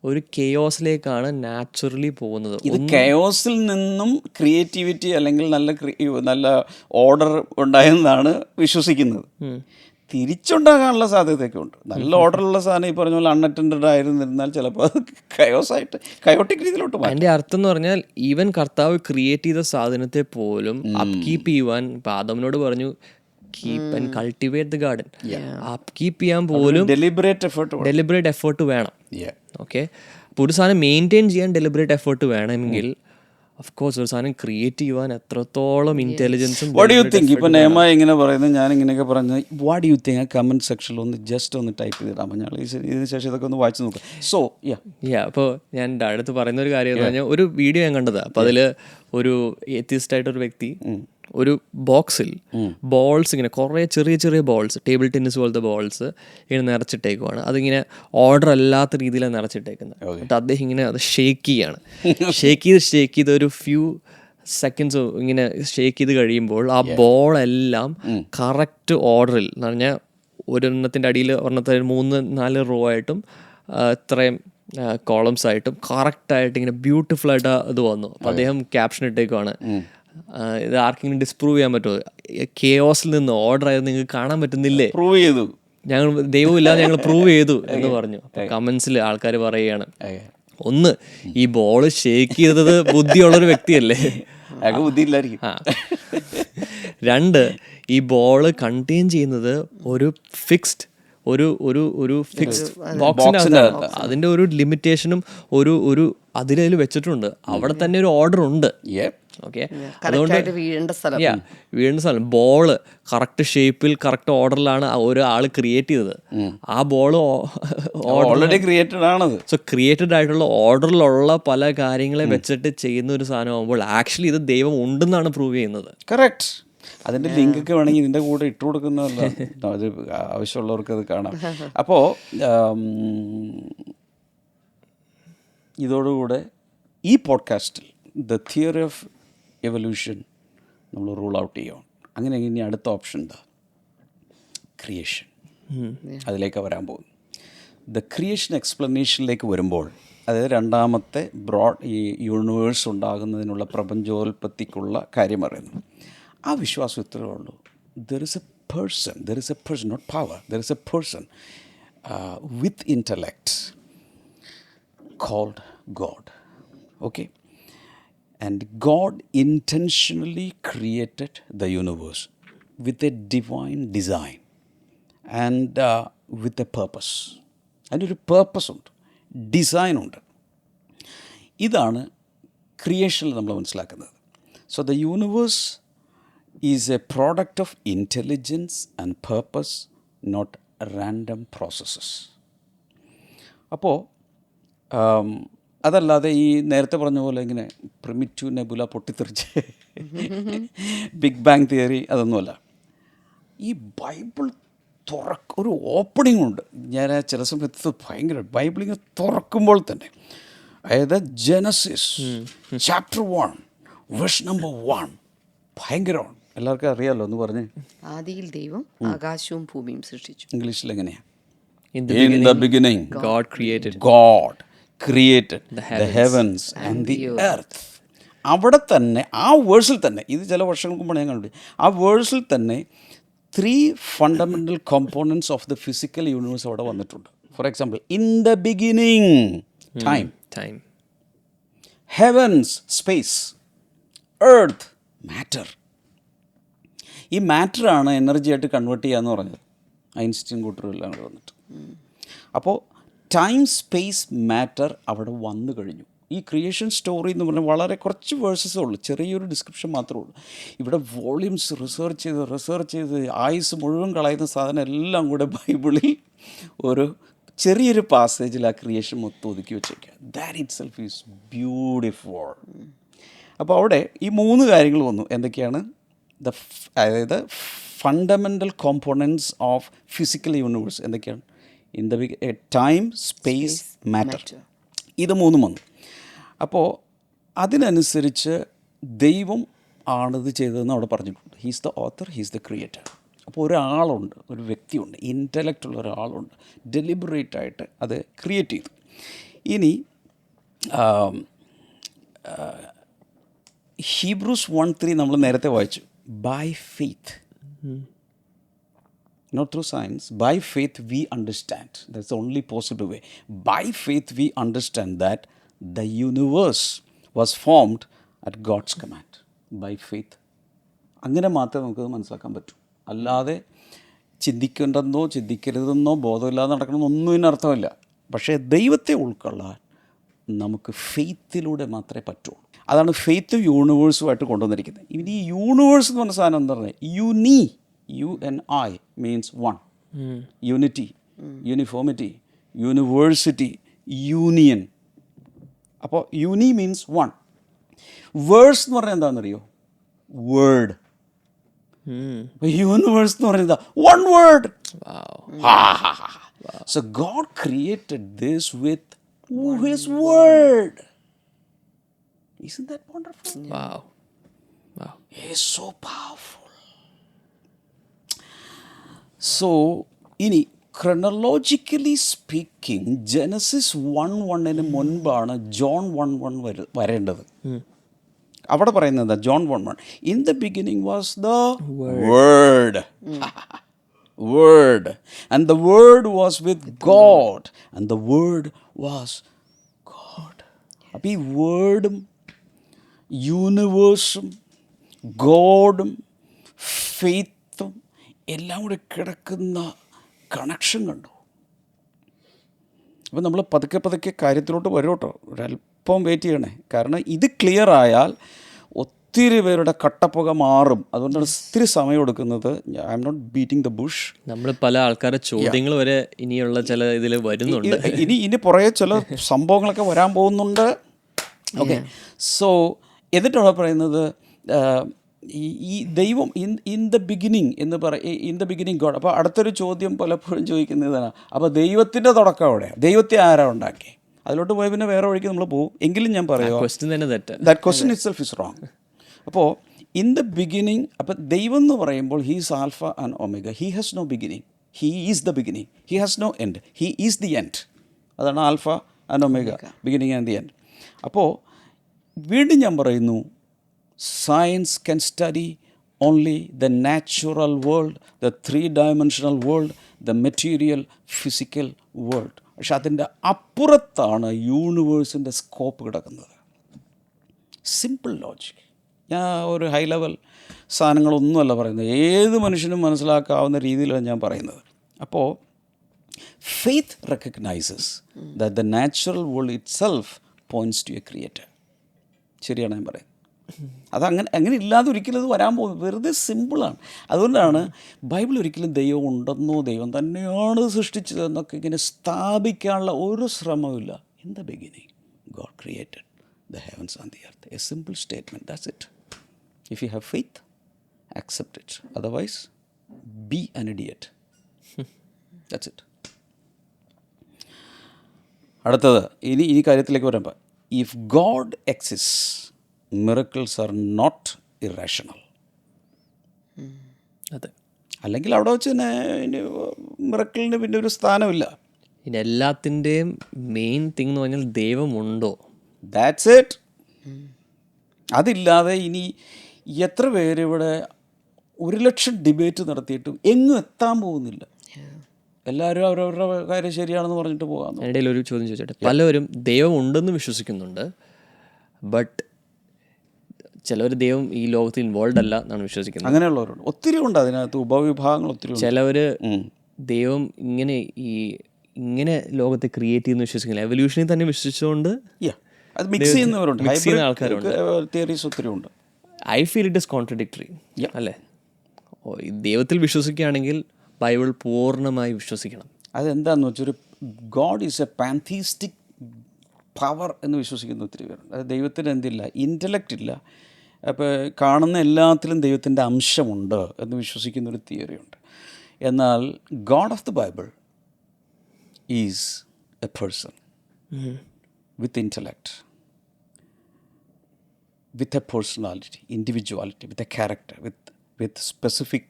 ഒരു കെയോസിലേക്കാണ് നാച്ചുറലി പോകുന്നത്. ഇത് കെയോസിൽ നിന്നും ക്രിയേറ്റിവിറ്റി അല്ലെങ്കിൽ നല്ല ഓർഡർ ഉണ്ടായെന്നാണ് വിശ്വസിക്കുന്നത്. തിരിച്ചുണ്ടാകാനുള്ള സാധ്യതയൊക്കെ ഉണ്ട്. നല്ല ഓർഡറുള്ള സാധനം ഈ പറഞ്ഞ പോലെ അൺഅറ്റൻഡഡ് ആയിരുന്നിരുന്നാൽ ചിലപ്പോൾ അത് കയോട്ടിക് രീതിയിലോട്ട് പോകും. അതിൻ്റെ അർത്ഥം എന്ന് പറഞ്ഞാൽ ഈവൻ കർത്താവ് ക്രിയേറ്റ് ചെയ്ത സാധനത്തെ പോലും അപ്കീപ്പ് ചെയ്യുവാൻ ആദമിനോട് പറഞ്ഞു, keep and cultivate the garden. Upkeep ചെയ്യാൻ പോലും ഡെലിബറേറ്റ് എഫേർട്ട് വേണം. ഓക്കെ. അപ്പോൾ ഒരു സാധനം മെയിൻറ്റെയിൻ ചെയ്യാൻ ഡെലിബറേറ്റ് എഫേർട്ട് വേണമെങ്കിൽ ഓഫ് കോഴ്സ് ഒരു സാധനം ക്രിയേറ്റ് ചെയ്യുവാൻ എത്രത്തോളം ഇന്റലിജൻസും വാട്ട് യു തിങ്ക്? ഇപ്പം നേമ ഇങ്ങനെ പറയുന്നത്, ഞാൻ ഇങ്ങനെയൊക്കെ പറയുന്നത്, വാട്ട് യു തിങ്ക്? ആ കമൻറ്റ് സെക്ഷനിൽ ഒന്ന് ജസ്റ്റ് ഒന്ന് ടൈപ്പ് ചെയ്തിടാം. അപ്പോൾ ഞങ്ങൾ ഇതിന് ശേഷം ഇതൊക്കെ ഒന്ന് വായിച്ച് നോക്കാം. സോ അപ്പോൾ ഞാൻ അടുത്ത് പറയുന്ന ഒരു കാര്യം എന്ന് പറഞ്ഞാൽ, ഒരു വീഡിയോ ഞാൻ കണ്ടതാണ്. അപ്പോൾ അതിൽ ഒരു എത്തിസ്റ്റ് ആയിട്ടൊരു വ്യക്തി ഒരു ബോക്സിൽ ബോൾസ് ഇങ്ങനെ കുറേ ചെറിയ ചെറിയ ബോൾസ്, ടേബിൾ ടെന്നീസ് പോലത്തെ ബോൾസ് ഇങ്ങനെ നിറച്ചിട്ടേക്കുവാണ്. അതിങ്ങനെ ഓർഡർ അല്ലാത്ത രീതിയിലാണ് നിറച്ചിട്ടേക്കുന്നത്. എന്നിട്ട് അദ്ദേഹം ഇങ്ങനെ അത് ഷേക്ക് ചെയ്യാണ്. ഷേക്ക് ചെയ്ത് ഒരു ഫ്യൂ സെക്കൻഡ്സ് ഇങ്ങനെ ഷേക്ക് ചെയ്ത് കഴിയുമ്പോൾ ആ ബോളെല്ലാം കറക്റ്റ് ഓർഡറിൽ എന്ന് പറഞ്ഞാൽ ഒരെണ്ണത്തിൻ്റെ അടിയിൽ ഒരെണ്ണത്തെ 3-4 റോ ആയിട്ടും ഇത്രയും കോളംസ് ആയിട്ടും കറക്റ്റായിട്ട് ഇങ്ങനെ ബ്യൂട്ടിഫുൾ ആയിട്ട് ഇത് വന്നു. അപ്പോൾ അദ്ദേഹം ക്യാപ്ഷൻ ഇട്ടേക്കുവാണ്, ഇത് ആർക്കെങ്കിലും ഡിസ്പ്രൂവ് ചെയ്യാൻ പറ്റുമോ? കെയോസിൽ നിന്ന് ഓർഡർ ആയത് നിങ്ങൾക്ക് കാണാൻ പറ്റുന്നില്ലേ? പ്രൂവ് ചെയ്തു, ഞങ്ങൾ ദൈവമില്ലാതെ ഞങ്ങൾ പ്രൂവ് ചെയ്തു എന്ന് പറഞ്ഞു. അപ്പോൾ കമൻസിൽ ആൾക്കാർ പറയുകയാണ്, ഒന്ന്, ഈ ബോൾ ഷേക്ക് ചെയ്തത് ബുദ്ധിയുള്ളൊരു വ്യക്തിയല്ലേ? ബുദ്ധിയില്ലായിരിക്കും. 2, ഈ ബോൾ കണ്ടെയ്ൻ ചെയ്യുന്നത് ഒരു ഫിക്സ്ഡ് ഒരു ഫിക്സ്ഡ് ബോക്സിൻ്റെ അതിൻ്റെ ഒരു ലിമിറ്റേഷനും ഒരു അതിൽ വെച്ചിട്ടുണ്ട്. അവിടെ തന്നെ ഒരു ഓർഡർ ഉണ്ട്. ഓക്കെ, അതുകൊണ്ട് വീഴേണ്ട സ്ഥലം ബോള് കറക്റ്റ് ഷേപ്പിൽ കറക്റ്റ് ഓർഡറിലാണ് ഒരാൾ ക്രിയേറ്റ് ചെയ്തത്. ആ ബോള് ഓൾറെഡി ക്രിയേറ്റഡ് ആണത്. സോ ക്രിയേറ്റഡ് ആയിട്ടുള്ള ഓർഡറിലുള്ള പല കാര്യങ്ങളെ വെച്ചിട്ട് ചെയ്യുന്ന ഒരു സാധനം ആകുമ്പോൾ ആക്ച്വലി ഇത് ദൈവം ഉണ്ടെന്നാണ് പ്രൂവ് ചെയ്യുന്നത്. കറക്റ്റ്. അതിൻ്റെ ലിങ്കൊക്കെ വേണമെങ്കിൽ ഇതിൻ്റെ കൂടെ ഇട്ട് കൊടുക്കുന്നതല്ല, അത് ആവശ്യമുള്ളവർക്ക് അത് കാണാം. അപ്പോൾ ഇതോടുകൂടെ ഈ പോഡ്കാസ്റ്റിൽ ദ തിയറി ഓഫ് എവല്യൂഷൻ നമ്മൾ റൂൾ ഔട്ട് ചെയ്യണം. അങ്ങനെ ഇനി അടുത്ത ഓപ്ഷൻ എന്താ? ക്രിയേഷൻ. അതിലേക്ക് വരാൻ പോകുന്നു. ദ ക്രിയേഷൻ എക്സ്പ്ലനേഷനിലേക്ക് വരുമ്പോൾ, അതായത് രണ്ടാമത്തെ ഈ യൂണിവേഴ്സ് ഉണ്ടാകുന്നതിനുള്ള പ്രപഞ്ചോൽപത്തിക്കുള്ള കാര്യം പറയുന്നു. ആ വിശ്വാസം ഇത്രയേ ഉള്ളൂ. There is a person, not power, there is a person with intellect called God. Okay? And God intentionally created the universe with a divine design and with a purpose. അതിനൊരു പേർപ്പസ് ഉണ്ട്, design ഉണ്ട്. ഇതാണ് ക്രിയേഷനിൽ നമ്മൾ മനസ്സിലാക്കുന്നത്. So the universe is a product of intelligence and purpose, not random processes. അപ്പോൾ അതല്ലാതെ ഈ നേരത്തെ പറഞ്ഞ പോലെ ഇങ്ങനെ പ്രിമിറ്റീവ് നെബുല പൊട്ടിത്തെറിച്ച് ബിഗ് ബാങ് തിയറി അതൊന്നുമല്ല. ഈ ബൈബിൾ ഒരു ഓപ്പണിംഗ് ഉണ്ട്. ഞാൻ ചില സമയത്ത് ഭയങ്കര ബൈബിളിങ്ങനെ തുറക്കുമ്പോൾ തന്നെ, അതായത് ജനസിസ് ചാപ്റ്റർ 1 വേഴ്സ് നമ്പർ 1 ഭയങ്കരമാണ്. എല്ലാവർക്കും അറിയാമല്ലോ, എന്ന് പറഞ്ഞ്. ആദിയിൽ ദൈവം ആകാശവും ഭൂമിയും സൃഷ്ടിച്ചു. ഇംഗ്ലീഷിൽ എങ്ങനെയാണ്? In the beginning, God created the heavens and the earth. അവിടെ തന്നെ ആ വേഴ്സിൽ തന്നെ, ഇത് ചില വർഷങ്ങൾക്ക് മുമ്പ് ഞാൻ കണ്ടു, ആ വേഴ്സിൽ തന്നെ 3 fundamental components of the physical universe അവിടെ വന്നിട്ടുണ്ട്. For example, in the beginning time, heavens space, earth matter. ഈ മാറ്ററാണ് എനർജിയായിട്ട് കൺവേർട്ട് ചെയ്യാന്ന് പറഞ്ഞത് ഐൻസ്റ്റീൻ കൂട്ടരെല്ലാം കൂടെ വന്നിട്ട്. അപ്പോൾ ടൈം സ്പേസ് മാറ്റർ അവിടെ വന്നു കഴിഞ്ഞു. ഈ ക്രിയേഷൻ സ്റ്റോറി എന്ന് പറഞ്ഞാൽ വളരെ കുറച്ച് വേഴ്സസേ ഉള്ളൂ, ചെറിയൊരു ഡിസ്ക്രിപ്ഷൻ മാത്രമേ ഉള്ളൂ. ഇവിടെ വോളിയൂംസ് റിസർച്ച് ചെയ്ത് ആയുസ് മുഴുവൻ കളയുന്ന സാധനം എല്ലാം കൂടെ ബൈബിളിൽ ഒരു ചെറിയൊരു പാസേജിൽ ആ ക്രിയേഷൻ മൊത്തം ഒതുക്കി വെച്ചേക്കുക. That it self is beautiful. അപ്പോൾ അവിടെ ഈ 3 കാര്യങ്ങൾ വന്നു. എന്തൊക്കെയാണ്? അതായത് fundamental components of physical universe എന്തൊക്കെയാണ്? In the time space matter. ഇത് 3 വന്നു. അപ്പോൾ അതിനനുസരിച്ച് ദൈവം ആണിത് ചെയ്തതെന്ന് അവിടെ പറഞ്ഞിട്ടുണ്ട്. He's the author, he's the creator. അപ്പോൾ ഒരാളുണ്ട്, ഒരു വ്യക്തിയുണ്ട്, ഇൻ്റലക്റ്റുള്ള ഒരാളുണ്ട്, ഡെലിബറേറ്റായിട്ട് അത് ക്രിയേറ്റ് ചെയ്തു. ഇനി ഹീബ്രൂസ് 1:3 നമ്മൾ നേരത്തെ വായിച്ചു. By faith, not through science, by faith we understand. That's the only possible way. By faith we understand that the universe was formed at God's command. By faith. അങ്ങനെ മാത്രമേ നമുക്കത് മനസ്സിലാക്കാൻ പറ്റൂ. അല്ലാതെ ചിന്തിക്കേണ്ടെന്നോ ചിന്തിക്കരുതെന്നോ ബോധമില്ലാതെ നടക്കണമെന്നൊന്നും ഇതിനർത്ഥമില്ല. പക്ഷേ ദൈവത്തെ ഉൾക്കൊള്ളാൻ നമുക്ക് ഫെയ്ത്തിലൂടെ മാത്രമേ പറ്റുള്ളൂ. അതാണ് ഫെയ്ത്ത് യൂണിവേഴ്സുമായിട്ട് കൊണ്ടുവന്നിരിക്കുന്നത്. ഇനി ഈ യൂണിവേഴ്സ് എന്ന് പറഞ്ഞ സാധനം എന്താ പറയുക? UNI means one, unity, uniformity, university, union. അപ്പോൾ യൂണി മീൻസ് വൺ. വേഴ്സ് എന്ന് പറഞ്ഞാൽ എന്താണെന്നറിയോ? വേർഡ്. യൂണിവേഴ്സ് എന്ന് പറഞ്ഞാൽ എന്താ? One word. So God created this with His word. Isn't that wonderful? Wow. He is so powerful. So, ഇനി chronologically speaking, Genesis 1:1 മുൻപാണ് John 1:1 വരേണ്ടത്. അവിടെ പറയുന്നത് എന്താ? John 1:1 in the beginning was the word. Word, and the word was with God, and the word was God. അപ്പോൾ ഈ വേർഡും യൂണിവേഴ്സും ഗോഡും ഫെയ്ത്തും എല്ലാം കൂടി കിടക്കുന്ന കണക്ഷൻ കണ്ടു. അപ്പോൾ നമ്മൾ പതുക്കെ പതുക്കെ കാര്യത്തിലോട്ട് വരും കേട്ടോ. ഒരല്പം വെയിറ്റ് ചെയ്യണേ. കാരണം ഇത് ക്ലിയർ ആയാൽ ഒത്തിരി പേരുടെ കട്ടപ്പുക മാറും. അതുകൊണ്ടാണ് ഒത്തിരി സമയം എടുക്കുന്നത്. I'm not beating the bush. നമ്മൾ പല ആൾക്കാരുടെ ചോദ്യങ്ങൾ വരെ ഇനിയുള്ള ചില ഇതിൽ വരുന്നുണ്ട്. ഇനി പുറകെ ചില സംഭവങ്ങളൊക്കെ വരാൻ പോകുന്നുണ്ട്. ഓക്കെ, സോ എന്നിട്ടാണ് പറയുന്നത് ഈ ദൈവം ഇൻ ദ ബിഗിനിങ് എന്ന് ഇൻ ദ ബിഗിനിങ് ഗോഡ്. അപ്പോൾ അടുത്തൊരു ചോദ്യം പലപ്പോഴും ചോദിക്കുന്നത് ഇതാണ്, അപ്പോൾ ദൈവത്തിൻ്റെ തുടക്കം അവിടെ, ദൈവത്തെ ആരാ ഉണ്ടാക്കി? അതിലോട്ട് പോയി പിന്നെ വേറെ വഴിക്ക് നമ്മൾ പോകും. എങ്കിലും ഞാൻ പറയുക, that question itself is wrong. അപ്പോൾ ഇൻ ദ ബിഗിനിങ്, അപ്പോൾ ദൈവം എന്ന് പറയുമ്പോൾ he is alpha and omega. He has no beginning, he is the beginning. He has no end, he is the end. അതാണ് alpha and omega, beginning and the end. അപ്പോൾ വീണ്ടും ഞാൻ പറയുന്നു, science can study only the natural world, the 3-dimensional world, the material physical world. പക്ഷെ അതിൻ്റെ അപ്പുറത്താണ് യൂണിവേഴ്സിൻ്റെ scope കിടക്കുന്നത്. Simple logic. ഞാൻ ഒരു ഹൈ ലെവൽ സാധനങ്ങളൊന്നുമല്ല പറയുന്നത്, ഏത് മനുഷ്യനും മനസ്സിലാക്കാവുന്ന രീതിയിലാണ് ഞാൻ പറയുന്നത്. അപ്പോൾ faith recognises that the natural world itself points to a creator. ശരിയാണ് ഞാൻ പറയുന്നത്. അങ്ങനെ ഇല്ലാതെ ഒരിക്കലും അത് വരാൻ പോകുന്നത്. വെറുതെ സിമ്പിളാണ്. അതുകൊണ്ടാണ് ബൈബിൾ ഒരിക്കലും ദൈവം ഉണ്ടെന്നോ ദൈവം തന്നെയാണ് സൃഷ്ടിച്ചതെന്നൊക്കെ ഇങ്ങനെ സ്ഥാപിക്കാനുള്ള ഒരു ശ്രമമില്ല. In the beginning God created the heavens and the earth. A simple statement, that's it. If you have faith, accept it. Otherwise, be an idiot. That's it. അടുത്തത് ഈ കാര്യത്തിലേക്ക് വരുമ്പോൾ, if God exist, miracles are not irrational. അതെ, അല്ലെങ്കിൽ അവിടെ വെച്ച് തന്നെ മിറക്കിളിന് പിന്നെ ഒരു സ്ഥാനമില്ല. ഇനി എല്ലാത്തിൻ്റെയും മെയിൻ തിങ് എന്ന് പറഞ്ഞാൽ ദൈവമുണ്ടോ? That's it. അതില്ലാതെ ഇനി എത്ര പേര് ഇവിടെ 100,000 ഡിബേറ്റ് നടത്തിയിട്ടും എങ്ങും എത്താൻ പോകുന്നില്ല. എല്ലാവരും അവരവരുടെ കാര്യം ശരിയാണെന്ന് പറഞ്ഞിട്ട് പോകാം. ഇടയിൽ ഒരു ചോദ്യം ചോദിച്ചോട്ടെ. പലവരും ദൈവം ഉണ്ടെന്ന് വിശ്വസിക്കുന്നുണ്ട്, ബട്ട് ചിലവർ ദൈവം ഈ ലോകത്തിൽ ഇൻവോൾവ് അല്ല എന്നാണ് വിശ്വസിക്കുന്നത്. അങ്ങനെയുള്ളവരുണ്ട്, ഒത്തിരി ഉണ്ട്. അതിനകത്ത് ഉപവിഭാഗങ്ങൾ ഒത്തിരി. ചിലവർ ദൈവം ഇങ്ങനെ ലോകത്തെ ക്രിയേറ്റ് ചെയ്യുന്ന വിശ്വസിക്കുന്നില്ല, എവല്യൂഷനിൽ തന്നെ വിശ്വസിച്ചുകൊണ്ട് അത് മിക്സ് ചെയ്യുന്നവരുണ്ട്, ആൾക്കാരുണ്ട്. തിയറീസ് ഒത്തിരി ഉണ്ട്. I feel it is contradictory അല്ലേ? ദൈവത്തിൽ വിശ്വസിക്കുകയാണെങ്കിൽ ബൈബിൾ പൂർണ്ണമായി വിശ്വസിക്കണം. അതെന്താണെന്ന് വെച്ചാൽ, ഒരു ഗോഡ് ഈസ് എ പാന്തീസ്റ്റിക് പവർ എന്ന് വിശ്വസിക്കുന്ന ഒത്തിരി പേരുണ്ട്. അത് ദൈവത്തിന് എന്തില്ല, ഇൻ്റലക്റ്റ് ഇല്ല. അപ്പോൾ കാണുന്ന എല്ലാത്തിലും ദൈവത്തിൻ്റെ അംശമുണ്ട് എന്ന് വിശ്വസിക്കുന്നൊരു തിയറിയുണ്ട്. എന്നാൽ God of the Bible is A person with intellect, with a personality, individuality, with a character, with specific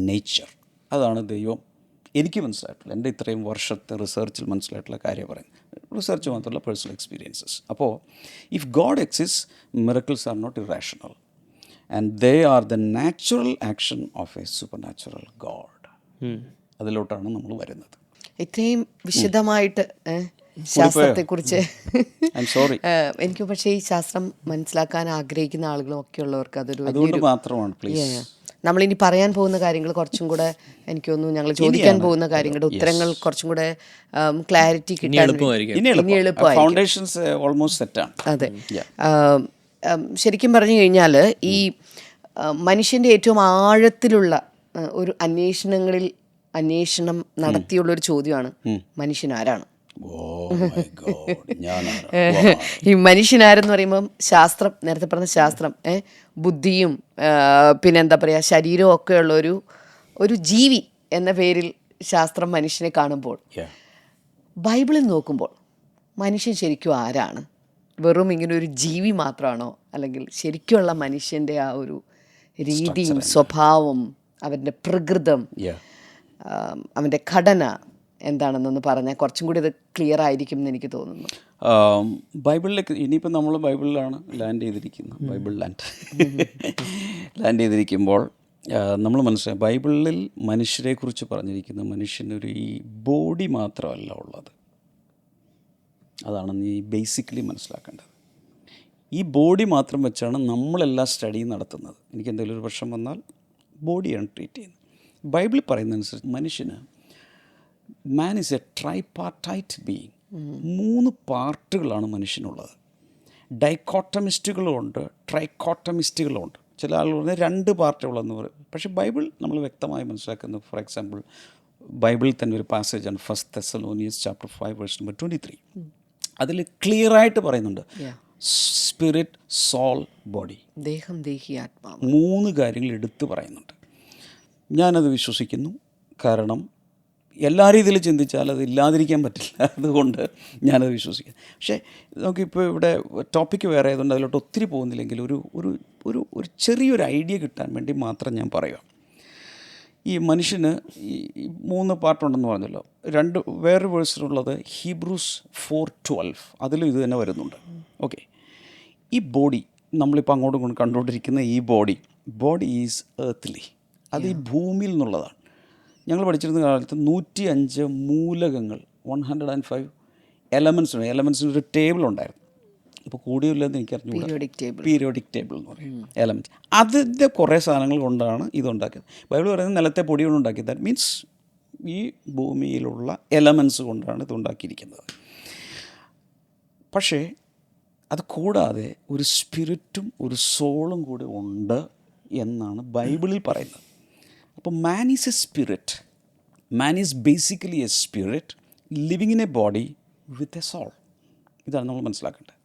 nature. അതാണ് ദൈവം എനിക്ക് മനസ്സിലായിട്ടുള്ള, എൻ്റെ ഇത്രയും വർഷത്തെ റിസർച്ചിൽ മനസ്സിലായിട്ടുള്ള കാര്യം പറയുന്നത്. റിസർച്ച് മാത്രമല്ല, പേഴ്സണൽ എക്സ്പീരിയൻസസ്. അപ്പോൾ if God exist, miracles are not irrational and they are the natural action of a super natural God. അതിലോട്ടാണ് നമ്മൾ വരുന്നത്. ഇത്രയും വിശദമായിട്ട് ശാസ്ത്രത്തെക്കുറിച്ച് എനിക്ക്, പക്ഷേ ഈ ശാസ്ത്രം മനസ്സിലാക്കാൻ ആഗ്രഹിക്കുന്ന ആളുകളും ഒക്കെ ഉള്ളവർക്ക് അതൊരു നമ്മളിനി പറയാൻ പോകുന്ന കാര്യങ്ങൾ കുറച്ചും കൂടെ, എനിക്ക് തോന്നുന്നു ഞങ്ങൾ ചോദിക്കാൻ പോകുന്ന കാര്യങ്ങളുടെ ഉത്തരങ്ങൾ കുറച്ചും കൂടെ ക്ലാരിറ്റി കിട്ടാൻ ഇനി എളുപ്പമായി. അതെ, ശരിക്കും പറഞ്ഞു കഴിഞ്ഞാൽ ഈ മനുഷ്യൻ്റെ ഏറ്റവും ആഴത്തിലുള്ള ഒരു അന്വേഷണം നടത്തിയുള്ളൊരു ചോദ്യമാണ് മനുഷ്യൻ ആരാണ്. ഈ മനുഷ്യനാരെന്ന് പറയുമ്പം ശാസ്ത്രം, നേരത്തെ പറഞ്ഞ ശാസ്ത്രം, ബുദ്ധിയും പിന്നെന്താ പറയുക ശരീരവും ഒക്കെ ഉള്ള ഒരു ജീവി എന്ന പേരിൽ ശാസ്ത്രം മനുഷ്യനെ കാണുമ്പോൾ, ബൈബിളിൽ നോക്കുമ്പോൾ മനുഷ്യൻ ശരിക്കും ആരാണ്? വെറും ഇങ്ങനെ ഒരു ജീവി മാത്രമാണോ, അല്ലെങ്കിൽ ശരിക്കുള്ള മനുഷ്യൻ്റെ ആ ഒരു രീതിയും സ്വഭാവം, അവൻ്റെ പ്രകൃതം, അവൻ്റെ ഘടന എന്താണെന്നൊന്ന് പറഞ്ഞാൽ കുറച്ചും കൂടി അത് ക്ലിയർ ആയിരിക്കും എന്ന് എനിക്ക് തോന്നുന്നു. ബൈബിളിലേക്ക് ഇനിയിപ്പോൾ നമ്മൾ ബൈബിളിലാണ് ലാൻഡ് ചെയ്തിരിക്കുന്നത്. ബൈബിൾ ലാൻഡ് ചെയ്തിരിക്കുമ്പോൾ നമ്മൾ മനസ്സിലായി ബൈബിളിൽ മനുഷ്യരെക്കുറിച്ച് പറഞ്ഞിരിക്കുന്നത് മനുഷ്യനൊരു ഈ ബോഡി മാത്രമല്ല ഉള്ളത്. അതാണ് നീ ബേസിക്കലി മനസ്സിലാക്കേണ്ടത്. ഈ ബോഡി മാത്രം വെച്ചാണ് നമ്മളെല്ലാ സ്റ്റഡിയും നടത്തുന്നത്. എനിക്ക് എന്തെങ്കിലും ഒരു പ്രശ്നം വന്നാൽ ബോഡിയാണ് ട്രീറ്റ് ചെയ്യുന്നത്. ബൈബിൾ പറയുന്നതനുസരിച്ച് മനുഷ്യന് മാൻ ഈസ് എ ട്രൈപാർട്ടൈറ്റ് ബീയിങ്. 3 പാർട്ടുകളാണ് മനുഷ്യനുള്ളത്. ഡൈക്കോട്ടമിസ്റ്റുകളുമുണ്ട്, ട്രൈക്കോട്ടമിസ്റ്റുകളുമുണ്ട്. ചില ആളുകൾ പറഞ്ഞാൽ 2 പാർട്ടുകളെന്ന് പറയും. പക്ഷേ ബൈബിൾ നമ്മൾ വ്യക്തമായി മനസ്സിലാക്കുന്നത്, ഫോർ എക്സാമ്പിൾ ബൈബിളിൽ തന്നെ ഒരു പാസേജാണ് 1 Thessalonians chapter 5 verse number 23. അതിൽ ക്ലിയറായിട്ട് പറയുന്നുണ്ട് സ്പിരിറ്റ്, സോൾ, ബോഡി, ദേഹം, ദേഹി, ആത്മാവ്, 3 കാര്യങ്ങൾ എടുത്തു പറയുന്നുണ്ട്. ഞാനത് വിശ്വസിക്കുന്നു. കാരണം എല്ലാ രീതിയിൽ ചിന്തിച്ചാൽ അത് ഇല്ലാതിരിക്കാൻ പറ്റില്ല. അതുകൊണ്ട് ഞാനത് വിശ്വസിക്കുന്നു. പക്ഷേ നമുക്കിപ്പോൾ ഇവിടെ ടോപ്പിക്ക് വേറെ ആയതുകൊണ്ട് അതിലോട്ട് ഒത്തിരി പോകുന്നില്ലെങ്കിൽ ഒരു ചെറിയൊരു ഐഡിയ കിട്ടാൻ വേണ്ടി മാത്രം ഞാൻ പറയാം. ഈ മനുഷ്യന് ഈ 3 പാർട്ടുണ്ടെന്ന് പറഞ്ഞല്ലോ. വേറൊരു വേഴ്സിലുള്ളത് ഹീബ്രൂസ് 4:12, അതിലും ഇത് തന്നെ വരുന്നുണ്ട്. ഓക്കെ, ഈ ബോഡി നമ്മളിപ്പോൾ അങ്ങോട്ടും കണ്ടുകൊണ്ടിരിക്കുന്ന ഈ ബോഡി ഈസ് എർത്ത്ലി. അത് ഈ ഭൂമിയിൽ നിന്നുള്ളതാണ്. ഞങ്ങൾ പഠിച്ചിരുന്ന കാലത്ത് 105 മൂലകങ്ങൾ, 105 എലമെൻറ്റ്സ്, എലമെൻറ്റ്സിന് ഒരു ടേബിൾ ഉണ്ടായിരുന്നു. ഇപ്പോൾ കൂടിയില്ലെന്ന് എനിക്കറിഞ്ഞു. പീരിയോഡിക് ടേബിൾ എന്ന് പറയും എലമെൻറ്റ്സ്. അതിൻ്റെ കുറേ സാധനങ്ങൾ കൊണ്ടാണ് ഇതുണ്ടാക്കിയത്. ബൈബിൾ പറയുന്നത് നിലത്തെ പൊടി കൊണ്ട് ഉണ്ടാക്കിയത്. ദാറ്റ് മീൻസ് ഈ ഭൂമിയിലുള്ള എലമെൻറ്റ്സ് കൊണ്ടാണ് ഇതുണ്ടാക്കിയിരിക്കുന്നത്. പക്ഷേ അത് കൂടാതെ ഒരു സ്പിരിറ്റും ഒരു സോളും കൂടി ഉണ്ട് എന്നാണ് ബൈബിളിൽ പറയുന്നത്. അപ്പോൾ man is a spirit. Man is basically a spirit living in a body with a soul. ഇതാണ് നമ്മൾ മനസ്സിലാക്കേണ്ടത്.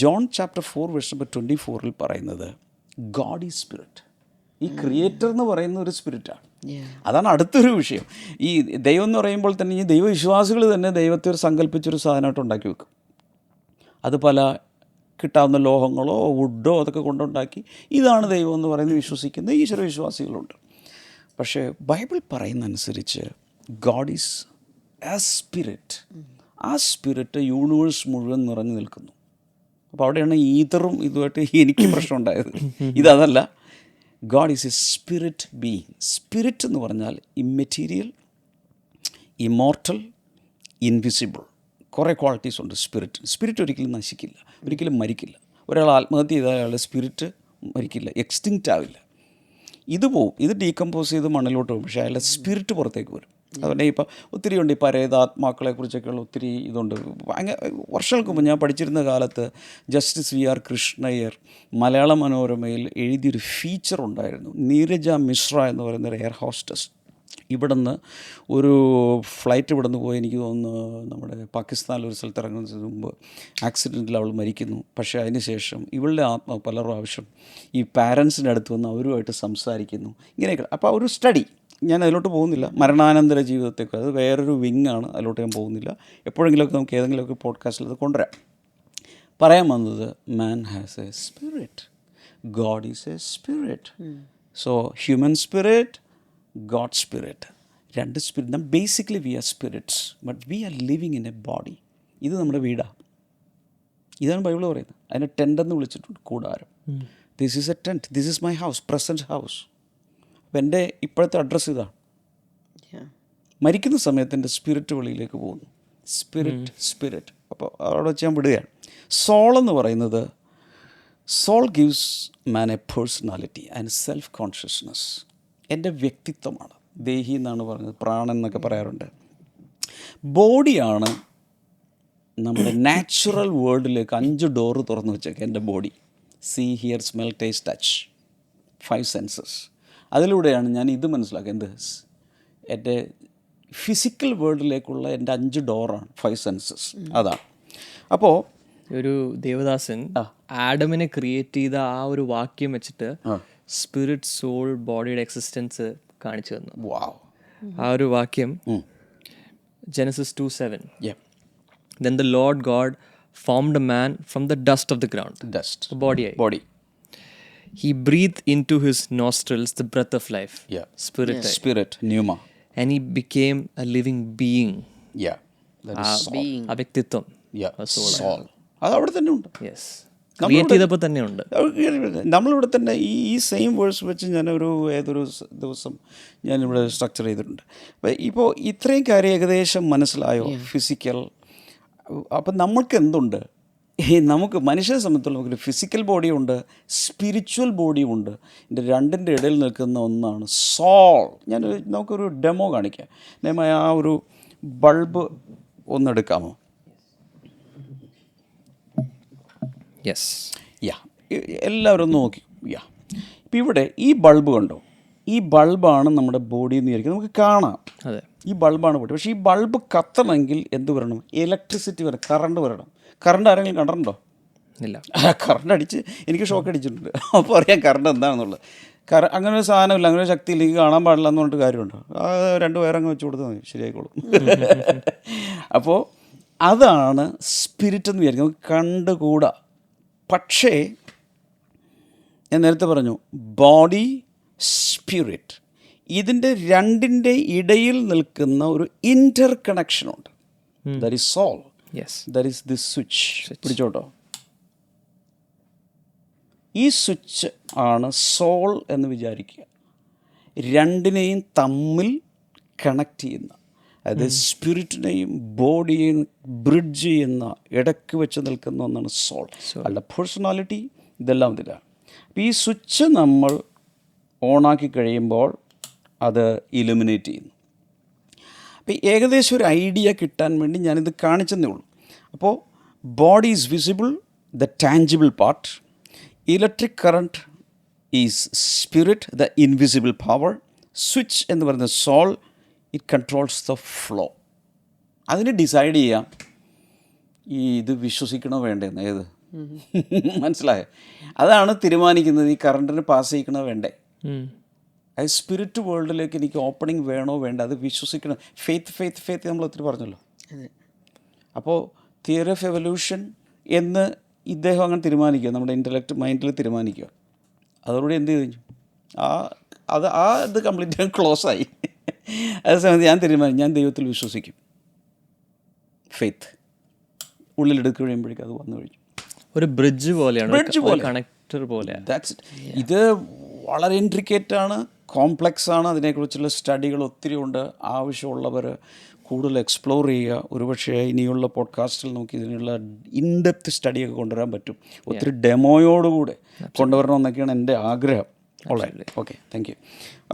ജോൺ ചാപ്റ്റർ 4 verse number 24 പറയുന്നത് ഗോഡ് ഈസ് സ്പിരിറ്റ്. ഈ ക്രിയേറ്റർ എന്ന് പറയുന്ന ഒരു സ്പിരിറ്റാണ്. അതാണ് അടുത്തൊരു വിഷയം. ഈ ദൈവം എന്ന് പറയുമ്പോൾ തന്നെ ഈ ദൈവവിശ്വാസികൾ തന്നെ ദൈവത്തെ ഒരു സങ്കല്പിച്ചൊരു സാധനമായിട്ട് ഉണ്ടാക്കി വെക്കും. അത് പല കിട്ടാവുന്ന ലോഹങ്ങളോ വുഡോ അതൊക്കെ കൊണ്ടുണ്ടാക്കി ഇതാണ് ദൈവം എന്ന് പറയുന്നത് വിശ്വസിക്കുന്ന ഈശ്വര വിശ്വാസികളുണ്ട്. പക്ഷേ ബൈബിൾ പറയുന്ന അനുസരിച്ച് ഗോഡ് ഈസ് എ സ്പിരിറ്റ്. ആ സ്പിരിറ്റ് യൂണിവേഴ്സ് മുഴുവൻ നിറഞ്ഞു നിൽക്കുന്നു. അപ്പോൾ അവിടെയാണ് ഈതറും ഇതുമായിട്ട് എനിക്ക് പ്രശ്നം ഉണ്ടായത്. ഇതല്ല, God is a spirit being. Spirit എന്ന് പറഞ്ഞാൽ ഇമ്മെറ്റീരിയൽ, ഇമോർട്ടൽ, ഇൻവിസിബിൾ. കുറേ ക്വാളിറ്റീസ് ഉണ്ട് സ്പിരിറ്റ് ഒരിക്കലും നശിക്കില്ല, ഒരിക്കലും മരിക്കില്ല. ഒരാൾ ആത്മഹത്യ ചെയ്താൽ അയാളുടെ സ്പിരിറ്റ് മരിക്കില്ല, എക്സ്റ്റിങ്ക്റ്റ് ആവില്ല. ഇത് പോവും, ഇത് ഡീകമ്പോസ് ചെയ്ത് മണ്ണിലോട്ട് പോകും. പക്ഷേ അയാളുടെ സ്പിരിറ്റ് പുറത്തേക്ക് വരും. അതുകൊണ്ട് ഇപ്പോൾ ഒത്തിരി ഉണ്ട്. ഈ പരേതാത്മാക്കളെക്കുറിച്ചൊക്കെയുള്ള ഒത്തിരി ഇതുണ്ട്. വർഷങ്ങൾക്ക് മുമ്പ് ഞാൻ പഠിച്ചിരുന്ന കാലത്ത് ജസ്റ്റിസ് വി ആർ കൃഷ്ണയ്യർ മലയാള മനോരമയിൽ എഴുതിയൊരു ഫീച്ചർ ഉണ്ടായിരുന്നു. നീരജ മിശ്ര എന്ന് പറയുന്ന ഒരു എയർ ഹോസ്റ്റസ്. ഇവിടുന്ന് ഒരു ഫ്ലൈറ്റ് ഇവിടുന്ന് പോയി, എനിക്ക് തോന്നുന്നു നമ്മുടെ പാകിസ്ഥാനിൽ ഒരു സ്ഥലത്ത് ഇറങ്ങുന്നതിന് മുമ്പ് ആക്സിഡൻറ്റിൽ അവൾ മരിക്കുന്നു. പക്ഷേ അതിന് ശേഷം ഇവളുടെ ആത്മാവ് പല പ്രാവശ്യം ഈ പാരൻസിൻ്റെ അടുത്ത് വന്ന് അവരുമായിട്ട് സംസാരിക്കുന്നു. ഇങ്ങനെയൊക്കെ. അപ്പോൾ ഒരു സ്റ്റഡി, ഞാൻ അതിലോട്ട് പോകുന്നില്ല. മരണാനന്തര ജീവിതത്തേക്ക് അത് വേറൊരു വിങ്ങാണ്, അതിലോട്ട് ഞാൻ പോകുന്നില്ല. എപ്പോഴെങ്കിലുമൊക്കെ നമുക്ക് ഏതെങ്കിലുമൊക്കെ പോഡ്കാസ്റ്റിൽ അത് കൊണ്ടുവരാം. പറയാൻ വന്നത് man has a spirit, God is a spirit. So human spirit, God spirit, 2 spirit. Basically we are spirits, but we are living in a body. ഇത് നമ്മുടെ വീടാണ്. ഇതാണ് ബൈബിൾ പറയുന്നത്. അതിനെ ടെൻ്റ് എന്ന് വിളിച്ചിട്ടുണ്ട്, കൂടാരം. This is A tent, this is my house, present house. അപ്പം എൻ്റെ ഇപ്പോഴത്തെ അഡ്രസ്സ് ഇതാണ്. മരിക്കുന്ന സമയത്ത് എൻ്റെ സ്പിരിറ്റ് വെളിയിലേക്ക് പോകുന്നു. സ്പിരിറ്റ്. അപ്പോൾ അവിടെ വെച്ച് ഞാൻ വിടുകയാണ്. സോൾ എന്ന് പറയുന്നത്, soul gives man a personality and self consciousness. എൻ്റെ വ്യക്തിത്വമാണ്. ദേഹി എന്നാണ് പറഞ്ഞത്, പ്രാണൻ എന്നൊക്കെ പറയാറുണ്ട്. ബോഡിയാണ് നമ്മുടെ നാച്ചുറൽ വേൾഡിലേക്ക് 5 ഡോറ് തുറന്നു വെച്ചേക്കുക. എൻ്റെ body see, hear, smell, taste, touch. 5 senses. അതിലൂടെയാണ് ഞാൻ ഇത് മനസ്സിലാക്കിയത്. എൻ്റെ ഫിസിക്കൽ വേൾഡിലേക്കുള്ള എൻ്റെ 5 ഡോറാണ് 5 സെൻസസ്. അതാണ്. അപ്പോൾ ഒരു ദേവദാസൻ ആഡമിനെ ക്രിയേറ്റ് ചെയ്ത ആ ഒരു വാക്യം വെച്ചിട്ട് സ്പിരിറ്റ്, സോൾ, ബോഡിയുടെ എക്സിസ്റ്റൻസ് കാണിച്ചു തന്നു. വാവ്. ആ ഒരു വാക്യം Genesis 2:7. Yeah. Then the Lord God formed a man from the dust of the ground. Dust. Body. He breathed into his nostrils the breath of life. Yeah. Spirit. Pneuma. And he became a living being. Yeah. That is soul. being. ആ വ്യക്തിത്വം. Yeah. Soul. അത് അവിടെ തന്നെ ഉണ്ട്. Yes. Create ചെയ്തപ്പോൾ തന്നെ ഉണ്ട്. നമ്മളിവിടെ തന്നെ ഈ സെയിം വേഴ്സ് വെച്ച് ഞാനൊരു ഏതൊരു ദിവസം ഞാനിവിടെ സ്ട്രക്ചർ ചെയ്തിട്ടുണ്ട്. ഇപ്പോൾ ഇത്രയും കാര്യം ഏകദേശം മനസ്സിലായോ? ഫിസിക്കൽ. അപ്പം നമ്മൾക്ക് എന്തുണ്ട്? നമുക്ക് മനുഷ്യനെ സംബന്ധിച്ചുള്ള നമുക്കൊരു ഫിസിക്കൽ ബോഡിയുണ്ട്, സ്പിരിച്വൽ ബോഡിയുണ്ട്. ഇതിൻ്റെ രണ്ടിൻ്റെ ഇടയിൽ നിൽക്കുന്ന ഒന്നാണ് സോൾ. നമുക്കൊരു ഡെമോ കാണിക്കാം. ആ ഒരു ബൾബ് ഒന്നെടുക്കാമോ? യെസ്. എല്ലാവരും ഒന്ന് നോക്കി. ഇപ്പം ഇവിടെ ഈ ബൾബ് കണ്ടോ? ഈ ബൾബാണ് നമ്മുടെ ബോഡി എന്ന് വിചാരിക്കുന്നത്. നമുക്ക് കാണാം. അതെ, ഈ ബൾബാണ് ബോഡി. പക്ഷേ ഈ ബൾബ് കത്തണമെങ്കിൽ എന്ത് വരണം? ഇലക്ട്രിസിറ്റി വരണം, കറണ്ട് വരണം. കറണ്ട് ആരെങ്കിലും കണ്ടിട്ടുണ്ടോ? ഇല്ല. കറണ്ട് അടിച്ച് എനിക്ക് ഷോക്ക് അടിച്ചിട്ടുണ്ട്. അപ്പോൾ അറിയാം കറണ്ട് എന്താണെന്നുള്ളത്. അങ്ങനെ ഒരു സാധനമില്ല, അങ്ങനെ ഒരു ശക്തി ഇല്ലെങ്കിൽ കാണാൻ പാടില്ല എന്ന് പറഞ്ഞിട്ട് കാര്യമുണ്ടോ? 2 വയറങ്ങ് വെച്ച് കൊടുത്താൽ മതി, ശരിയായിക്കോളും. അപ്പോൾ അതാണ് സ്പിരിറ്റ് എന്ന് വിചാരിക്കും. നമുക്ക് കണ്ടുകൂടാ. പക്ഷേ ഞാൻ നേരത്തെ പറഞ്ഞു ബോഡി, സ്പിരിറ്റ്, ഇതിൻ്റെ രണ്ടിൻ്റെ ഇടയിൽ നിൽക്കുന്ന ഒരു ഇൻ്റർ കണക്ഷനുണ്ട്. That is soul. That is this switch. പിടിച്ചോട്ടോ. ഈ സ്വിച്ച് ആണ് സോൾ എന്ന് വിചാരിക്കുക. രണ്ടിനെയും തമ്മിൽ കണക്ട് ചെയ്യുന്ന, അതായത് സ്പിരിറ്റിനെയും ബോഡിയെയും ബ്രിഡ്ജ് ചെയ്യുന്ന, ഇടയ്ക്ക് വെച്ച് നിൽക്കുന്ന ഒന്നാണ് സോൾ. അല്ല പേഴ്സണാലിറ്റി, ഇതെല്ലാം ഇതിലാണ്. അപ്പോൾ ഈ സ്വിച്ച് നമ്മൾ ഓണാക്കി കഴിയുമ്പോൾ അത് ഇലുമിനേറ്റ് ചെയ്യുന്നു. അപ്പോൾ ഏകദേശം ഒരു ഐഡിയ കിട്ടാൻ വേണ്ടി ഞാനിത് കാണിച്ചെന്നേ ഉള്ളൂ. അപ്പോൾ body is visible, the tangible part. Electric current is spirit, the invisible power. Switch എന്ന് പറയുന്നത് soul. It controls the flow. അതിന് ഡിസൈഡ് ചെയ്യാം ഇത് വിശ്വസിക്കണോ വേണ്ടേന്ന്. ഏത് മനസ്സിലായോ? അതാണ് തീരുമാനിക്കുന്നത്. ഈ കറണ്ടിന് പാസ് ചെയ്യിക്കണോ വേണ്ടേ? അത് സ്പിരിറ്റ് വേൾഡിലേക്ക് എനിക്ക് ഓപ്പണിംഗ് വേണോ വേണ്ട, അത് വിശ്വസിക്കണം. ഫെയ്ത്ത് നമ്മൾ ഒത്തിരി പറഞ്ഞല്ലോ. അപ്പോൾ തിയറി ഓഫ് എവല്യൂഷൻ എന്ന് ഇദ്ദേഹം അങ്ങനെ തീരുമാനിക്കുക, നമ്മുടെ ഇൻ്റലക്റ്റ് മൈൻഡിൽ തീരുമാനിക്കുക. അതോടുകൂടി എന്ത് ചെയ്തു? ഇത് കംപ്ലീറ്റ് ക്ലോസായി. അതേസമയത്ത് ഞാൻ തീരുമാനിക്കും, ഞാൻ ദൈവത്തിൽ വിശ്വസിക്കും. ഫെയ്ത്ത് ഉള്ളിലെടുക്കുക കഴിയുമ്പോഴേക്കും അത് വന്നു കഴിഞ്ഞു. ഒരു ബ്രിഡ്ജ് പോലെയാണ്, കണക്ടർ പോലെ. ഇത് വളരെ ഇൻട്രിക്കേറ്റാണ്, കോംപ്ലക്സ് ആണ്. അതിനെക്കുറിച്ചുള്ള സ്റ്റഡികൾ ഒത്തിരി ഉണ്ട്. ആവശ്യമുള്ളവർ കൂടുതൽ എക്സ്പ്ലോർ ചെയ്യുക. ഒരുപക്ഷെ ഇനിയുള്ള പോഡ്കാസ്റ്റിൽ നമുക്ക് ഇതിനുള്ള ഇൻഡെപ്ത് സ്റ്റഡിയൊക്കെ കൊണ്ടുവരാൻ പറ്റും. ഒത്തിരി ഡെമോയോടുകൂടെ കൊണ്ടുവരണമെന്നൊക്കെയാണ് എൻ്റെ ആഗ്രഹം. Alright, okay, thank you.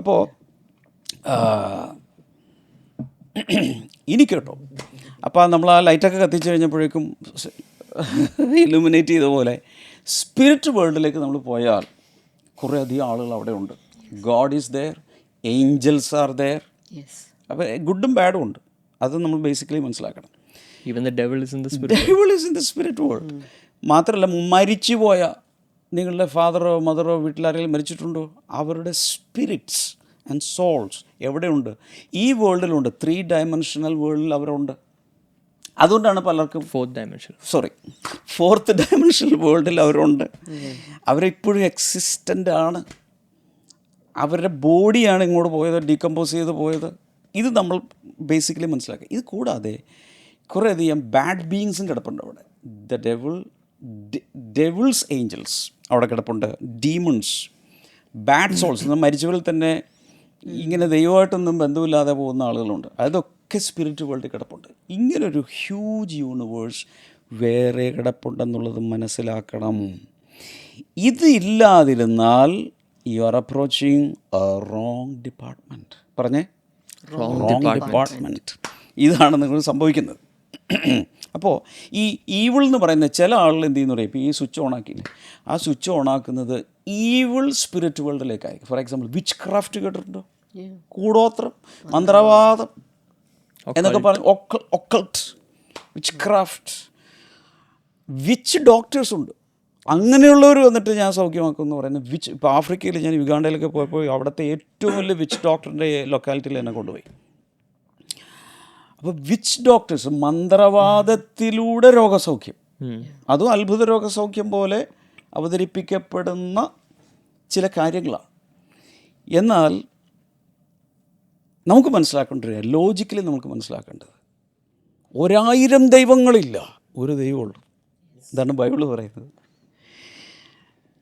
അപ്പോൾ ഇനി കേട്ടോ, അപ്പോൾ നമ്മൾ ആ ലൈറ്റൊക്കെ കത്തിച്ച് കഴിഞ്ഞപ്പോഴേക്കും ഇലുമിനേറ്റ് ചെയ്ത പോലെ സ്പിരിറ്റ് വേൾഡിലേക്ക് നമ്മൾ പോയാൽ കുറേ അധികം ആളുകൾ അവിടെ ഉണ്ട്. God is there, angels are there. അപ്പോൾ ഗുഡും ബാഡും ഉണ്ട്. അത് നമ്മൾ ബേസിക്കലി മനസ്സിലാക്കണം. Even the devil is in the spirit world. മാത്രമല്ല, മരിച്ചുപോയ നിങ്ങളുടെ ഫാദറോ മദറോ വീട്ടിലാരെങ്കിലും മരിച്ചിട്ടുണ്ടോ? അവരുടെ സ്പിരിറ്റ്സ് ആൻഡ് സോൾസ് എവിടെയുണ്ട്? ഈ വേൾഡിലുണ്ട്. 3 ഡയമെൻഷണൽ വേൾഡിൽ അവരുണ്ട്. അതുകൊണ്ടാണ് പലർക്കും ഫോർത്ത് ഡയമെൻഷണൽ വേൾഡിൽ അവരുണ്ട്. അവരിപ്പോഴും എക്സിസ്റ്റൻ്റ് ആണ്. അവരുടെ ബോഡിയാണ് ഇങ്ങോട്ട് പോയത്, ഡീകമ്പോസ് ചെയ്ത് പോയത്. ഇത് നമ്മൾ ബേസിക്കലി മനസ്സിലാക്കുക. ഇത് കൂടാതെ കുറേയധികം ബാഡ് ബീയിങ്സും കിടപ്പുണ്ട് അവിടെ. ഡെവിൾസ് ഏഞ്ചൽസ് അവിടെ കിടപ്പുണ്ട്. ഡീമൺസ്, ബാഡ് സോൾസ്, മരിച്ചവരിൽ തന്നെ ഇങ്ങനെ ദൈവമായിട്ടൊന്നും ബന്ധമില്ലാതെ പോകുന്ന ആളുകളുണ്ട്. അതൊക്കെ സ്പിരിറ്റ് വേൾഡിൽ കിടപ്പുണ്ട്. ഇങ്ങനൊരു ഹ്യൂജ് യൂണിവേഴ്സ് വേറെ കിടപ്പുണ്ടെന്നുള്ളത് മനസ്സിലാക്കണം. ഇത് ഇല്ലാതിരുന്നാൽ you are approaching a wrong department. പറഞ്ഞേ, റോങ് ഡിപ്പാർട്ട്മെൻറ്റ്. ഇതാണ് നിങ്ങൾ സംഭവിക്കുന്നത്. അപ്പോൾ ഈ ഈവിൾ എന്ന് പറയുന്ന ചില ആളുകൾ എന്ത് ചെയ്യുന്നു പറയും, ഇപ്പോൾ ഈ സ്വിച്ച് ഓൺ ആക്കിയില്ലേ, ആ സ്വിച്ച് ഓൺ ആക്കുന്നത് ഈവിൾ സ്പിരിറ്റ് വേൾഡിലേക്കായി. ഫോർ എക്സാമ്പിൾ വിച്ച് ക്രാഫ്റ്റ് കേട്ടിട്ടുണ്ടോ? കൂടോത്രം, മന്ത്രവാദം എന്നൊക്കെ പറയും, occult, witchcraft, witch doctors ഉണ്ട്. അങ്ങനെയുള്ളവർ വന്നിട്ട് ഞാൻ സൗഖ്യമാക്കും എന്ന് പറയുന്നത് വിച്ച്. ഇപ്പോൾ ആഫ്രിക്കയിൽ ഞാൻ യുഗാണ്ടയിലൊക്കെ പോയപ്പോൾ അവിടുത്തെ ഏറ്റവും വലിയ വിച്ച് ഡോക്ടറിൻ്റെ ലൊക്കാലിറ്റിയിൽ എന്നെ കൊണ്ടുപോയി. അപ്പോൾ വിച്ച് ഡോക്ടേഴ്സ്, മന്ത്രവാദത്തിലൂടെ രോഗസൗഖ്യം, അതും അത്ഭുത രോഗസൗഖ്യം പോലെ അവതരിപ്പിക്കപ്പെടുന്ന ചില കാര്യങ്ങളാണ്. എന്നാൽ നമുക്ക് മനസ്സിലാക്കേണ്ടത്, ലോജിക്കലി നമുക്ക് മനസ്സിലാക്കേണ്ടത്, 1000 ദൈവങ്ങളില്ല, ഒരു ദൈവമുള്ളൂ. ഇതാണ് ബൈബിൾ പറയുന്നത്.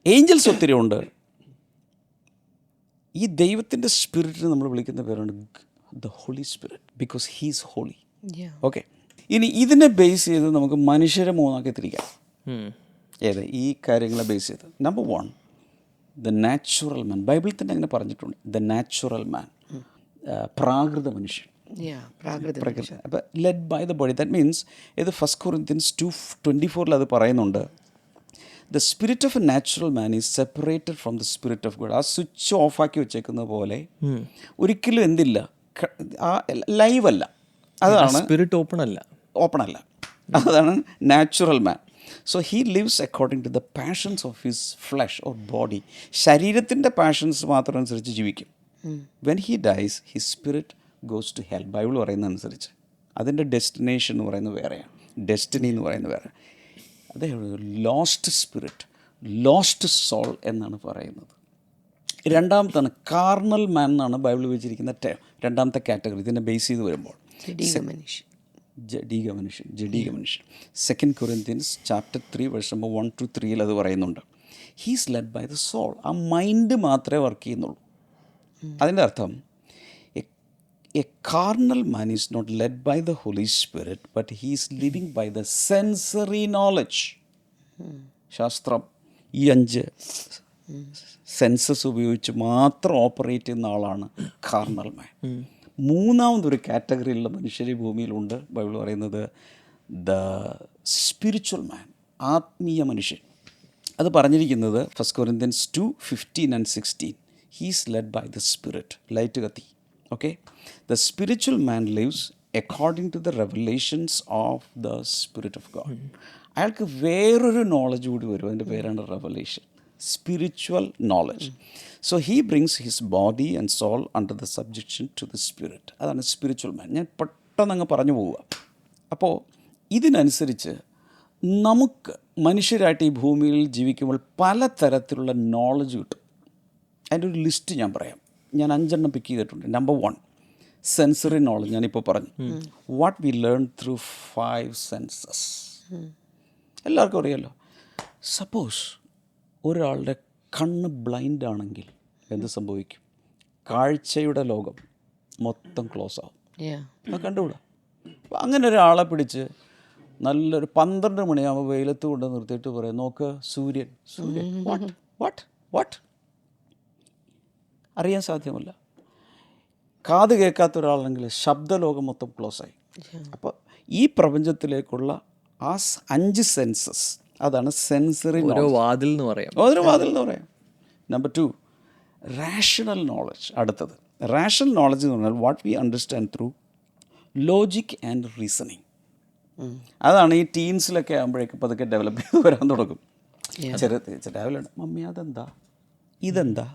ഏഞ്ചൽസ് ഒത്തിരി ഉണ്ട്. ഈ ദൈവത്തിൻ്റെ സ്പിരിറ്റിന് നമ്മൾ വിളിക്കുന്ന പേരാണ് the holy spirit, because he's holy. Okay, ഇനി ഇതിനെ ബേസ് ചെയ്ത് നമുക്ക് മനുഷ്യരെ മൂന്നാക്കി തിരിക്കാം. ഏത് ഈ കാര്യങ്ങളെ ബേസ് ചെയ്ത്, നമ്പർ 1 ദ നാച്ചുറൽ മാൻ. ബൈബിളിൽ തന്നെ അങ്ങനെ പറഞ്ഞിട്ടുണ്ട്, ദ നാച്ചുറൽ മാൻ, പ്രാകൃത മനുഷ്യൻ. അപ്പോൾ led by the body. That means ഇത് 1 Corinthians 2:24 അത് പറയുന്നുണ്ട്, the spirit of a natural man is separated from the spirit of God. ആ സ്വിച്ച് ഓഫാക്കി വെച്ചേക്കുന്ന പോലെ ഒരിക്കലും എന്തില്ല, ആ ലൈവ് അല്ല, അതാണ് സ്പിരിറ്റ് ഓപ്പൺ അല്ല, അതാണ് natural man. So he lives according to the passions of his flesh or body. ശരീരത്തിൻ്റെ പാഷൻസ് മാത്രം അനുസരിച്ച് ജീവിക്കും. When he dies his spirit goes to hell. Bible പറയുന്നതനുസരിച്ച് അതിൻ്റെ ഡെസ്റ്റിനേഷൻ എന്ന് പറയുന്നത് വേറെയാണ്, ഡെസ്റ്റിനി എന്ന് പറയുന്നത് വേറെ. അതേ ലോസ്റ്റ് സ്പിരിറ്റ്, ലോസ്റ്റ് സോൾ എന്നാണ് പറയുന്നത്. രണ്ടാമത്താണ് കാർണൽ മാൻ എന്നാണ് ബൈബിൾ വെച്ചിരിക്കുന്ന രണ്ടാമത്തെ കാറ്റഗറി. ഇതിനെ ബേസ് ചെയ്ത് വരുമ്പോൾ ജഡീക മനുഷ്യൻ. 2 Corinthians chapter 3 verse number 1-3 അത് പറയുന്നുണ്ട്, he's led by the soul. ആ മൈൻഡ് മാത്രമേ വർക്ക് ചെയ്യുന്നുള്ളൂ. അതിൻ്റെ അർത്ഥം a carnal man is not led by the holy spirit, but he is living by the sensory knowledge. ശാസ്ത്രം ഈ 5 സെൻസസ് ഉപയോഗിച്ച് മാത്രം ഓപ്പറേറ്റ് ചെയ്യുന്ന ആളാണ് കാർണൽ മാൻ. മൂന്നാമതൊരു കാറ്റഗറിയിലുള്ള മനുഷ്യർ ഈ ഭൂമിയിലുണ്ട്. ബൈബിൾ പറയുന്നത് ദ സ്പിരിച്വൽ മാൻ, ആത്മീയ മനുഷ്യൻ. അത് പറഞ്ഞിരിക്കുന്നത് 1 Corinthians 2:15-16. He's led by the spirit. Light കത്തി. Okay, the spiritual man lives according to the revelations of the spirit of God. അയാൾക്ക് വേറൊരു നോളജ് കൂടി വരും, അതിൻ്റെ പേരാണ് revelation, spiritual knowledge. So he brings his body and soul under the subjection to the spirit. അതാണ് spiritual man. ഞാൻ പെട്ടെന്ന് അങ്ങ് പറഞ്ഞു പോവുക. അപ്പോൾ ഇതിനനുസരിച്ച് നമുക്ക് മനുഷ്യരായിട്ട് ഈ ഭൂമിയിൽ ജീവിക്കുമ്പോൾ പലതരത്തിലുള്ള നോളജ് കിട്ടും. അതിൻ്റെ ഒരു ലിസ്റ്റ് ഞാൻ പറയാം. ഞാൻ 5 പിക്ക് ചെയ്തിട്ടുണ്ട്. Number 1 sensory knowledge. ഞാനിപ്പോൾ പറഞ്ഞു, what we learn through 5 census. എല്ലാവർക്കും അറിയാമല്ലോ. സപ്പോസ് ഒരാളുടെ കണ്ണ് ബ്ലൈൻഡ് ആണെങ്കിൽ എന്ത് സംഭവിക്കും? കാഴ്ചയുടെ ലോകം മൊത്തം ക്ലോസ് ആവും. അത് കണ്ടുകൂടാ. അപ്പം അങ്ങനെ ഒരാളെ പിടിച്ച് നല്ലൊരു 12 മണിയാകുമ്പോൾ വെയിലത്ത് കൊണ്ട് നിർത്തിയിട്ട് പറയാം, നോക്ക് സൂര്യൻ. വാട്ട് അറിയാൻ സാധ്യമല്ല. കാത് കേൾക്കാത്ത ഒരാളാണെങ്കിൽ ശബ്ദലോകം മൊത്തം ക്ലോസ് ആയി. അപ്പോൾ ഈ പ്രപഞ്ചത്തിലേക്കുള്ള ആ 5 സെൻസസ്, അതാണ് സെൻസറി നോളജ്. ഓരോ വാതിൽ എന്ന് പറയാം. Number 2 rational knowledge. അടുത്തത് റാഷണൽ നോളജ് എന്ന് പറഞ്ഞാൽ what we understand through logic and reasoning. അതാണ് ഈ ടീൻസിലൊക്കെ ആകുമ്പോഴേക്കും പതുക്കെ ഡെവലപ്പ് ചെയ്ത് വരാൻ തുടങ്ങും. രാവിലെ മമ്മി അതെന്താ, ഇതെന്താ,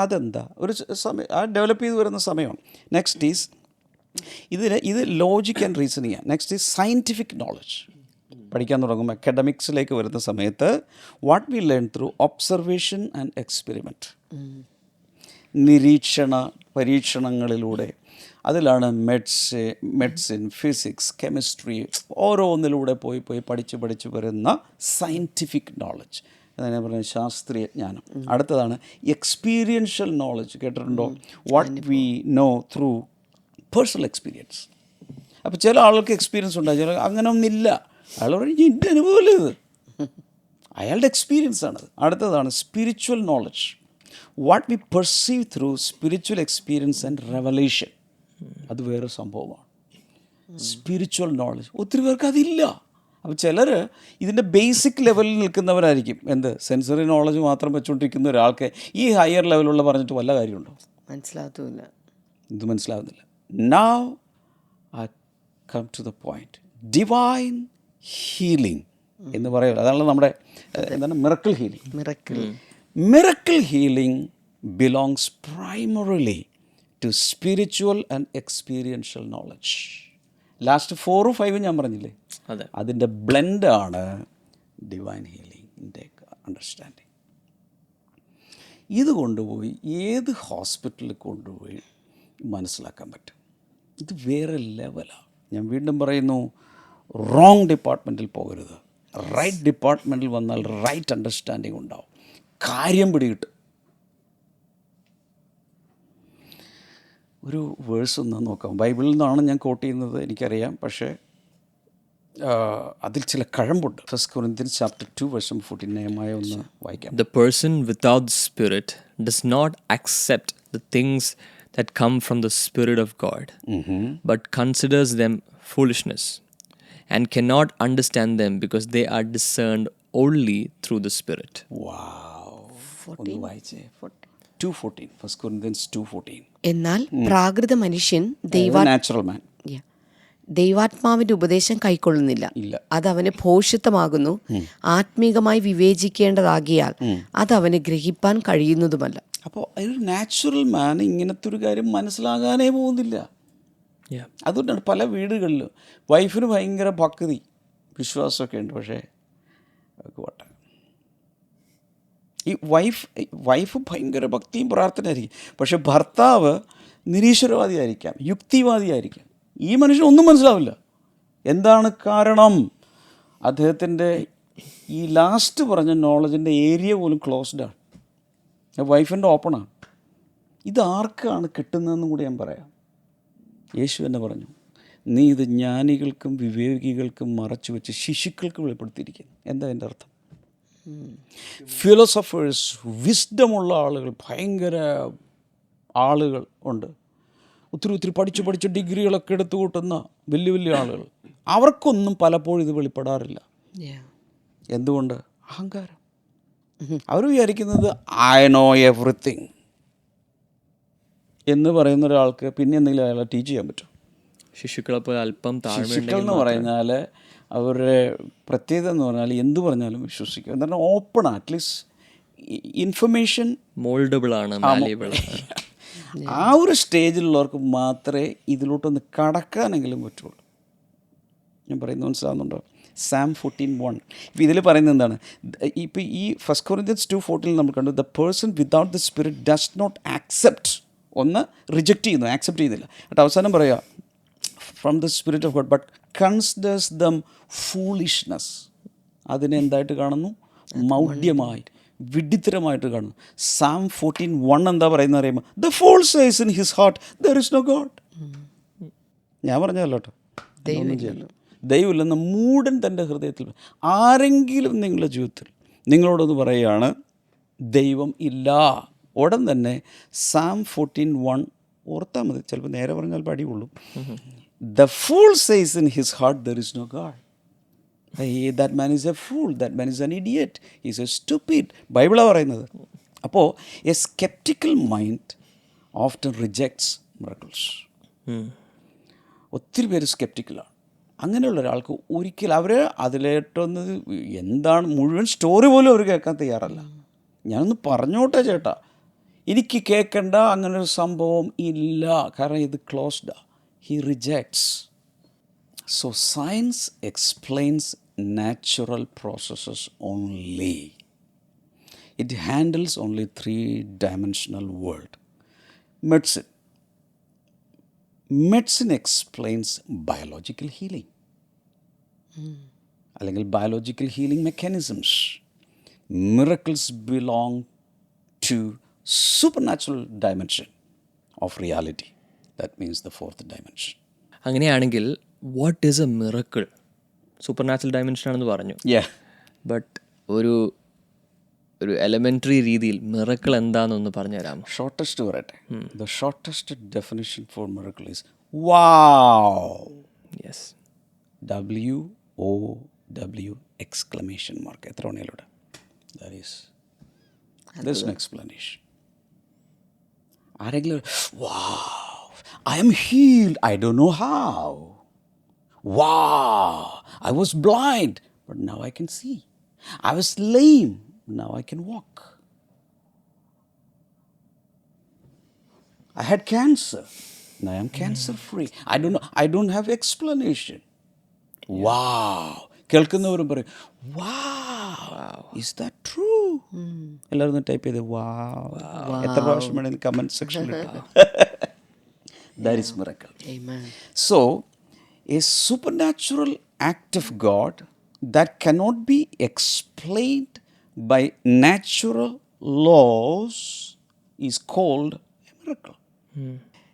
അതെന്താ, ഒരു സമയം ആ ഡെവലപ്പ് ചെയ്ത് വരുന്ന സമയമാണ്. നെക്സ്റ്റ് ഈസ് ഇത് ലോജിക് ആൻഡ് റീസണിങ് ആണ്. Next is scientific knowledge. പഠിക്കാൻ തുടങ്ങും. അക്കാഡമിക്സിലേക്ക് വരുന്ന സമയത്ത് what we learn through observation and experiment, പരീക്ഷണങ്ങളിലൂടെ. അതിലാണ് മെഡിസിൻ, ഫിസിക്സ്, കെമിസ്ട്രി ഓരോന്നിലൂടെ പോയി പഠിച്ച് വരുന്ന സയൻറ്റിഫിക് നോളജ്. അതാണ് ഞാൻ പറഞ്ഞത്, ശാസ്ത്രീയ ജ്ഞാനം. അടുത്തതാണ് എക്സ്പീരിയൻഷ്യൽ നോളജ്. കേട്ടിട്ടുണ്ടോ? What we know through personal experience. അപ്പോൾ ചില ആളുകൾക്ക് എക്സ്പീരിയൻസ് ഉണ്ടാകും, ചില അങ്ങനെ ഒന്നില്ല. അയാൾ പറയും എൻ്റെ അനുഭവം ഇത്, അയാളുടെ എക്സ്പീരിയൻസ് ആണത്. അടുത്തതാണ് spiritual knowledge. What we perceive through spiritual experience and revelation. അത് വേറെ സംഭവമാണ്. Spiritual knowledge. ഒത്തിരി പേർക്ക് അതില്ല. അപ്പോൾ ചിലർ ഇതിൻ്റെ ബേസിക് ലെവലിൽ നിൽക്കുന്നവരായിരിക്കും. എന്ത് സെൻസറി നോളജ് മാത്രം വെച്ചുകൊണ്ടിരിക്കുന്ന ഒരാൾക്ക് ഈ ഹയർ ലെവലുള്ള പറഞ്ഞിട്ട് വല്ല കാര്യമുണ്ടോ? മനസ്സിലാകത്തുമില്ല. ഇത് മനസ്സിലാവുന്നില്ല. Now I come to the point. Divine healing എന്ന് പറയുന്നത് അതാണ് നമ്മുടെ എന്താണ് miracle healing. Miracle healing belongs primarily to spiritual and experiential knowledge. Last 4 5 ഞാൻ പറഞ്ഞില്ലേ, അതിൻ്റെ ബ്ലെൻഡാണ് ഡിവൈൻ ഹീലിംഗിൻ്റെ അണ്ടർസ്റ്റാൻഡിങ്. ഇത് കൊണ്ടുപോയി ഏത് ഹോസ്പിറ്റലിൽ കൊണ്ടുപോയി മനസ്സിലാക്കാൻ പറ്റും. ഇത് വേറെ ലെവലാണ്. ഞാൻ വീണ്ടും പറയുന്നു, റോങ് ഡിപ്പാർട്ട്മെൻറ്റിൽ പോകരുത്. റൈറ്റ് ഡിപ്പാർട്ട്മെൻറ്റിൽ വന്നാൽ റൈറ്റ് അണ്ടർസ്റ്റാൻഡിങ് ഉണ്ടാവും, കാര്യം പിടികിട്ടും. ഒരു വേഴ്സ് ഒന്ന് നോക്കാം. ബൈബിളിൽ നിന്നാണ് ഞാൻ കോട്ട് ചെയ്യുന്നത്, എനിക്കറിയാം. പക്ഷേ അതിൽ ചില കഴമ്പുണ്ട്. 1 Corinthians chapter 2 verse 14 നയമായ ഒന്ന് വായിക്കാം. The person without the Spirit does not accept the things that come from the Spirit of God, but considers them foolishness and cannot understand them because they are discerned only through the Spirit. Wow. ഒന്ന് വായിച്ചേ. 2:14 1 Corinthians 2:14. എന്നാൽ പ്രാകൃത മനുഷ്യൻ natural മാൻ ദൈവാത്മാവിന്റെ ഉപദേശം കൈക്കൊള്ളുന്നില്ല, അതവന് ഭോഷിത്തമാകുന്നു. ആത്മീകമായി വിവേചിക്കേണ്ടതാകിയാൽ അതവന് ഗ്രഹിപ്പാൻ കഴിയുന്നതുമല്ല. അപ്പോൾ ഒരു നാച്ചുറൽ മാൻ ഇങ്ങനത്തെ ഒരു കാര്യം മനസ്സിലാകാനേ പോകുന്നില്ല. അതുകൊണ്ടാണ് പല വീടുകളിലും വൈഫിന് ഭയങ്കര ഭക്തി വിശ്വാസമൊക്കെ ഉണ്ട്, പക്ഷേ വട്ട ഈ വൈഫ് ഭയങ്കര ഭക്തിയും പ്രാർത്ഥനയായിരിക്കും, പക്ഷെ ഭർത്താവ് നിരീശ്വരവാദിയായിരിക്കാം, യുക്തിവാദിയായിരിക്കാം. ഈ മനുഷ്യൻ ഒന്നും മനസ്സിലാവില്ല. എന്താണ് കാരണം? അദ്ദേഹത്തിൻ്റെ ഈ ലാസ്റ്റ് പറഞ്ഞ നോളജിൻ്റെ ഏരിയ പോലും ക്ലോസ്ഡാണ്, വൈഫിൻ്റെ ഓപ്പണാണ്. ഇതാർക്കാണ് കിട്ടുന്നതെന്നും കൂടി ഞാൻ പറയാം. യേശു തന്നെ പറഞ്ഞു, നീ ഇത് ജ്ഞാനികൾക്കും വിവേകികൾക്കും മറച്ചു വെച്ച് ശിശുക്കൾക്ക് വെളിപ്പെടുത്തിയിരിക്കുന്നു. എന്താ എൻ്റെ അർത്ഥം? ഫിലോസഫേഴ്സ്, വിസ്ഡമുള്ള ആളുകൾ, ഭയങ്കര ആളുകൾ ഉണ്ട്, ഒത്തിരി പഠിച്ച് ഡിഗ്രികളൊക്കെ എടുത്തു കൂട്ടുന്ന വലിയ ആളുകൾ. അവർക്കൊന്നും പലപ്പോഴും ഇത് വെളിപ്പെടാറില്ല. എന്തുകൊണ്ട്? അഹങ്കാരം. അവർ വിചാരിക്കുന്നത് ഐ നോ എവറിത്തിങ് എന്ന് പറയുന്ന ഒരാൾക്ക് പിന്നെ എന്തെങ്കിലും അയാളെ ടീച്ച് ചെയ്യാൻ പറ്റും? ശിശുക്കളെ പോലെ അല്പം ശിശുക്കൾ എന്ന് പറഞ്ഞാൽ അവരുടെ പ്രത്യേകത എന്ന് പറഞ്ഞാൽ എന്ത് പറഞ്ഞാലും വിശ്വസിക്കും. എന്താണ്? ഓപ്പൺ, അറ്റ്ലീസ്റ്റ് ഇൻഫർമേഷൻ മോൾഡബിൾ ആണ്, മാലിയബിൾ. ആ ഒരു സ്റ്റേജിലുള്ളവർക്ക് മാത്രമേ ഇതിലോട്ടൊന്ന് കടക്കാനെങ്കിലും പറ്റുള്ളൂ. ഞാൻ പറയുന്നത് മനസ്സിലാകുന്നുണ്ടോ? Psalm 14:1. ഇപ്പോൾ ഇതിൽ പറയുന്നത് എന്താണ്? ഇപ്പോൾ ഈ 1 Corinthians 2:14 നമ്മൾ കണ്ടു, the person without the spirit does not accept. ഒന്ന് റിജക്റ്റ് ചെയ്യുന്നു, ആക്സെപ്റ്റ് ചെയ്യുന്നില്ല. എന്നിട്ട് അവസാനം പറയുക from the spirit of God but considers them foolishness. അതിനെ എന്തായിട്ട് കാണുന്നു? മൗഢ്യമായി, വിഡ്ഢിത്തരമായിട്ട് കാണുന്നു. Psalm 14:1 എന്താ പറയുന്നത് അറിയുമ്പോൾ, the fool says in his heart there is no God. ഞാൻ പറഞ്ഞല്ലോ കേട്ടോ, ഒന്നും ചെയ്യല്ലോ, ദൈവമില്ലെന്ന് മൂടൻ തൻ്റെ ഹൃദയത്തിൽ. ആരെങ്കിലും നിങ്ങളുടെ ജീവിതത്തിൽ നിങ്ങളോടൊന്ന് പറയുകയാണ് ദൈവം ഇല്ല, ഉടൻ തന്നെ Psalm 14:1 ഓർത്താൽ മതി. ചിലപ്പോൾ നേരെ പറഞ്ഞാൽ അടികൊള്ളും. The fool says in his heart there is no God. That man is a fool, that man is an idiot, he is a stupid. ബൈബിളാണ് പറയുന്നത്. അപ്പോൾ A sceptical mind often rejects miracles. ഒത്തിരി പേര് സ്കെപ്റ്റിക്കലാണ്. അങ്ങനെയുള്ള ഒരാൾക്ക് ഒരിക്കലും അവർ അതിലേട്ടൊന്ന് എന്താണ് മുഴുവൻ സ്റ്റോറി പോലും അവർ കേൾക്കാൻ തയ്യാറല്ല. ഞാനൊന്ന് പറഞ്ഞോട്ടെ ചേട്ടാ, എനിക്ക് കേൾക്കേണ്ട അങ്ങനൊരു സംഭവം ഇല്ല, കാരണം ഇത് ക്ലോസ്ഡാണ്. He rejects. So science explains natural processes only. It handles only 3-dimensional world. Medicine explains biological healing. അല്ലെങ്കിൽ biological healing mechanisms. Miracles belong to supernatural dimension of reality. That means the 4th dimension. അങ്ങനെയാണെങ്കിൽ what is A miracle? Super natural dimension ആണെന്ന് പറഞ്ഞു. But ഒരു elementary രീതിയിൽ miracle എന്താണെന്നൊന്ന് പറഞ്ഞു തരാമോ? Shortest പറയട്ടെ. The shortest definition for miracle is wow. Yes. WOW exclamation mark. എത്ര മണിയിലൂടെ? There's no explanation. ആരെങ്കിലും wow, I am healed, I don't know how. Wow, I was blind, but now I can see. I was lame, now I can walk. I had cancer, now I am cancer free. I don't have explanation. Wow. കേൾക്കുന്നവരും പറയും wow, is that true? എല്ലാവരും type ചെയ്ത് wow. എത്ര പ്രാവശ്യം വേണമെങ്കിൽ comment സെക്ഷനിൽ ഇട്ടാൽ. That is miracle. Amen. So, a supernatural act of God that cannot be explained by natural laws is called a miracle.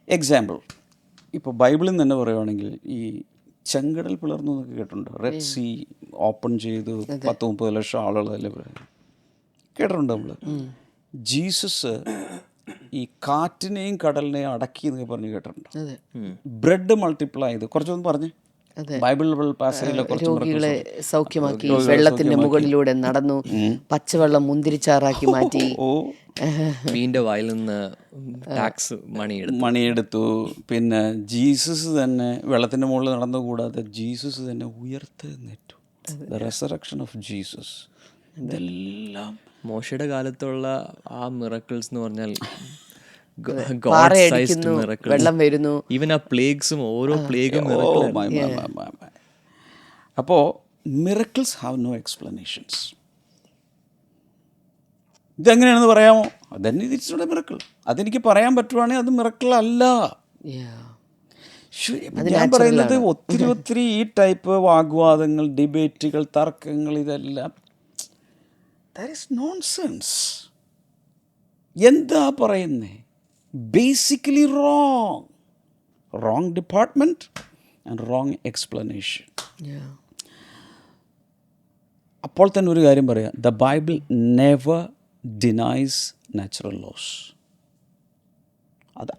Example, ഇപ്പോൾ ബൈബിളിൽ നിന്ന് തന്നെ പറയുവാണെങ്കിൽ ഈ ചെങ്കടൽ പിളർന്നു എന്നൊക്കെ കേട്ടിട്ടുണ്ടോ? റെഡ് സീ ഓപ്പൺ ചെയ്തു 10-30 ലക്ഷം ആളുകളല്ലേ കേട്ടിട്ടുണ്ടോ നമ്മൾ? ജീസസ് ഈ കാറ്റിനെയും കടലിനെയും അടക്കി എന്നൊക്കെ പറഞ്ഞ് കേട്ടിട്ടുണ്ടോ? ബ്രെഡ് മൾട്ടിപ്ലൈ ചെയ്ത് കുറച്ചൊന്നും പറഞ്ഞ് ബൈബിൾ പാസേജിലെ രോഗികളെ സൗഖ്യമാക്കി, വെള്ളത്തിന്റെ മുകളിലൂടെ നടന്നു, പച്ചവെള്ളം മുന്തിരിച്ചാറാക്കി മാറ്റി, മീൻ്റെ വായിൽ നിന്ന് ടാക്സ് മണിയെടുത്തു. പിന്നെ ജീസസ് തന്നെ വെള്ളത്തിൻ്റെ മുകളിൽ നടന്നു, കൂടാതെ ജീസസ് തന്നെ ഉയർത്തെഴുന്നേറ്റു. The resurrection of Jesus. ഇതെല്ലാം മോശയുടെ കാലത്തുള്ള ആ മിറക്കിൾസ് എന്ന് പറഞ്ഞാൽ വെള്ളം വരുന്നു. ഈവൻ ആ പ്ലേഗ്സും ഓരോ പ്ലേഗും. അപ്പോൾ മിറക്കിൾസ് ഹാവ് നോ എക്സ്പ്ലനേഷൻസ്. ഇതെങ്ങനെയാണെന്ന് പറയാമോ? അതന്നെ തിരിച്ചുള്ള മിറക്കിൾ. അതെനിക്ക് പറയാൻ പറ്റുവാണെങ്കിൽ അത് മിറക്കിൾ അല്ല. ഞാൻ പറയുന്നത് ഒത്തിരി ഈ ടൈപ്പ് വാഗ്വാദങ്ങൾ, ഡിബേറ്റുകൾ, തർക്കങ്ങൾ, ഇതെല്ലാം ദാറ്റ് ഈസ് നോൺസെൻസ്. എന്താ പറയുന്നേ? Basically wrong department and wrong explanation. അപ്പോൾ തന്നെ ഒരു കാര്യം പറയാം, the Bible never denies natural laws.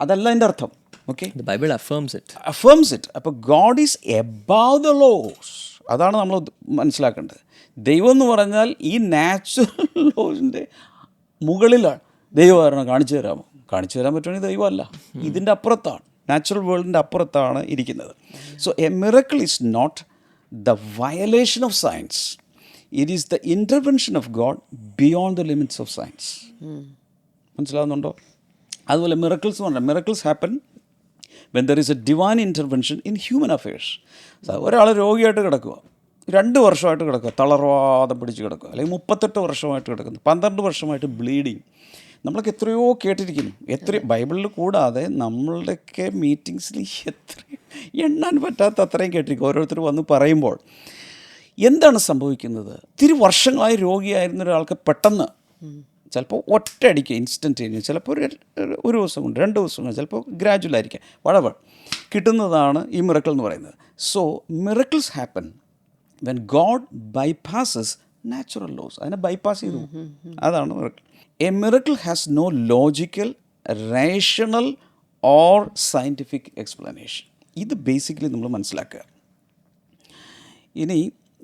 അതല്ല എൻ്റെ അർത്ഥം. Okay, Bible affirms it. അപ്പോൾ God is above the laws. അതാണ് നമ്മൾ മനസ്സിലാക്കേണ്ടത്. ദൈവം എന്ന് പറഞ്ഞാൽ ഈ നാച്ചുറൽ ലോസിൻ്റെ മുകളിലാണ്. ദൈവം കാണിച്ചു തരാമോ? കാണിച്ചു തരാൻ പറ്റുവാണെങ്കിൽ ദൈവമല്ല, ഇതിൻ്റെ അപ്പുറത്താണ്, നാച്ചുറൽ വേൾഡിൻ്റെ അപ്പുറത്താണ് ഇരിക്കുന്നത്. So a miracle is not the violation of science, it is the intervention of God beyond the limits of science. മനസ്സിലാവുന്നുണ്ടോ? അതുപോലെ മിറക്കിൾസ് എന്ന് പറഞ്ഞാൽ miracles happen when there is a divine intervention in human affairs. ഒരാൾ രോഗിയായിട്ട് കിടക്കുക, 2 വർഷമായിട്ട് കിടക്കുക, തളർവാദം പിടിച്ച് കിടക്കുക, അല്ലെങ്കിൽ 38 വർഷമായിട്ട് കിടക്കുന്നു, 12 വർഷമായിട്ട് ബ്ലീഡിങ്. നമ്മളൊക്കെ എത്രയോ കേട്ടിരിക്കുന്നു. ബൈബിളിൽ കൂടാതെ നമ്മളുടെയൊക്കെ മീറ്റിങ്സിൽ എണ്ണാൻ പറ്റാത്ത അത്രയും കേട്ടിരിക്കും. ഓരോരുത്തർ വന്ന് പറയുമ്പോൾ എന്താണ് സംഭവിക്കുന്നത്? ഇത്തിരി വർഷങ്ങളായി രോഗിയായിരുന്ന ഒരാൾക്ക് പെട്ടെന്ന് ചിലപ്പോൾ ഒറ്റയടിക്ക് ഇൻസ്റ്റൻറ്റേനിയസ്, ചിലപ്പോൾ ഒരു ദിവസം കൊണ്ട്, 2 ദിവസം കൊണ്ട്, ചിലപ്പോൾ ഗ്രാജുവൽ ആയിരിക്കാം, വളവൾ കിട്ടുന്നതാണ് ഈ മിറക്കിൾ എന്ന് പറയുന്നത്. So miracles happen when God bypasses natural laws. അതിനെ ബൈപ്പാസ് ചെയ്തു. അതാണ് miracle. A miracle has no logical, rational or scientific explanation. ഇത് ബേസിക്കലി നമ്മൾ മനസ്സിലാക്കുക. ഇനി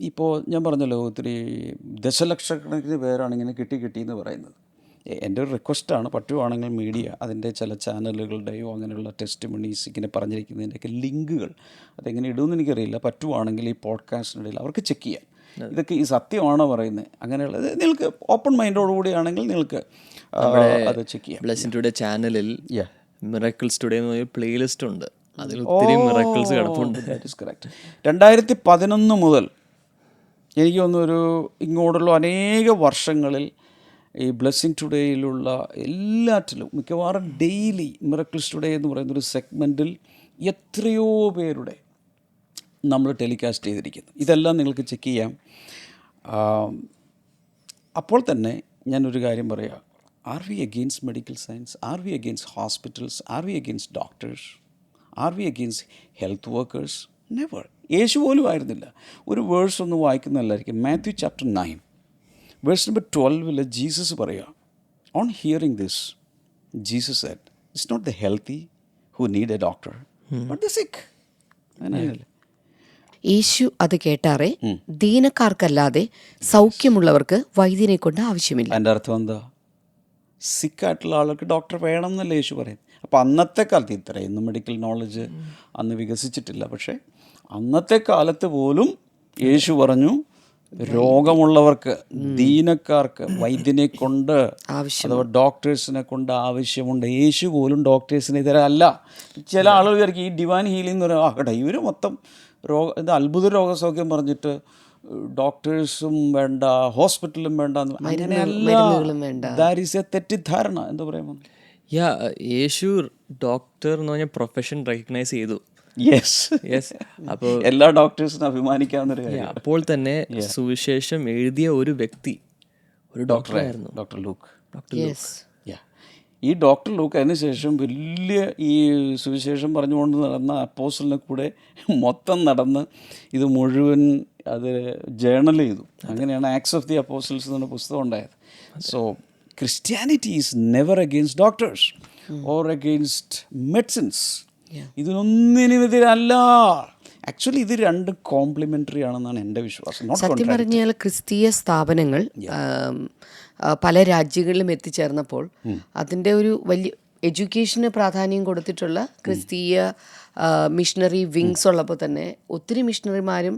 ഇപ്പോൾ ഞാൻ പറഞ്ഞല്ലോ, ഒത്തിരി ദശലക്ഷക്കണക്കിന് പേരാണ് ഇങ്ങനെ കിട്ടിയെന്ന് പറയുന്നത്. എൻ്റെ ഒരു റിക്വസ്റ്റാണ്, പറ്റുവാണെങ്കിൽ മീഡിയ അതിൻ്റെ ചില ചാനലുകളുടെയോ അങ്ങനെയുള്ള ടെസ്റ്റിമണീസ് ഇങ്ങനെ പറഞ്ഞിരിക്കുന്നതിൻ്റെയൊക്കെ ലിങ്കുകൾ അതെങ്ങനെ ഇടുമെന്ന് എനിക്കറിയില്ല. പറ്റുവാണെങ്കിൽ ഈ പോഡ്കാസ്റ്റിനിടയിൽ അവർക്ക് ചെക്ക് ചെയ്യാം, ഇതൊക്കെ ഈ സത്യമാണോ പറയുന്നത്. അങ്ങനെയുള്ളത് നിങ്ങൾക്ക് ഓപ്പൺ മൈൻഡോടുകൂടി ആണെങ്കിൽ നിങ്ങൾക്ക് അത് ചെക്ക് ചെയ്യാം. ബ്ലെസ്സിംഗ് ടുഡേ ചാനലിൽ മിറക്കിൾസ് ടുഡേ എന്ന പ്ലേലിസ്റ്റ് ഉണ്ട്, അതിൽ ഒത്തിരി മിറക്കിൾസ് കിടപ്പുണ്ട്. 2011 മുതൽ എനിക്ക് തോന്നുന്നൊരു ഇങ്ങോട്ടുള്ള അനേക വർഷങ്ങളിൽ ഈ ബ്ലെസ്സിംഗ് ടുഡേയിലുള്ള എല്ലാറ്റിലും മിക്കവാറും ഡെയിലി മിറക്കിൾസ് ടുഡേ എന്ന് പറയുന്നൊരു സെഗ്മെൻറ്റിൽ എത്രയോ പേരുടെ നമ്മൾ ടെലികാസ്റ്റ് ചെയ്തിരിക്കുന്നു. ഇതെല്ലാം നിങ്ങൾക്ക് ചെക്ക് ചെയ്യാം. അപ്പോൾ തന്നെ ഞാനൊരു കാര്യം പറയാം, are we against medical science? Are we against hospitals? Are we against doctors? Are we against health workers? Never. Yesu പോലും ആയിരുന്നില്ല. ഒരു വേഴ്സ് ഒന്ന് വായിക്കുന്നതല്ലായിരിക്കും. Matthew chapter 9 verse number 12 Jesus പറയുക, on hearing this Jesus said, it's not the healthy who need a doctor but the sick. അങ്ങനെയല്ലേ? യേശു അത് കേട്ടാറെ, ദീനക്കാർക്കല്ലാതെ സൗഖ്യമുള്ളവർക്ക് വൈദ്യനെ കൊണ്ട് ആവശ്യമില്ല. അതിൻ്റെ അർത്ഥം എന്താ? സിക്കായിട്ടുള്ള ആൾക്ക് ഡോക്ടർ വേണം എന്നല്ലേ യേശു പറയും. അപ്പോൾ അന്നത്തെ കാലത്ത് ഇത്രയൊന്നും മെഡിക്കൽ നോളജ് അന്ന് വികസിച്ചിട്ടില്ല. പക്ഷേ അന്നത്തെ കാലത്ത് പോലും യേശു പറഞ്ഞു രോഗമുള്ളവർക്ക്, ദീനക്കാർക്ക് വൈദ്യനെ കൊണ്ട് അഥവാ ഡോക്ടേഴ്സിനെ കൊണ്ട് ആവശ്യമുണ്ട്. യേശു പോലും ഡോക്ടേഴ്സിന് എതിരല്ല. ചില ആളുകൾ വിചാരിക്കും ഈ ഡിവൈൻ ഹീലിംഗ് എന്ന് പറയുക ആകട്ടെ ഇവർ മൊത്തം ഇത് അത്ഭുത രോഗസൗഖ്യം പറഞ്ഞിട്ട് ഡോക്ടേഴ്സും വേണ്ട, ഹോസ്പിറ്റലും വേണ്ട. അങ്ങനെയല്ല, ദാറ്റ് ഈസ് എ തെറ്റിദ്ധാരണ. എന്താ പറയുമ്പോൾ യേശു ഡോക്ടർ എന്ന് പറഞ്ഞ പ്രൊഫഷൻ റെക്കഗ്നൈസ് ചെയ്തു. അപ്പോൾ എല്ലാ ഡോക്ടേഴ്സിനും അഭിമാനിക്കാവുന്നൊരു കാര്യം. അപ്പോൾ തന്നെ സുവിശേഷം എഴുതിയ ഒരു വ്യക്തി ഒരു ഡോക്ടറായിരുന്നു, ഡോക്ടർ ലൂക്ക്. ഈ ഡോക്ടർ ലൂക്ക് അതിനുശേഷം വലിയ ഈ സുവിശേഷം പറഞ്ഞുകൊണ്ട് നടന്ന അപ്പോസ്റ്റലിനെ കൂടെ മൊത്തം നടന്ന് ഇത് മുഴുവൻ അത് ജേർണൽ ചെയ്തു. അങ്ങനെയാണ് ആക്ട്സ് ഓഫ് ദി അപ്പോസ്റ്റൽസ് എന്ന പുസ്തകം ഉണ്ടായത്. So Christianity is never against doctors or against medicines. ഇതിനൊന്നിനുമെതിരല്ല. ആക്ച്വലി ഇത് രണ്ടും കോംപ്ലിമെൻ്ററി ആണെന്നാണ് എൻ്റെ വിശ്വാസം. സത്യം പറഞ്ഞാൽ ക്രിസ്തീയ സ്ഥാപനങ്ങൾ പല രാജ്യങ്ങളിലും എത്തിച്ചേർന്നപ്പോൾ അതിൻ്റെ ഒരു വലിയ എഡ്യൂക്കേഷന് പ്രാധാന്യം കൊടുത്തിട്ടുള്ള ക്രിസ്തീയ മിഷണറി വിങ്സ് ഉള്ളപ്പോൾ തന്നെ ഒത്തിരി മിഷണറിമാരും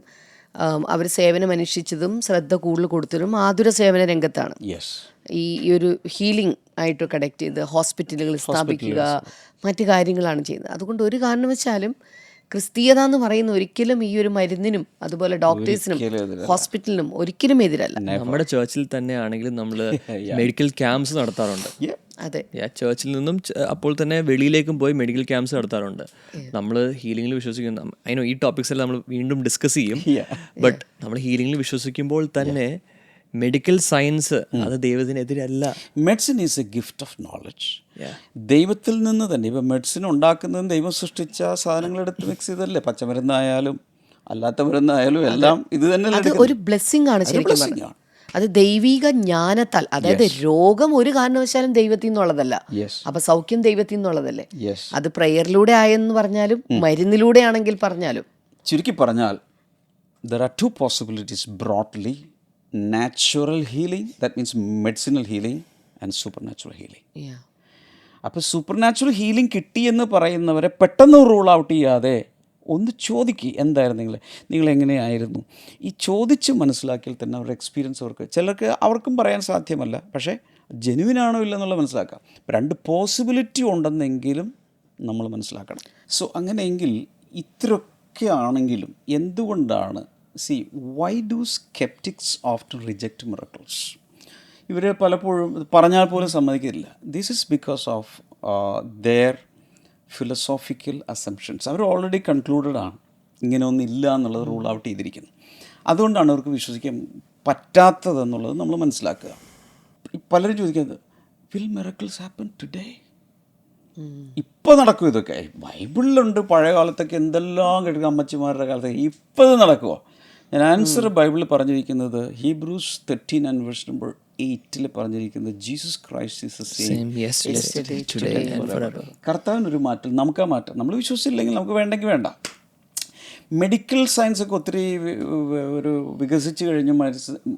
അവർ സേവനം അനുഷ്ഠിച്ചതും ശ്രദ്ധ കൂടുതൽ കൊടുത്തതും ആതുര സേവന രംഗത്താണ്. ഈ ഒരു ഹീലിംഗ് ആയിട്ട് കണക്ട് ചെയ്ത് ഹോസ്പിറ്റലുകൾ സ്ഥാപിക്കുക, മറ്റു കാര്യങ്ങളാണ് ചെയ്യുന്നത്. അതുകൊണ്ട് ഒരു കാരണവശാലും ക്രിസ്തീയത എന്ന് പറയുന്ന ഒരിക്കലും ഈ ഒരു മരുന്നിനും അതുപോലെ ഡോക്ടേഴ്സിനും ഹോസ്പിറ്റലിനും ഒരിക്കലും എതിരല്ല. നമ്മുടെ ചേർച്ചിൽ തന്നെ ആണെങ്കിലും നമ്മൾ മെഡിക്കൽ ക്യാമ്പ്സ് നടത്താറുണ്ട്. അതെ, ചേർച്ചിൽ നിന്നും അപ്പോൾ തന്നെ വെളിയിലേക്കും പോയി മെഡിക്കൽ ക്യാമ്പ്സ് നടത്താറുണ്ട്. നമ്മൾ ഹീലിംഗിൽ വിശ്വസിക്കുന്ന ഈ ടോപ്പിക്സ് എല്ലാം നമ്മൾ വീണ്ടും ഡിസ്കസ് ചെയ്യും. ബട്ട് നമ്മൾ ഹീലിംഗിൽ വിശ്വസിക്കുമ്പോൾ തന്നെ മെഡിക്കൽ സയൻസ് അത് ദൈവത്തിനെതിരല്ല. Medicine is a gift of knowledge. ദൈവത്തിൽ നിന്ന് തന്നെ. ഇപ്പം മെഡിസിൻ ഉണ്ടാക്കുന്നതും ദൈവം സൃഷ്ടിച്ച സാധനങ്ങളെടുത്ത് മിക്സ് ചെയ്തല്ലേ. പച്ചമരുന്നായാലും അല്ലാത്ത മരുന്നായാലും എല്ലാം ഇത് തന്നെ. അത് ഒരു ബ്ലെസ്സിങ് ആണ് ശരിക്കും. അത് ദൈവിക ജ്ഞാനത്താൽ, അതായത് രോഗം ഒരു കാരണവശാലും ദൈവത്തിൽ നിന്നുള്ളതല്ല. അപ്പൊ സൗഖ്യം ദൈവത്തിൽ നിന്നുള്ളതല്ലേ. അത് പ്രയറിലൂടെ ആയെന്ന് പറഞ്ഞാലും മരുന്നിലൂടെ ആണെങ്കിൽ പറഞ്ഞാലും. ചുരുക്കി പറഞ്ഞാൽ there are two possibilities broadly: natural healing, that means medicinal healing, and supernatural healing. അപ്പോൾ സൂപ്പർ നാച്ചുറൽ ഹീലിംഗ് കിട്ടിയെന്ന് പറയുന്നവരെ പെട്ടെന്ന് റൂൾ ഔട്ട് ചെയ്യാതെ ഒന്ന് ചോദിക്കുക, എന്തായിരുന്നു നിങ്ങൾ എങ്ങനെയായിരുന്നു. ഈ ചോദിച്ച് മനസ്സിലാക്കിയാൽ തന്നെ അവരുടെ എക്സ്പീരിയൻസ് ചിലർക്ക് അവർക്കും പറയാൻ സാധ്യമല്ല. പക്ഷേ ജെനുവിനാണോ ഇല്ലെന്നുള്ള മനസ്സിലാക്കാം. രണ്ട് പോസിബിലിറ്റി ഉണ്ടെന്നെങ്കിലും നമ്മൾ മനസ്സിലാക്കണം. സോ അങ്ങനെയെങ്കിൽ ഇത്രയൊക്കെ ആണെങ്കിലും എന്തുകൊണ്ടാണ് why do skeptics often reject miracles? ഇവർ പലപ്പോഴും പറഞ്ഞാൽ പോലും സമ്മതിക്കില്ല. This is because of their philosophical assumptions. അവർ ഓൾറെഡി കൺക്ലൂഡഡ് ആണ് ഇങ്ങനെയൊന്നും ഇല്ല എന്നുള്ളത് റൂൾ ഔട്ട് ചെയ്തിരിക്കുന്നു. അതുകൊണ്ടാണ് അവർക്ക് വിശ്വസിക്കാൻ പറ്റാത്തതെന്നുള്ളത് നമ്മൾ മനസ്സിലാക്കുക. പലരും ചോദിക്കുന്നത് will miracles happen today? ഇപ്പോൾ നടക്കും ഇതൊക്കെ. ബൈബിളിലുണ്ട് പഴയ കാലത്തൊക്കെ എന്തെല്ലാം കേൾക്കുക, അമ്മച്ചിമാരുടെ കാലത്തൊക്കെ. ഇപ്പോൾ ഇത് നടക്കുമോ? ഞാൻ ആൻസർ ബൈബിളിൽ പറഞ്ഞിരിക്കുന്നത് Hebrews 13:8 പറഞ്ഞിരിക്കുന്നത് Jesus Christ is the same yesterday today and forever. കർത്താവിനൊരു മാറ്റം, നമുക്ക് ആ മാറ്റം നമ്മൾ വിശ്വസിച്ചില്ലെങ്കിൽ നമുക്ക് വേണ്ടെങ്കിൽ വേണ്ട. മെഡിക്കൽ സയൻസൊക്കെ ഒത്തിരി ഒരു വികസിച്ച് കഴിഞ്ഞ്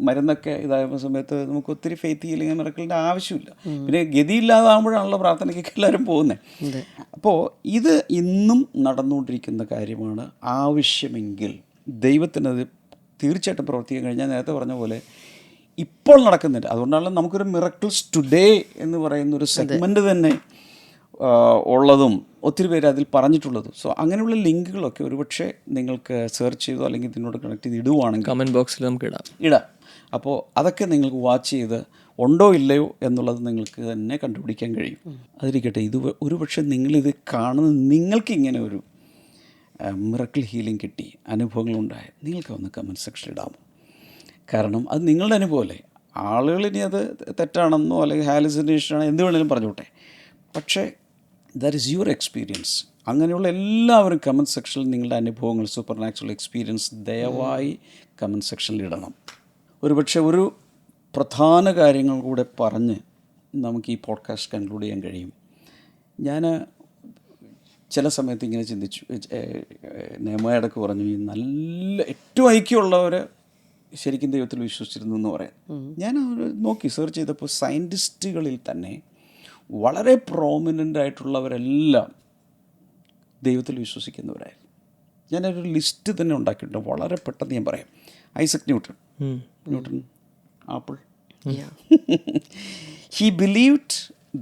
മരുന്നൊക്കെ ഇതായ സമയത്ത് നമുക്ക് ഒത്തിരി ഫെയ്ത്ത് ഹീലിംഗ് മിറക്കിളിൻ്റെ ആവശ്യമില്ല. പിന്നെ ഗതിയില്ലാതാകുമ്പോഴാണല്ലോ പ്രാർത്ഥനയ്ക്കൊക്കെ എല്ലാവരും പോകുന്നത്. അപ്പോൾ ഇത് ഇന്നും നടന്നുകൊണ്ടിരിക്കുന്ന കാര്യമാണ്. ആവശ്യമെങ്കിൽ ദൈവത്തിനത് തീർച്ചയായിട്ടും പ്രവർത്തിക്കാൻ കഴിഞ്ഞാൽ നേരത്തെ പറഞ്ഞ പോലെ ഇപ്പോൾ നടക്കുന്നുണ്ട്. അതുകൊണ്ടാണല്ലോ നമുക്കൊരു മിറക്കിൾസ് ടുഡേ എന്ന് പറയുന്ന ഒരു സെഗ്മെൻറ്റ് തന്നെ ഉള്ളതും ഒത്തിരി പേര് അതിൽ പറഞ്ഞിട്ടുള്ളതും. സോ അങ്ങനെയുള്ള ലിങ്കുകളൊക്കെ ഒരുപക്ഷെ നിങ്ങൾക്ക് സെർച്ച് ചെയ്തോ അല്ലെങ്കിൽ ഇതിനോട് കണക്ട് ചെയ്ത് ഇടുവാണെങ്കിൽ കമൻറ്റ് ബോക്സിൽ നമുക്ക് ഇടാം. അപ്പോൾ അതൊക്കെ നിങ്ങൾക്ക് വാച്ച് ചെയ്ത് ഉണ്ടോ ഇല്ലയോ എന്നുള്ളത് നിങ്ങൾക്ക് തന്നെ കണ്ടുപിടിക്കാൻ കഴിയും. അതിരിക്കട്ടെ, ഇത് ഒരുപക്ഷെ നിങ്ങളിത് കാണുന്ന നിങ്ങൾക്കിങ്ങനെ ഒരു മിറക്കിൾ ഹീലിംഗ് കിട്ടി, അനുഭവങ്ങളുണ്ടായി, നിങ്ങൾക്ക് ഒന്ന് കമൻറ്റ് സെക്ഷൻ ഇടാമോ? കാരണം അത് നിങ്ങളുടെ അനുഭവമല്ലേ. ആളുകൾ ഇനി അത് തെറ്റാണെന്നോ അല്ലെങ്കിൽ ഹാലുസിനേഷനാണോ എന്ത് വേണമെങ്കിലും പറഞ്ഞോട്ടെ. പക്ഷേ ദാറ്റ് ഈസ് യുവർ എക്സ്പീരിയൻസ്. അങ്ങനെയുള്ള എല്ലാവരും കമൻറ്റ് സെക്ഷനിൽ നിങ്ങളുടെ അനുഭവങ്ങൾ, സൂപ്പർ നാച്ചുറൽ എക്സ്പീരിയൻസ് ദയവായി കമൻറ്റ് സെക്ഷനിൽ ഇടണം. ഒരുപക്ഷെ ഒരു പ്രധാന കാര്യങ്ങൾ കൂടെ പറഞ്ഞ് നമുക്ക് ഈ പോഡ്കാസ്റ്റ് കൺക്ലൂഡ് ചെയ്യാൻ കഴിയും. ഞാൻ ചില സമയത്ത് ഇങ്ങനെ ചിന്തിച്ചു. നെഹമ്യായിടക്ക് പറഞ്ഞു, ഈ നല്ല ഏറ്റവും ഐക്യമുള്ളവർ ശരിക്കും ദൈവത്തിൽ വിശ്വസിച്ചിരുന്നു എന്ന് പറയാം. ഞാൻ നോക്കി സെർച്ച് ചെയ്തപ്പോൾ സയൻറ്റിസ്റ്റുകളിൽ തന്നെ വളരെ പ്രോമിനൻ്റ് ആയിട്ടുള്ളവരെല്ലാം ദൈവത്തിൽ വിശ്വസിക്കുന്നവരായിരുന്നു. ഞാനൊരു ലിസ്റ്റ് തന്നെ ഉണ്ടാക്കിയിട്ടുണ്ട്, വളരെ പെട്ടെന്ന് ഞാൻ പറയാം. Isaac Newton apple. He believed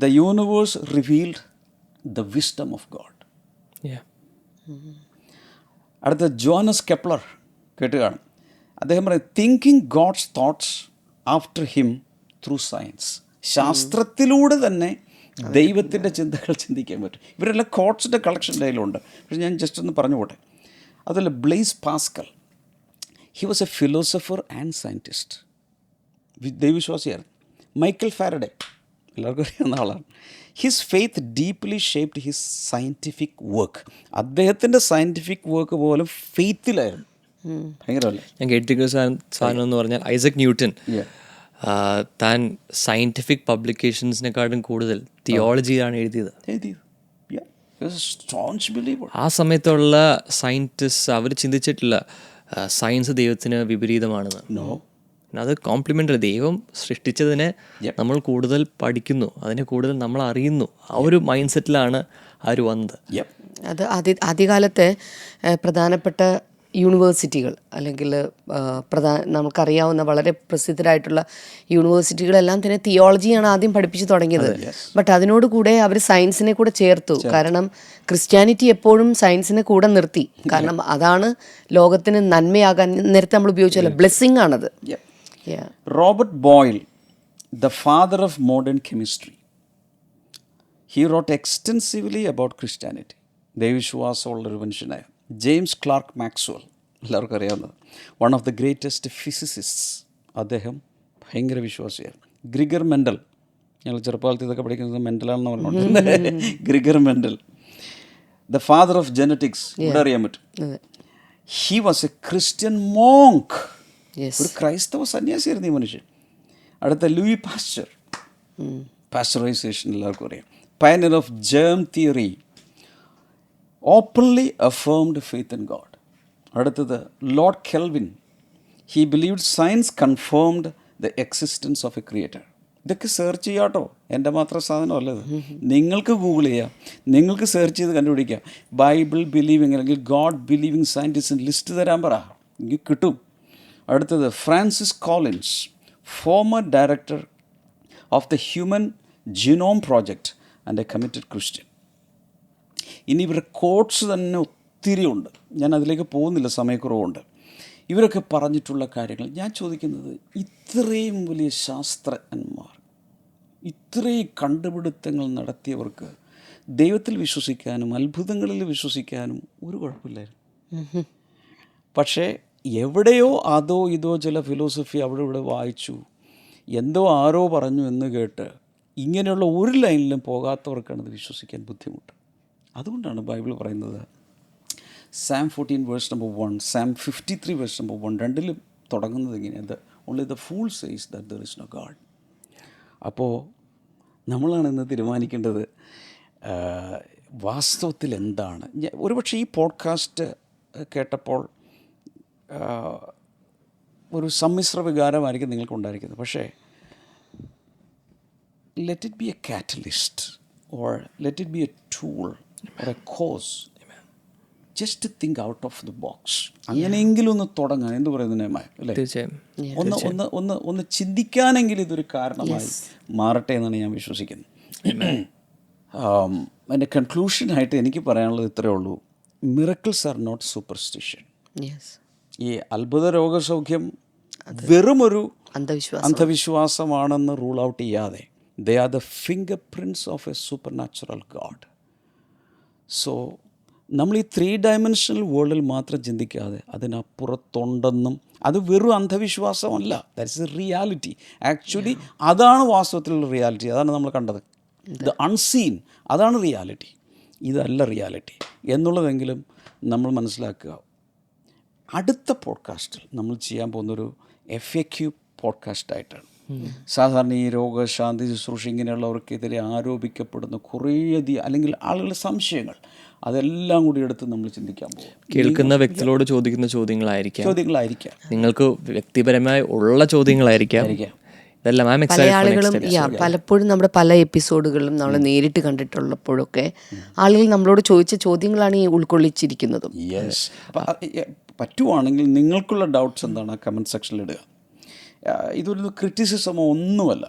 the universe revealed the wisdom of God. അടുത്ത ജോനസ് കെപ്ലർ കേട്ട് കാണും. അദ്ദേഹം പറയും, thinking God's thoughts after him through science. ശാസ്ത്രത്തിലൂടെ തന്നെ ദൈവത്തിൻ്റെ ചിന്തകൾ ചിന്തിക്കാൻ പറ്റും. ഇവരെല്ലാം കോട്ട്സിൻ്റെ കളക്ഷൻ കയ്യിലുണ്ട്. പക്ഷെ ഞാൻ ജസ്റ്റ് ഒന്ന് പറഞ്ഞു പോട്ടെ. അതല്ല, Blaise Pascal, he was a philosopher and scientist, ദൈവവിശ്വാസിയായിരുന്നു. മൈക്കൽ ഫാരഡേ എല്ലാവർക്കും അറിയാവുന്ന ആളാണ്. His faith deeply shaped his scientific work. അദ്ദേഹത്തിൻ്റെ സയൻറ്റിഫിക് വർക്ക് പോലും ഫെയ്ത്തിലായിരുന്നു. ഭയങ്കരമല്ലേ? ഞാൻ കേട്ടിരിക്കുന്ന സാധനം എന്ന് പറഞ്ഞാൽ ഐസക് ന്യൂട്ടൺ താൻ സയൻറ്റിഫിക് പബ്ലിക്കേഷൻസിനെക്കാളും കൂടുതൽ തിയോളജിയാണ് എഴുതിയത്. ആ സമയത്തുള്ള സയൻറ്റിസ്റ്റ് അവർ ചിന്തിച്ചിട്ടില്ല സയൻസ് ദൈവത്തിന് വിപരീതമാണെന്ന്. അത് കോംപ്ലിമെൻ്ററി. ദൈവം സൃഷ്ടിച്ചതിനെ നമ്മൾ കൂടുതൽ പഠിക്കുന്നു, അതിനെ കൂടുതൽ നമ്മൾ അറിയുന്നു. ആ ഒരു മൈൻഡ് സെറ്റിലാണ് അവർ വന്നത്. അത് ആദ്യകാലത്തെ പ്രധാനപ്പെട്ട യൂണിവേഴ്സിറ്റികൾ അല്ലെങ്കിൽ നമുക്കറിയാവുന്ന വളരെ പ്രസിദ്ധരായിട്ടുള്ള യൂണിവേഴ്സിറ്റികളെല്ലാം തന്നെ തിയോളജിയാണ് ആദ്യം പഠിപ്പിച്ച് തുടങ്ങിയത്. ബട്ട് അതിനോട് കൂടെ അവർ സയൻസിനെ കൂടെ ചേർത്തു. കാരണം ക്രിസ്ത്യാനിറ്റി എപ്പോഴും സയൻസിനെ കൂടെ നിർത്തി. കാരണം അതാണ് ലോകത്തിന് നന്മയാകാൻ. നേരത്തെ നമ്മൾ ഉപയോഗിച്ചല്ലോ, ബ്ലെസ്സിങ് ആണത്. Robert Boyle, the father of modern chemistry, he wrote extensively about Christianity. ദൈവവിശ്വാസമുള്ളൊരു മനുഷ്യനായ ജെയിംസ് ക്ലാർക്ക് മാക്സ്വെൽ, എല്ലാവർക്കും അറിയാവുന്നത്, വൺ ഓഫ് ദ ഗ്രേറ്റസ്റ്റ് ഫിസിസിസ്റ്റ്സ്. അദ്ദേഹം ഭയങ്കര വിശ്വാസിയായിരുന്നു. ഗ്രിഗർ മെൻഡൽ, ഞങ്ങൾ ചെറുപ്പകാലത്ത് ഇതൊക്കെ പഠിക്കുന്നത് മെൻഡലാണെന്ന് പറഞ്ഞുകൊണ്ട്. Gregor Mendel, the father of genetics, ഇവിടെ അറിയാൻ പറ്റും. He was a Christian monk, ഒരു ക്രൈസ്തവ സന്യാസിയായിരുന്നു ഈ മനുഷ്യൻ. അടുത്ത ലൂയി പാസ്ചർ, പാസ്ചറൈസേഷൻ എല്ലാവർക്കും അറിയാം. Pioneer of germ theory, openly affirmed faith in God. അടുത്തത് Lord Kelvin, he believed science confirmed the existence of a creator. ഇതൊക്കെ സെർച്ച് ചെയ്യാട്ടോ, എൻ്റെ മാത്രം സാധനമല്ല ഇത്. നിങ്ങൾക്ക് ഗൂഗിൾ ചെയ്യാം, നിങ്ങൾക്ക് സെർച്ച് ചെയ്ത് കണ്ടുപിടിക്കാം. ബൈബിൾ ബിലീവിങ് അല്ലെങ്കിൽ ഗോഡ് ബിലീവിങ് സയൻറ്റിസ്റ്റിന് ലിസ്റ്റ് തരാൻ പറ, എനിക്ക് കിട്ടും. അടുത്തത് Francis Collins, former director of the human genome project and A committed Christian. ഇനി ഇവരുടെ കോട്ട്സ് തന്നെ ഒത്തിരി ഉണ്ട്, ഞാൻ അതിലേക്ക് പോകുന്നില്ല, സമയക്കുറവുണ്ട്. ഇവരൊക്കെ പറഞ്ഞിട്ടുള്ള കാര്യങ്ങൾ ഞാൻ ചോദിക്കുന്നത്, ഇത്രയും വലിയ ശാസ്ത്രജ്ഞന്മാർ, ഇത്രയും കണ്ടുപിടുത്തങ്ങൾ നടത്തിയവർക്ക് ദൈവത്തിൽ വിശ്വസിക്കാനും അത്ഭുതങ്ങളിൽ വിശ്വസിക്കാനും ഒരു കുഴപ്പമില്ലായിരുന്നു. പക്ഷേ എവിടെയോ അതോ ഇതോ ചില ഫിലോസഫി അവിടെ ഇവിടെ വായിച്ചു, എന്തോ ആരോ പറഞ്ഞു എന്ന് കേട്ട് ഇങ്ങനെയുള്ള ഒരു ലൈനിലും പോകാത്തവർക്കാണ് ഇത് വിശ്വസിക്കാൻ ബുദ്ധിമുട്ട്. അതുകൊണ്ടാണ് ബൈബിൾ പറയുന്നത്, Psalm 14 verse number 1, Psalm 53 verse number 1, രണ്ടിലും തുടങ്ങുന്നത് ഇങ്ങനെയാണ്, only the fool says that there is no God. അപ്പോൾ നമ്മളാണ് ഇന്ന് തീരുമാനിക്കേണ്ടത് വാസ്തവത്തിൽ എന്താണ്. ഒരുപക്ഷെ ഈ പോഡ്കാസ്റ്റ് കേട്ടപ്പോൾ ഒരു സമ്മിശ്ര വികാരമായിരിക്കും നിങ്ങൾക്കുണ്ടായിരിക്കുന്നത്. പക്ഷേ let it be a catalyst or let it be a tool or a cause just to think out of the box. അങ്ങനെയെങ്കിലും ഒന്ന് തുടങ്ങാൻ, എന്ത് പറയുന്നത് അല്ലേ, ഒന്ന് ചിന്തിക്കാനെങ്കിലും ഇതൊരു കാരണമായി മാറട്ടെ എന്നാണ് ഞാൻ വിശ്വസിക്കുന്നത്. എൻ്റെ കൺക്ലൂഷനായിട്ട് എനിക്ക് പറയാനുള്ളത് ഇത്രയേ ഉള്ളൂ, മിറക്കിൾസ് ആർ നോട്ട് സൂപ്പർസ്റ്റിഷൻ. ഈ അത്ഭുത രോഗസൗഖ്യം വെറുമൊരു അന്ധവിശ്വാസമാണെന്ന് റൂൾ ഔട്ട് ചെയ്യാതെ, ദേ are the finger prints of a super natural God. So നമ്മൾ ഈ 3 ഡയമെൻഷണൽ വേൾഡിൽ മാത്രം ചിന്തിക്കാതെ അതിനപ്പുറത്തുണ്ടെന്നും അത് വെറും അന്ധവിശ്വാസമല്ല, ദാറ്റ്സ് എ റിയാലിറ്റി. ആക്ച്വലി അതാണ് വാസ്തവത്തിലുള്ള റിയാലിറ്റി, അതാണ് നമ്മൾ കണ്ടത്. ദ അൺസീൻ, അതാണ് റിയാലിറ്റി, ഇതല്ല റിയാലിറ്റി എന്നുള്ളതെങ്കിലും നമ്മൾ മനസ്സിലാക്കുക. അടുത്ത പോഡ്കാസ്റ്റിൽ നമ്മൾ ചെയ്യാൻ പോകുന്നൊരു FAQ പോഡ്കാസ്റ്റായിട്ടാണ്. സാധാരണ ഈ രോഗശാന്തി ശുശ്രൂഷ ഇങ്ങനെയുള്ളവർക്കെതിരെ ആരോപിക്കപ്പെടുന്ന കുറേയധികം അല്ലെങ്കിൽ ആളുകളുടെ സംശയങ്ങൾ അതെല്ലാം കൂടി എടുത്ത് നമ്മൾ ചിന്തിക്കാൻ പോകും. കേൾക്കുന്ന വ്യക്തികളോട് ചോദിക്കുന്ന ചോദ്യങ്ങളായിരിക്കാം, നിങ്ങൾക്ക് വ്യക്തിപരമായി ഉള്ള ചോദ്യങ്ങളായിരിക്കാം. ഇതെല്ലാം പല ആളുകളും പലപ്പോഴും നമ്മുടെ പല എപ്പിസോഡുകളിലും നമ്മൾ നേരിട്ട് കണ്ടിട്ടുള്ളപ്പോഴൊക്കെ ആളുകൾ നമ്മളോട് ചോദിച്ച ചോദ്യങ്ങളാണ് ഈ ഉൾക്കൊള്ളിച്ചിരിക്കുന്നതും. യെസ്. പറ്റുവാണെങ്കിൽ നിങ്ങൾക്കുള്ള ഡൗട്ട്സ് എന്താണ് കമൻറ്റ് സെക്ഷനിൽ ഇടുക. ഇതൊരു ക്രിറ്റിസിസമോ ഒന്നുമല്ല.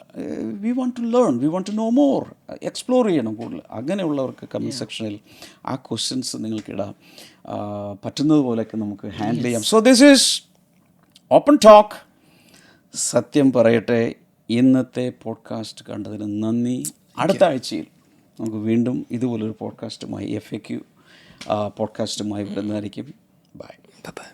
We want to learn, we want to know more, explore ചെയ്യണം കൂടുതൽ. അങ്ങനെയുള്ളവർക്ക് കമൻറ്റ് സെക്ഷനിൽ ആ ക്വസ്റ്റ്യൻസ് നിങ്ങൾക്കിടാം. പറ്റുന്നത് പോലെയൊക്കെ നമുക്ക് ഹാൻഡിൽ ചെയ്യാം. So this is open talk. സത്യം പറയട്ടെ, ഇന്നത്തെ പോഡ്കാസ്റ്റ് കണ്ടതിന് നന്ദി. അടുത്ത ആഴ്ചയിൽ നമുക്ക് വീണ്ടും ഇതുപോലൊരു പോഡ്കാസ്റ്റുമായി FAQ പോഡ്കാസ്റ്റുമായി വരുന്നതായിരിക്കും. ബൈ. ബൈ.